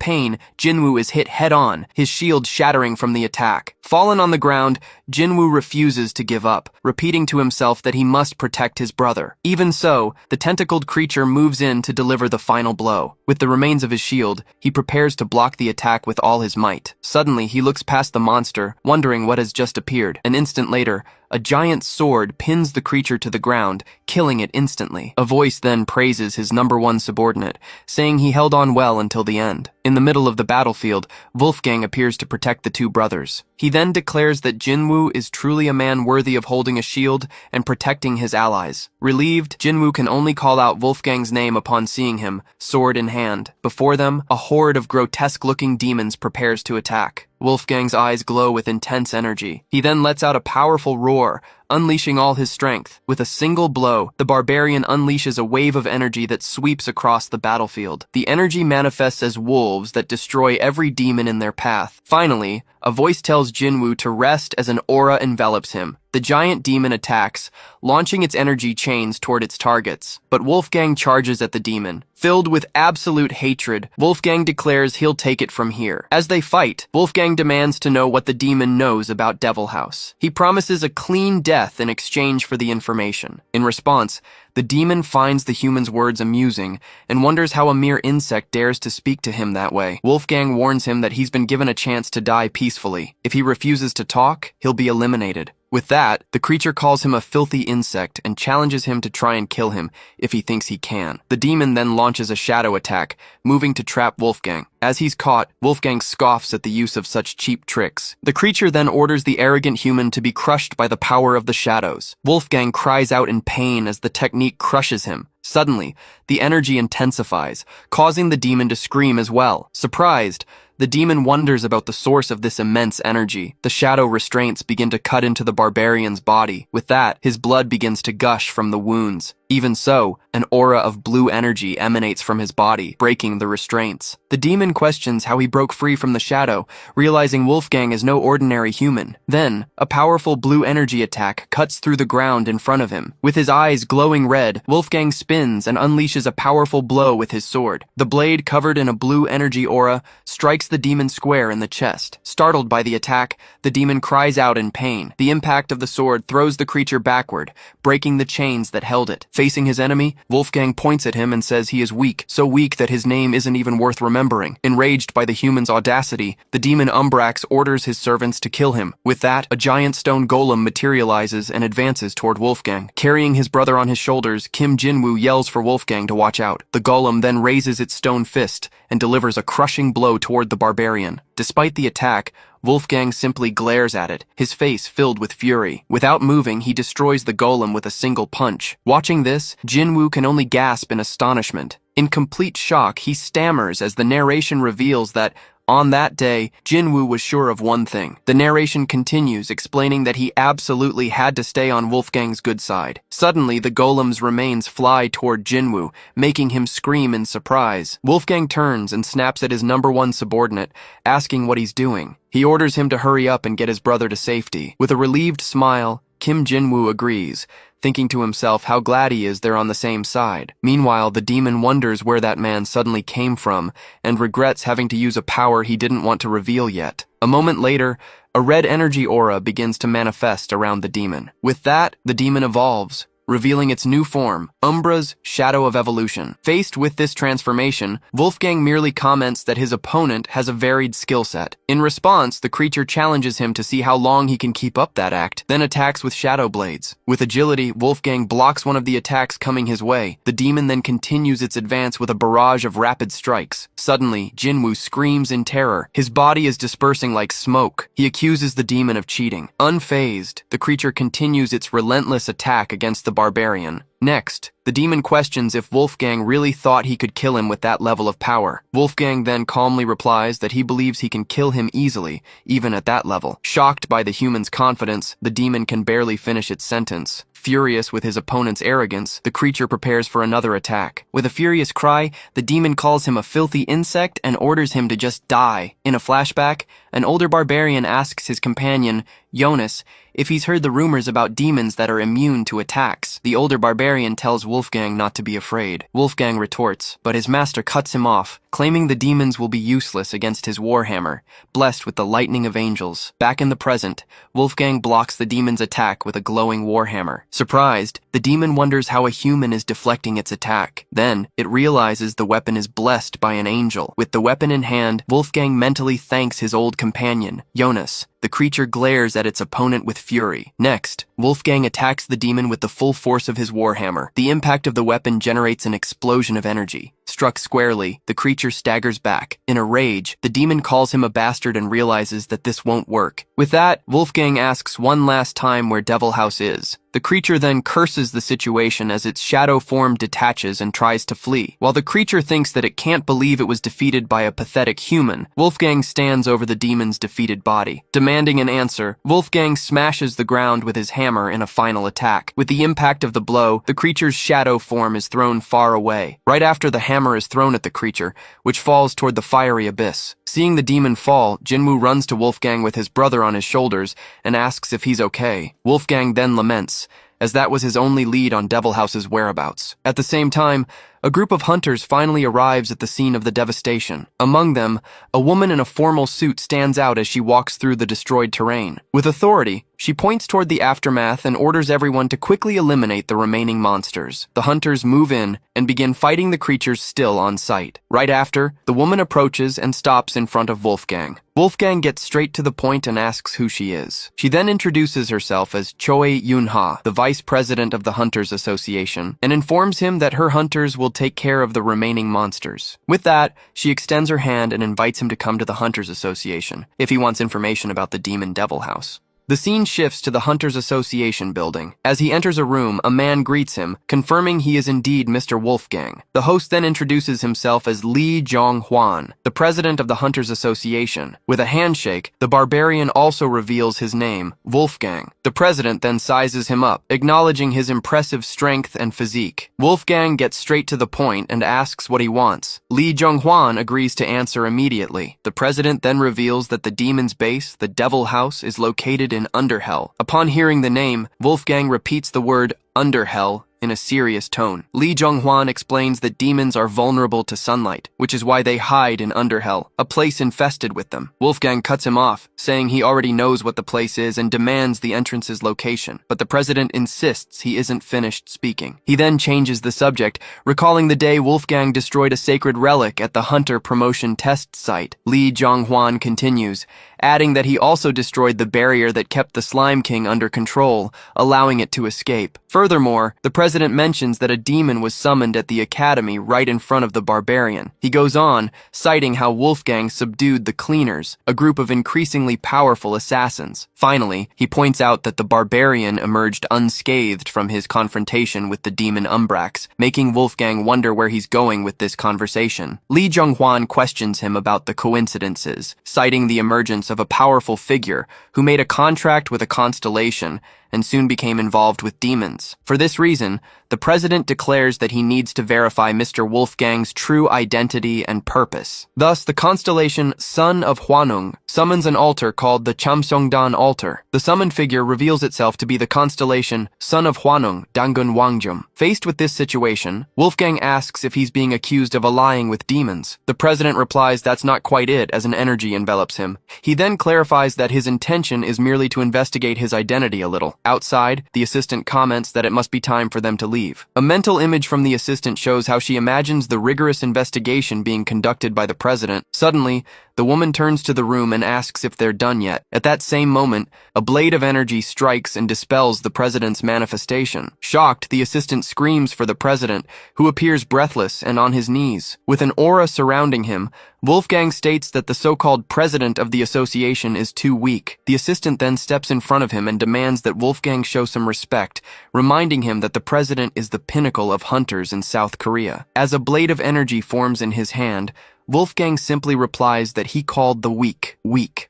pain, Jinwoo is hit head-on, his shield shattering from the attack. Fallen on the ground, Jinwoo refuses to give up, repeating to himself that he must protect his brother. Even so, the tentacled creature moves in to deliver the final blow. With the remains of his shield, he prepares to block the attack with all his might. Suddenly, he looks past the monster, wondering what has just appeared. An instant later, a giant sword pins the creature to the ground, killing it instantly. A voice then praises his #1 subordinate, saying he held on well until the end. In the middle of the battlefield, Wolfgang appears to protect the two brothers. He then declares that Jinwoo is truly a man worthy of holding a shield and protecting his allies. Relieved, Jinwoo can only call out Wolfgang's name upon seeing him, sword in hand. Before them, a horde of grotesque-looking demons prepares to attack. Wolfgang's eyes glow with intense energy. He then lets out a powerful roar, unleashing all his strength. With a single blow, the barbarian unleashes a wave of energy that sweeps across the battlefield. The energy manifests as wolves that destroy every demon in their path. Finally, a voice tells Jinwoo to rest as an aura envelops him. The giant demon attacks, launching its energy chains toward its targets. But Wolfgang charges at the demon. Filled with absolute hatred, Wolfgang declares he'll take it from here. As they fight, Wolfgang demands to know what the demon knows about Devil House. He promises a clean death in exchange for the information. In response, the demon finds the human's words amusing and wonders how a mere insect dares to speak to him that way. Wolfgang warns him that he's been given a chance to die peacefully. If he refuses to talk, he'll be eliminated. With that, the creature calls him a filthy insect and challenges him to try and kill him if he thinks he can. The demon then launches a shadow attack, moving to trap Wolfgang. As he's caught, Wolfgang scoffs at the use of such cheap tricks. The creature then orders the arrogant human to be crushed by the power of the shadows. Wolfgang cries out in pain as the technique crushes him. Suddenly, the energy intensifies, causing the demon to scream as well. Surprised, the demon wonders about the source of this immense energy. The shadow restraints begin to cut into the barbarian's body. With that, his blood begins to gush from the wounds. Even so, an aura of blue energy emanates from his body, breaking the restraints. The demon questions how he broke free from the shadow, realizing Wolfgang is no ordinary human. Then, a powerful blue energy attack cuts through the ground in front of him. With his eyes glowing red, Wolfgang spins and unleashes a powerful blow with his sword. The blade, covered in a blue energy aura, strikes the demon square in the chest. Startled by the attack, the demon cries out in pain. The impact of the sword throws the creature backward, breaking the chains that held it. Facing his enemy, Wolfgang points at him and says he is weak, so weak that his name isn't even worth remembering. Enraged by the human's audacity, the demon Umbrax orders his servants to kill him. With that, a giant stone golem materializes and advances toward Wolfgang. Carrying his brother on his shoulders, Kim Jinwoo yells for Wolfgang to watch out. The golem then raises its stone fist and delivers a crushing blow toward the barbarian. Despite the attack, Wolfgang simply glares at it, his face filled with fury. Without moving, he destroys the golem with a single punch. Watching this, Jinwoo can only gasp in astonishment. In complete shock, he stammers as the narration reveals that, on that day, Jinwoo was sure of one thing. The narration continues, explaining that he absolutely had to stay on Wolfgang's good side. Suddenly, the golem's remains fly toward Jinwoo, making him scream in surprise. Wolfgang turns and snaps at his #1 subordinate, asking what he's doing. He orders him to hurry up and get his brother to safety. With a relieved smile, Kim Jinwoo agrees, thinking to himself how glad he is they're on the same side. Meanwhile, the demon wonders where that man suddenly came from and regrets having to use a power he didn't want to reveal yet. A moment later, a red energy aura begins to manifest around the demon. With that, the demon evolves, revealing its new form, Umbra's Shadow of Evolution. Faced with this transformation, Wolfgang merely comments that his opponent has a varied skill set. In response, the creature challenges him to see how long he can keep up that act, then attacks with shadow blades. With agility, Wolfgang blocks one of the attacks coming his way. The demon then continues its advance with a barrage of rapid strikes. Suddenly, Jinwoo screams in terror. His body is dispersing like smoke. He accuses the demon of cheating. Unfazed, the creature continues its relentless attack against the Barbarian. Next, the demon questions if Wolfgang really thought he could kill him with that level of power. Wolfgang then calmly replies that he believes he can kill him easily, even at that level. Shocked by the human's confidence, the demon can barely finish its sentence. Furious with his opponent's arrogance, the creature prepares for another attack. With a furious cry, the demon calls him a filthy insect and orders him to just die. In a flashback, an older barbarian asks his companion, Jonas, if he's heard the rumors about demons that are immune to attacks. The older barbarian tells Wolfgang not to be afraid. Wolfgang retorts, but his master cuts him off, claiming the demons will be useless against his warhammer, blessed with the lightning of angels. Back in the present, Wolfgang blocks the demon's attack with a glowing warhammer. Surprised, the demon wonders how a human is deflecting its attack. Then, it realizes the weapon is blessed by an angel. With the weapon in hand, Wolfgang mentally thanks his old companion, Jonas. The creature glares at its opponent with fury. Next, Wolfgang attacks the demon with the full force of his warhammer. The impact of the weapon generates an explosion of energy. Struck squarely, the creature staggers back. In a rage, the demon calls him a bastard and realizes that this won't work. With that, Wolfgang asks one last time where Devil House is. The creature then curses the situation as its shadow form detaches and tries to flee. While the creature thinks that it can't believe it was defeated by a pathetic human, Wolfgang stands over the demon's defeated body. Demanding an answer, Wolfgang smashes the ground with his hammer in a final attack. With the impact of the blow, the creature's shadow form is thrown far away. Right after the hammer is thrown at the creature, which falls toward the fiery abyss. Seeing the demon fall, Jinwoo runs to Wolfgang with his brother on his shoulders and asks if he's okay. Wolfgang then laments, as that was his only lead on Devil House's whereabouts. At the same time, a group of hunters finally arrives at the scene of the devastation. Among them, a woman in a formal suit stands out as she walks through the destroyed terrain. With authority, she points toward the aftermath and orders everyone to quickly eliminate the remaining monsters. The hunters move in and begin fighting the creatures still on sight. Right after, the woman approaches and stops in front of Wolfgang. Wolfgang gets straight to the point and asks who she is. She then introduces herself as Choi Yun-ha, the vice president of the Hunters Association, and informs him that her hunters will take care of the remaining monsters. With that, she extends her hand and invites him to come to the Hunters Association if he wants information about the Demon Devil House. The scene shifts to the Hunters Association building. As he enters a room, a man greets him, confirming he is indeed Mr. Wolfgang. The host then introduces himself as Li Zhonghwan, the president of the Hunters Association. With a handshake, the barbarian also reveals his name, Wolfgang. The president then sizes him up, acknowledging his impressive strength and physique. Wolfgang gets straight to the point and asks what he wants. Li Zhonghwan agrees to answer immediately. The president then reveals that the demon's base, the Devil House, is located in Underhell. Upon hearing the name, Wolfgang repeats the word Underhell in a serious tone. Li Zhonghwan explains that demons are vulnerable to sunlight, which is why they hide in Underhell, a place infested with them. Wolfgang cuts him off, saying he already knows what the place is and demands the entrance's location, but the president insists he isn't finished speaking. He then changes the subject, recalling the day Wolfgang destroyed a sacred relic at the Hunter Promotion Test Site. Li Zhonghwan continues, adding that he also destroyed the barrier that kept the Slime King under control, allowing it to escape. Furthermore, the president mentions that a demon was summoned at the academy right in front of the barbarian. He goes on, citing how Wolfgang subdued the Cleaners, a group of increasingly powerful assassins. Finally, he points out that the barbarian emerged unscathed from his confrontation with the demon Umbrax, making Wolfgang wonder where he's going with this conversation. Li Zhonghwan questions him about the coincidences, citing the emergence of a powerful figure who made a contract with a constellation and soon became involved with demons. For this reason, the president declares that he needs to verify Mr. Wolfgang's true identity and purpose. Thus, the constellation Son of Hwanung summons an altar called the Chamsongdan altar. The summoned figure reveals itself to be the constellation Son of Hwanung, Dangun Wangjum. Faced with this situation, Wolfgang asks if he's being accused of allying with demons. The president replies that's not quite it, as an energy envelops him. He then clarifies that his intention is merely to investigate his identity a little. Outside, the assistant comments that it must be time for them to leave. A mental image from the assistant shows how she imagines the rigorous investigation being conducted by the president. Suddenly, The woman turns to the room and asks if they're done yet. At that same moment, a blade of energy strikes and dispels the president's manifestation. Shocked, the assistant screams for the president, who appears breathless and on his knees. With an aura surrounding him, Wolfgang states that the so-called president of the association is too weak. The assistant then steps in front of him and demands that Wolfgang show some respect, reminding him that the president is the pinnacle of hunters in South Korea. As a blade of energy forms in his hand, Wolfgang simply replies that he called the weak.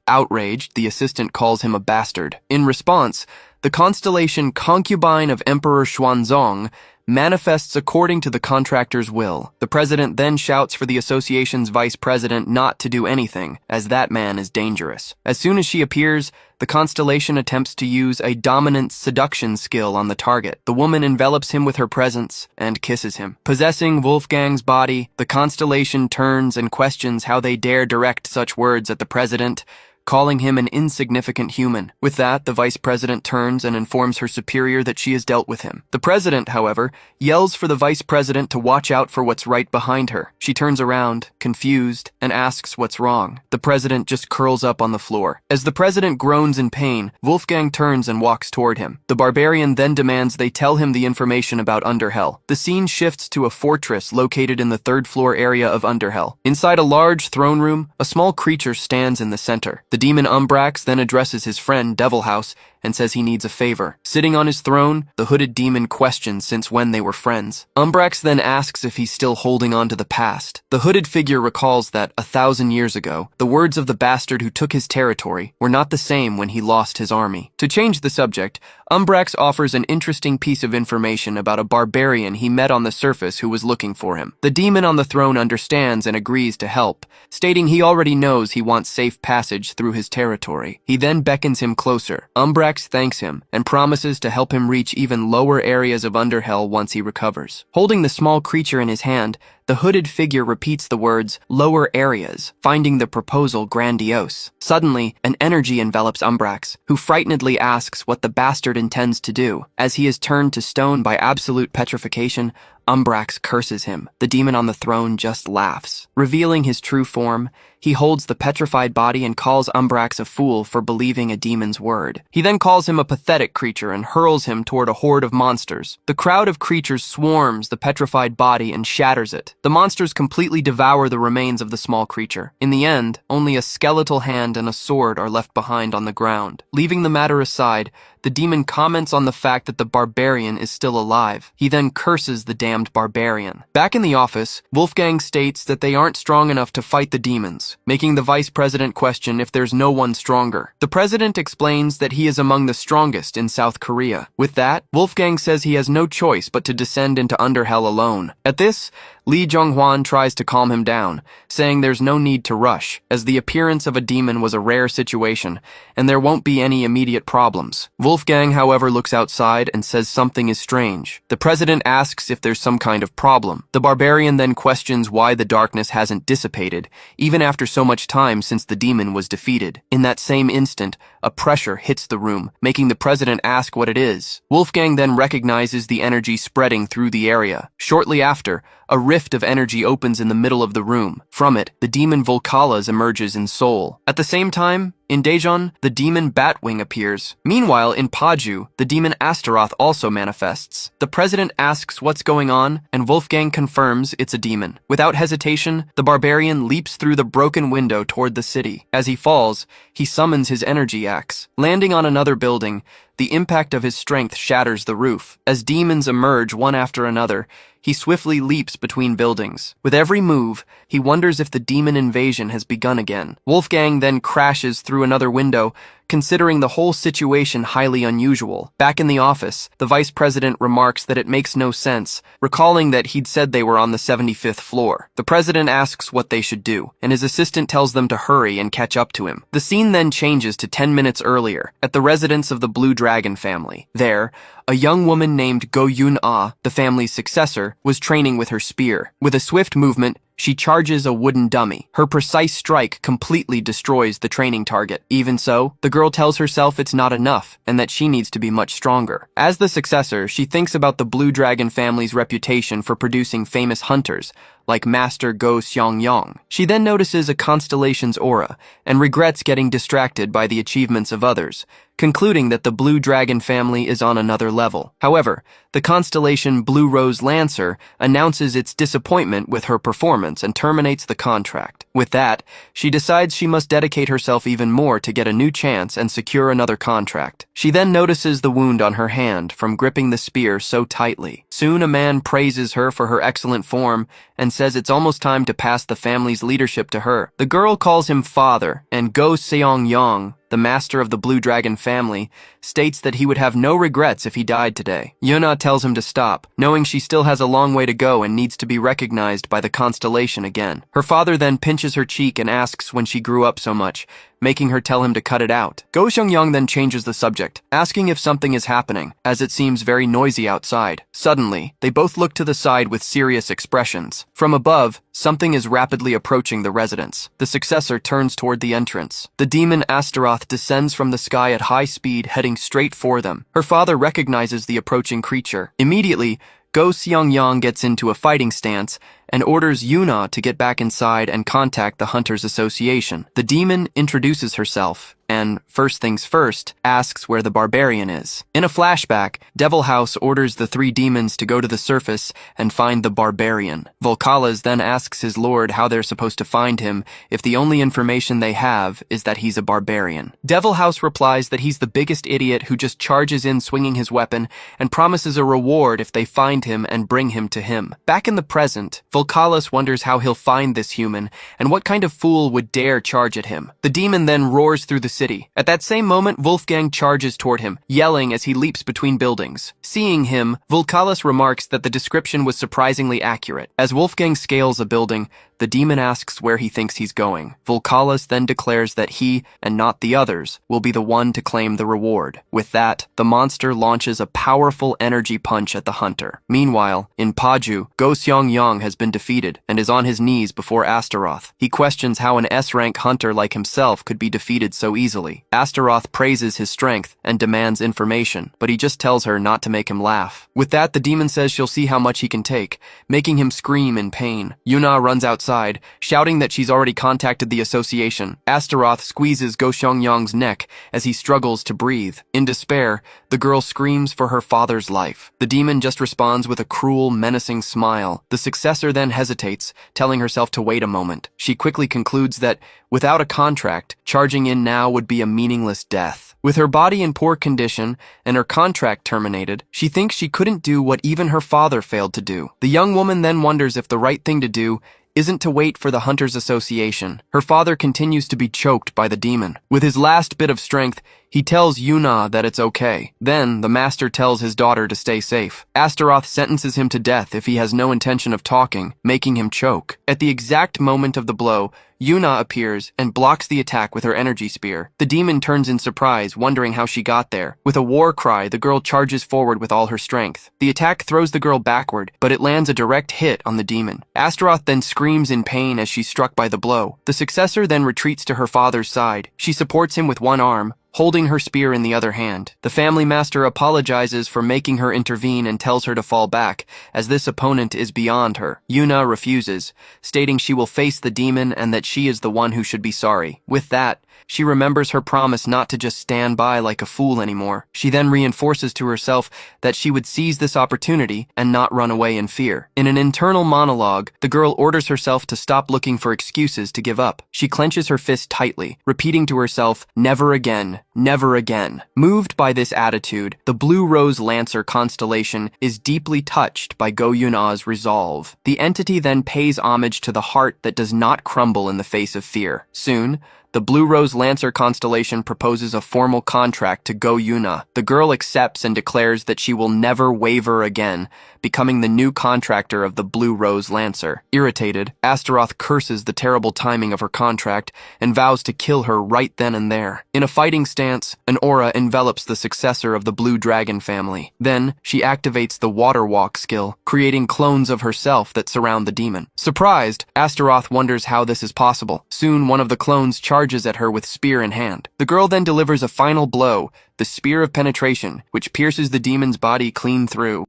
Outraged, the assistant calls him a bastard. In response, the constellation Concubine of Emperor Xuanzong manifests according to the contractor's will. The president then shouts for the association's vice president not to do anything, as that man is dangerous. As soon as she appears, the constellation attempts to use a dominant seduction skill on the target. The woman envelops him with her presence and kisses him. Possessing Wolfgang's body, the constellation turns and questions how they dare direct such words at the president, calling him an insignificant human. With that, the vice president turns and informs her superior that she has dealt with him. The president, however, yells for the vice president to watch out for what's right behind her. She turns around, confused, and asks what's wrong. The president just curls up on the floor. As the president groans in pain, Wolfgang turns and walks toward him. The barbarian then demands they tell him the information about Underhell. The scene shifts to a fortress located in the third-floor area of Underhell. Inside a large throne room, a small creature stands in the center. The demon Umbrax then addresses his friend Devilhouse and says he needs a favor. Sitting on his throne, the hooded demon questions since when they were friends. Umbrax then asks if he's still holding on to the past. The hooded figure recalls that 1,000 years ago, the words of the bastard who took his territory were not the same when he lost his army. To change the subject, Umbrax offers an interesting piece of information about a barbarian he met on the surface who was looking for him. The demon on the throne understands and agrees to help, stating he already knows he wants safe passage through his territory. He then beckons him closer. Umbrax thanks him and promises to help him reach even lower areas of Underhell once he recovers. Holding the small creature in his hand, the hooded figure repeats the words, lower areas, finding the proposal grandiose. Suddenly, an energy envelops Umbrax, who frightenedly asks what the bastard intends to do. As he is turned to stone by absolute petrification, Umbrax curses him. The demon on the throne just laughs. Revealing his true form, he holds the petrified body and calls Umbrax a fool for believing a demon's word. He then calls him a pathetic creature and hurls him toward a horde of monsters. The crowd of creatures swarms the petrified body and shatters it. The monsters completely devour the remains of the small creature. In the end, only a skeletal hand and a sword are left behind on the ground. Leaving the matter aside, the demon comments on the fact that the barbarian is still alive. He then curses the damned barbarian. Back in the office, Wolfgang states that they aren't strong enough to fight the demons, making the vice president question if there's no one stronger. The president explains that he is among the strongest in South Korea. With that, Wolfgang says he has no choice but to descend into Underhell alone. At this, Lee Jong-hwan tries to calm him down, saying there's no need to rush, as the appearance of a demon was a rare situation, and there won't be any immediate problems. Wolfgang, however, looks outside and says something is strange. The president asks if there's some kind of problem. The barbarian then questions why the darkness hasn't dissipated, even after so much time since the demon was defeated. In that same instant, a pressure hits the room, making the president ask what it is. Wolfgang then recognizes the energy spreading through the area. Shortly after, a rift of energy opens in the middle of the room. From it, the demon Volcalas emerges in Seoul. At the same time, in Daejeon, the demon Batwing appears. Meanwhile, in Paju, the demon Astaroth also manifests. The president asks what's going on, and Wolfgang confirms it's a demon. Without hesitation, the barbarian leaps through the broken window toward the city. As he falls, he summons his energy axe. Landing on another building, the impact of his strength shatters the roof. As demons emerge one after another, he swiftly leaps between buildings. With every move, he wonders if the demon invasion has begun again. Wolfgang then crashes through another window, considering the whole situation highly unusual. Back in the office, the vice president remarks that it makes no sense, recalling that he'd said they were on the 75th floor. The president asks what they should do, and his assistant tells them to hurry and catch up to him. The scene then changes to 10 minutes earlier, at the residence of the Blue Dragon family. There, a young woman named Go Yun-ah, the family's successor, was training with her spear. With a swift movement, she charges a wooden dummy. Her precise strike completely destroys the training target. Even so, the girl tells herself it's not enough, and that she needs to be much stronger. As the successor, she thinks about the Blue Dragon family's reputation for producing famous hunters, like Master Go Xiangyang. She then notices a constellation's aura and regrets getting distracted by the achievements of others, concluding that the Blue Dragon family is on another level. However, the constellation Blue Rose Lancer announces its disappointment with her performance and terminates the contract. With that, she decides she must dedicate herself even more to get a new chance and secure another contract. She then notices the wound on her hand from gripping the spear so tightly. Soon a man praises her for her excellent form and says it's almost time to pass the family's leadership to her. The girl calls him father, and Go Seongyang, the master of the Blue Dragon family, states that he would have no regrets if he died today. Yuna tells him to stop, knowing she still has a long way to go and needs to be recognized by the constellation again. Her father then pinches her cheek and asks when she grew up so much, making her tell him to cut it out. Go Xiangyang then changes the subject, asking if something is happening, as it seems very noisy outside. Suddenly, they both look to the side with serious expressions. From above, something is rapidly approaching the residence. The successor turns toward the entrance. The demon Astaroth descends from the sky at high speed, heading straight for them. Her father recognizes the approaching creature. Immediately, Go Xiangyang gets into a fighting stance and orders Yuna to get back inside and contact the Hunters Association. The demon introduces herself and, first things first, asks where the Barbarian is. In a flashback, Devil House orders the three demons to go to the surface and find the Barbarian. Volcalas then asks his lord how they're supposed to find him if the only information they have is that he's a barbarian. Devil House replies that he's the biggest idiot who just charges in swinging his weapon and promises a reward if they find him and bring him to him. Back in the present, Volcalas wonders how he'll find this human and what kind of fool would dare charge at him. The demon then roars through the city. At that same moment, Wolfgang charges toward him, yelling as he leaps between buildings. Seeing him, Volcalas remarks that the description was surprisingly accurate. As Wolfgang scales a building, the demon asks where he thinks he's going. Volcalas then declares that he, and not the others, will be the one to claim the reward. With that, the monster launches a powerful energy punch at the hunter. Meanwhile, in Paju, Go Xiangyang has been defeated and is on his knees before Astaroth. He questions how an S-rank hunter like himself could be defeated so easily. Astaroth praises his strength and demands information, but he just tells her not to make him laugh. With that, the demon says she'll see how much he can take, making him scream in pain. Yuna runs outside, shouting that she's already contacted the association. Astaroth squeezes Go Xiangyang's neck as he struggles to breathe. In despair, the girl screams for her father's life. The demon just responds with a cruel, menacing smile. The successor then hesitates, telling herself to wait a moment. She quickly concludes that, without a contract, charging in now would be a meaningless death. With her body in poor condition and her contract terminated, she thinks she couldn't do what even her father failed to do. The young woman then wonders if the right thing to do isn't to wait for the Hunters Association. Her father continues to be choked by the demon. With his last bit of strength, he tells Yuna that it's okay. Then, the master tells his daughter to stay safe. Astaroth sentences him to death if he has no intention of talking, making him choke. At the exact moment of the blow, Yuna appears and blocks the attack with her energy spear. The demon turns in surprise, wondering how she got there. With a war cry, the girl charges forward with all her strength. The attack throws the girl backward, but it lands a direct hit on the demon. Astaroth then screams in pain as she's struck by the blow. The successor then retreats to her father's side. She supports him with one arm, holding her spear in the other hand. The family master apologizes for making her intervene and tells her to fall back, as this opponent is beyond her. Yuna refuses, stating she will face the demon and that she is the one who should be sorry. With that, she remembers her promise not to just stand by like a fool anymore. She then reinforces to herself that she would seize this opportunity and not run away in fear. In an internal monologue, the girl orders herself to stop looking for excuses to give up. She clenches her fist tightly, repeating to herself, "Never again, never again." Moved by this attitude, the Blue Rose Lancer constellation is deeply touched by Go Yuna's resolve. The entity then pays homage to the heart that does not crumble in the face of fear. Soon, the Blue Rose Lancer constellation proposes a formal contract to Go Yuna. The girl accepts and declares that she will never waver again, becoming the new contractor of the Blue Rose Lancer. Irritated, Astaroth curses the terrible timing of her contract and vows to kill her right then and there. In a fighting stance, an aura envelops the successor of the Blue Dragon family. Then, she activates the Water Walk skill, creating clones of herself that surround the demon. Surprised, Astaroth wonders how this is possible. Soon, one of the clones charges at her with spear in hand. The girl then delivers a final blow, the Spear of Penetration, which pierces the demon's body clean through.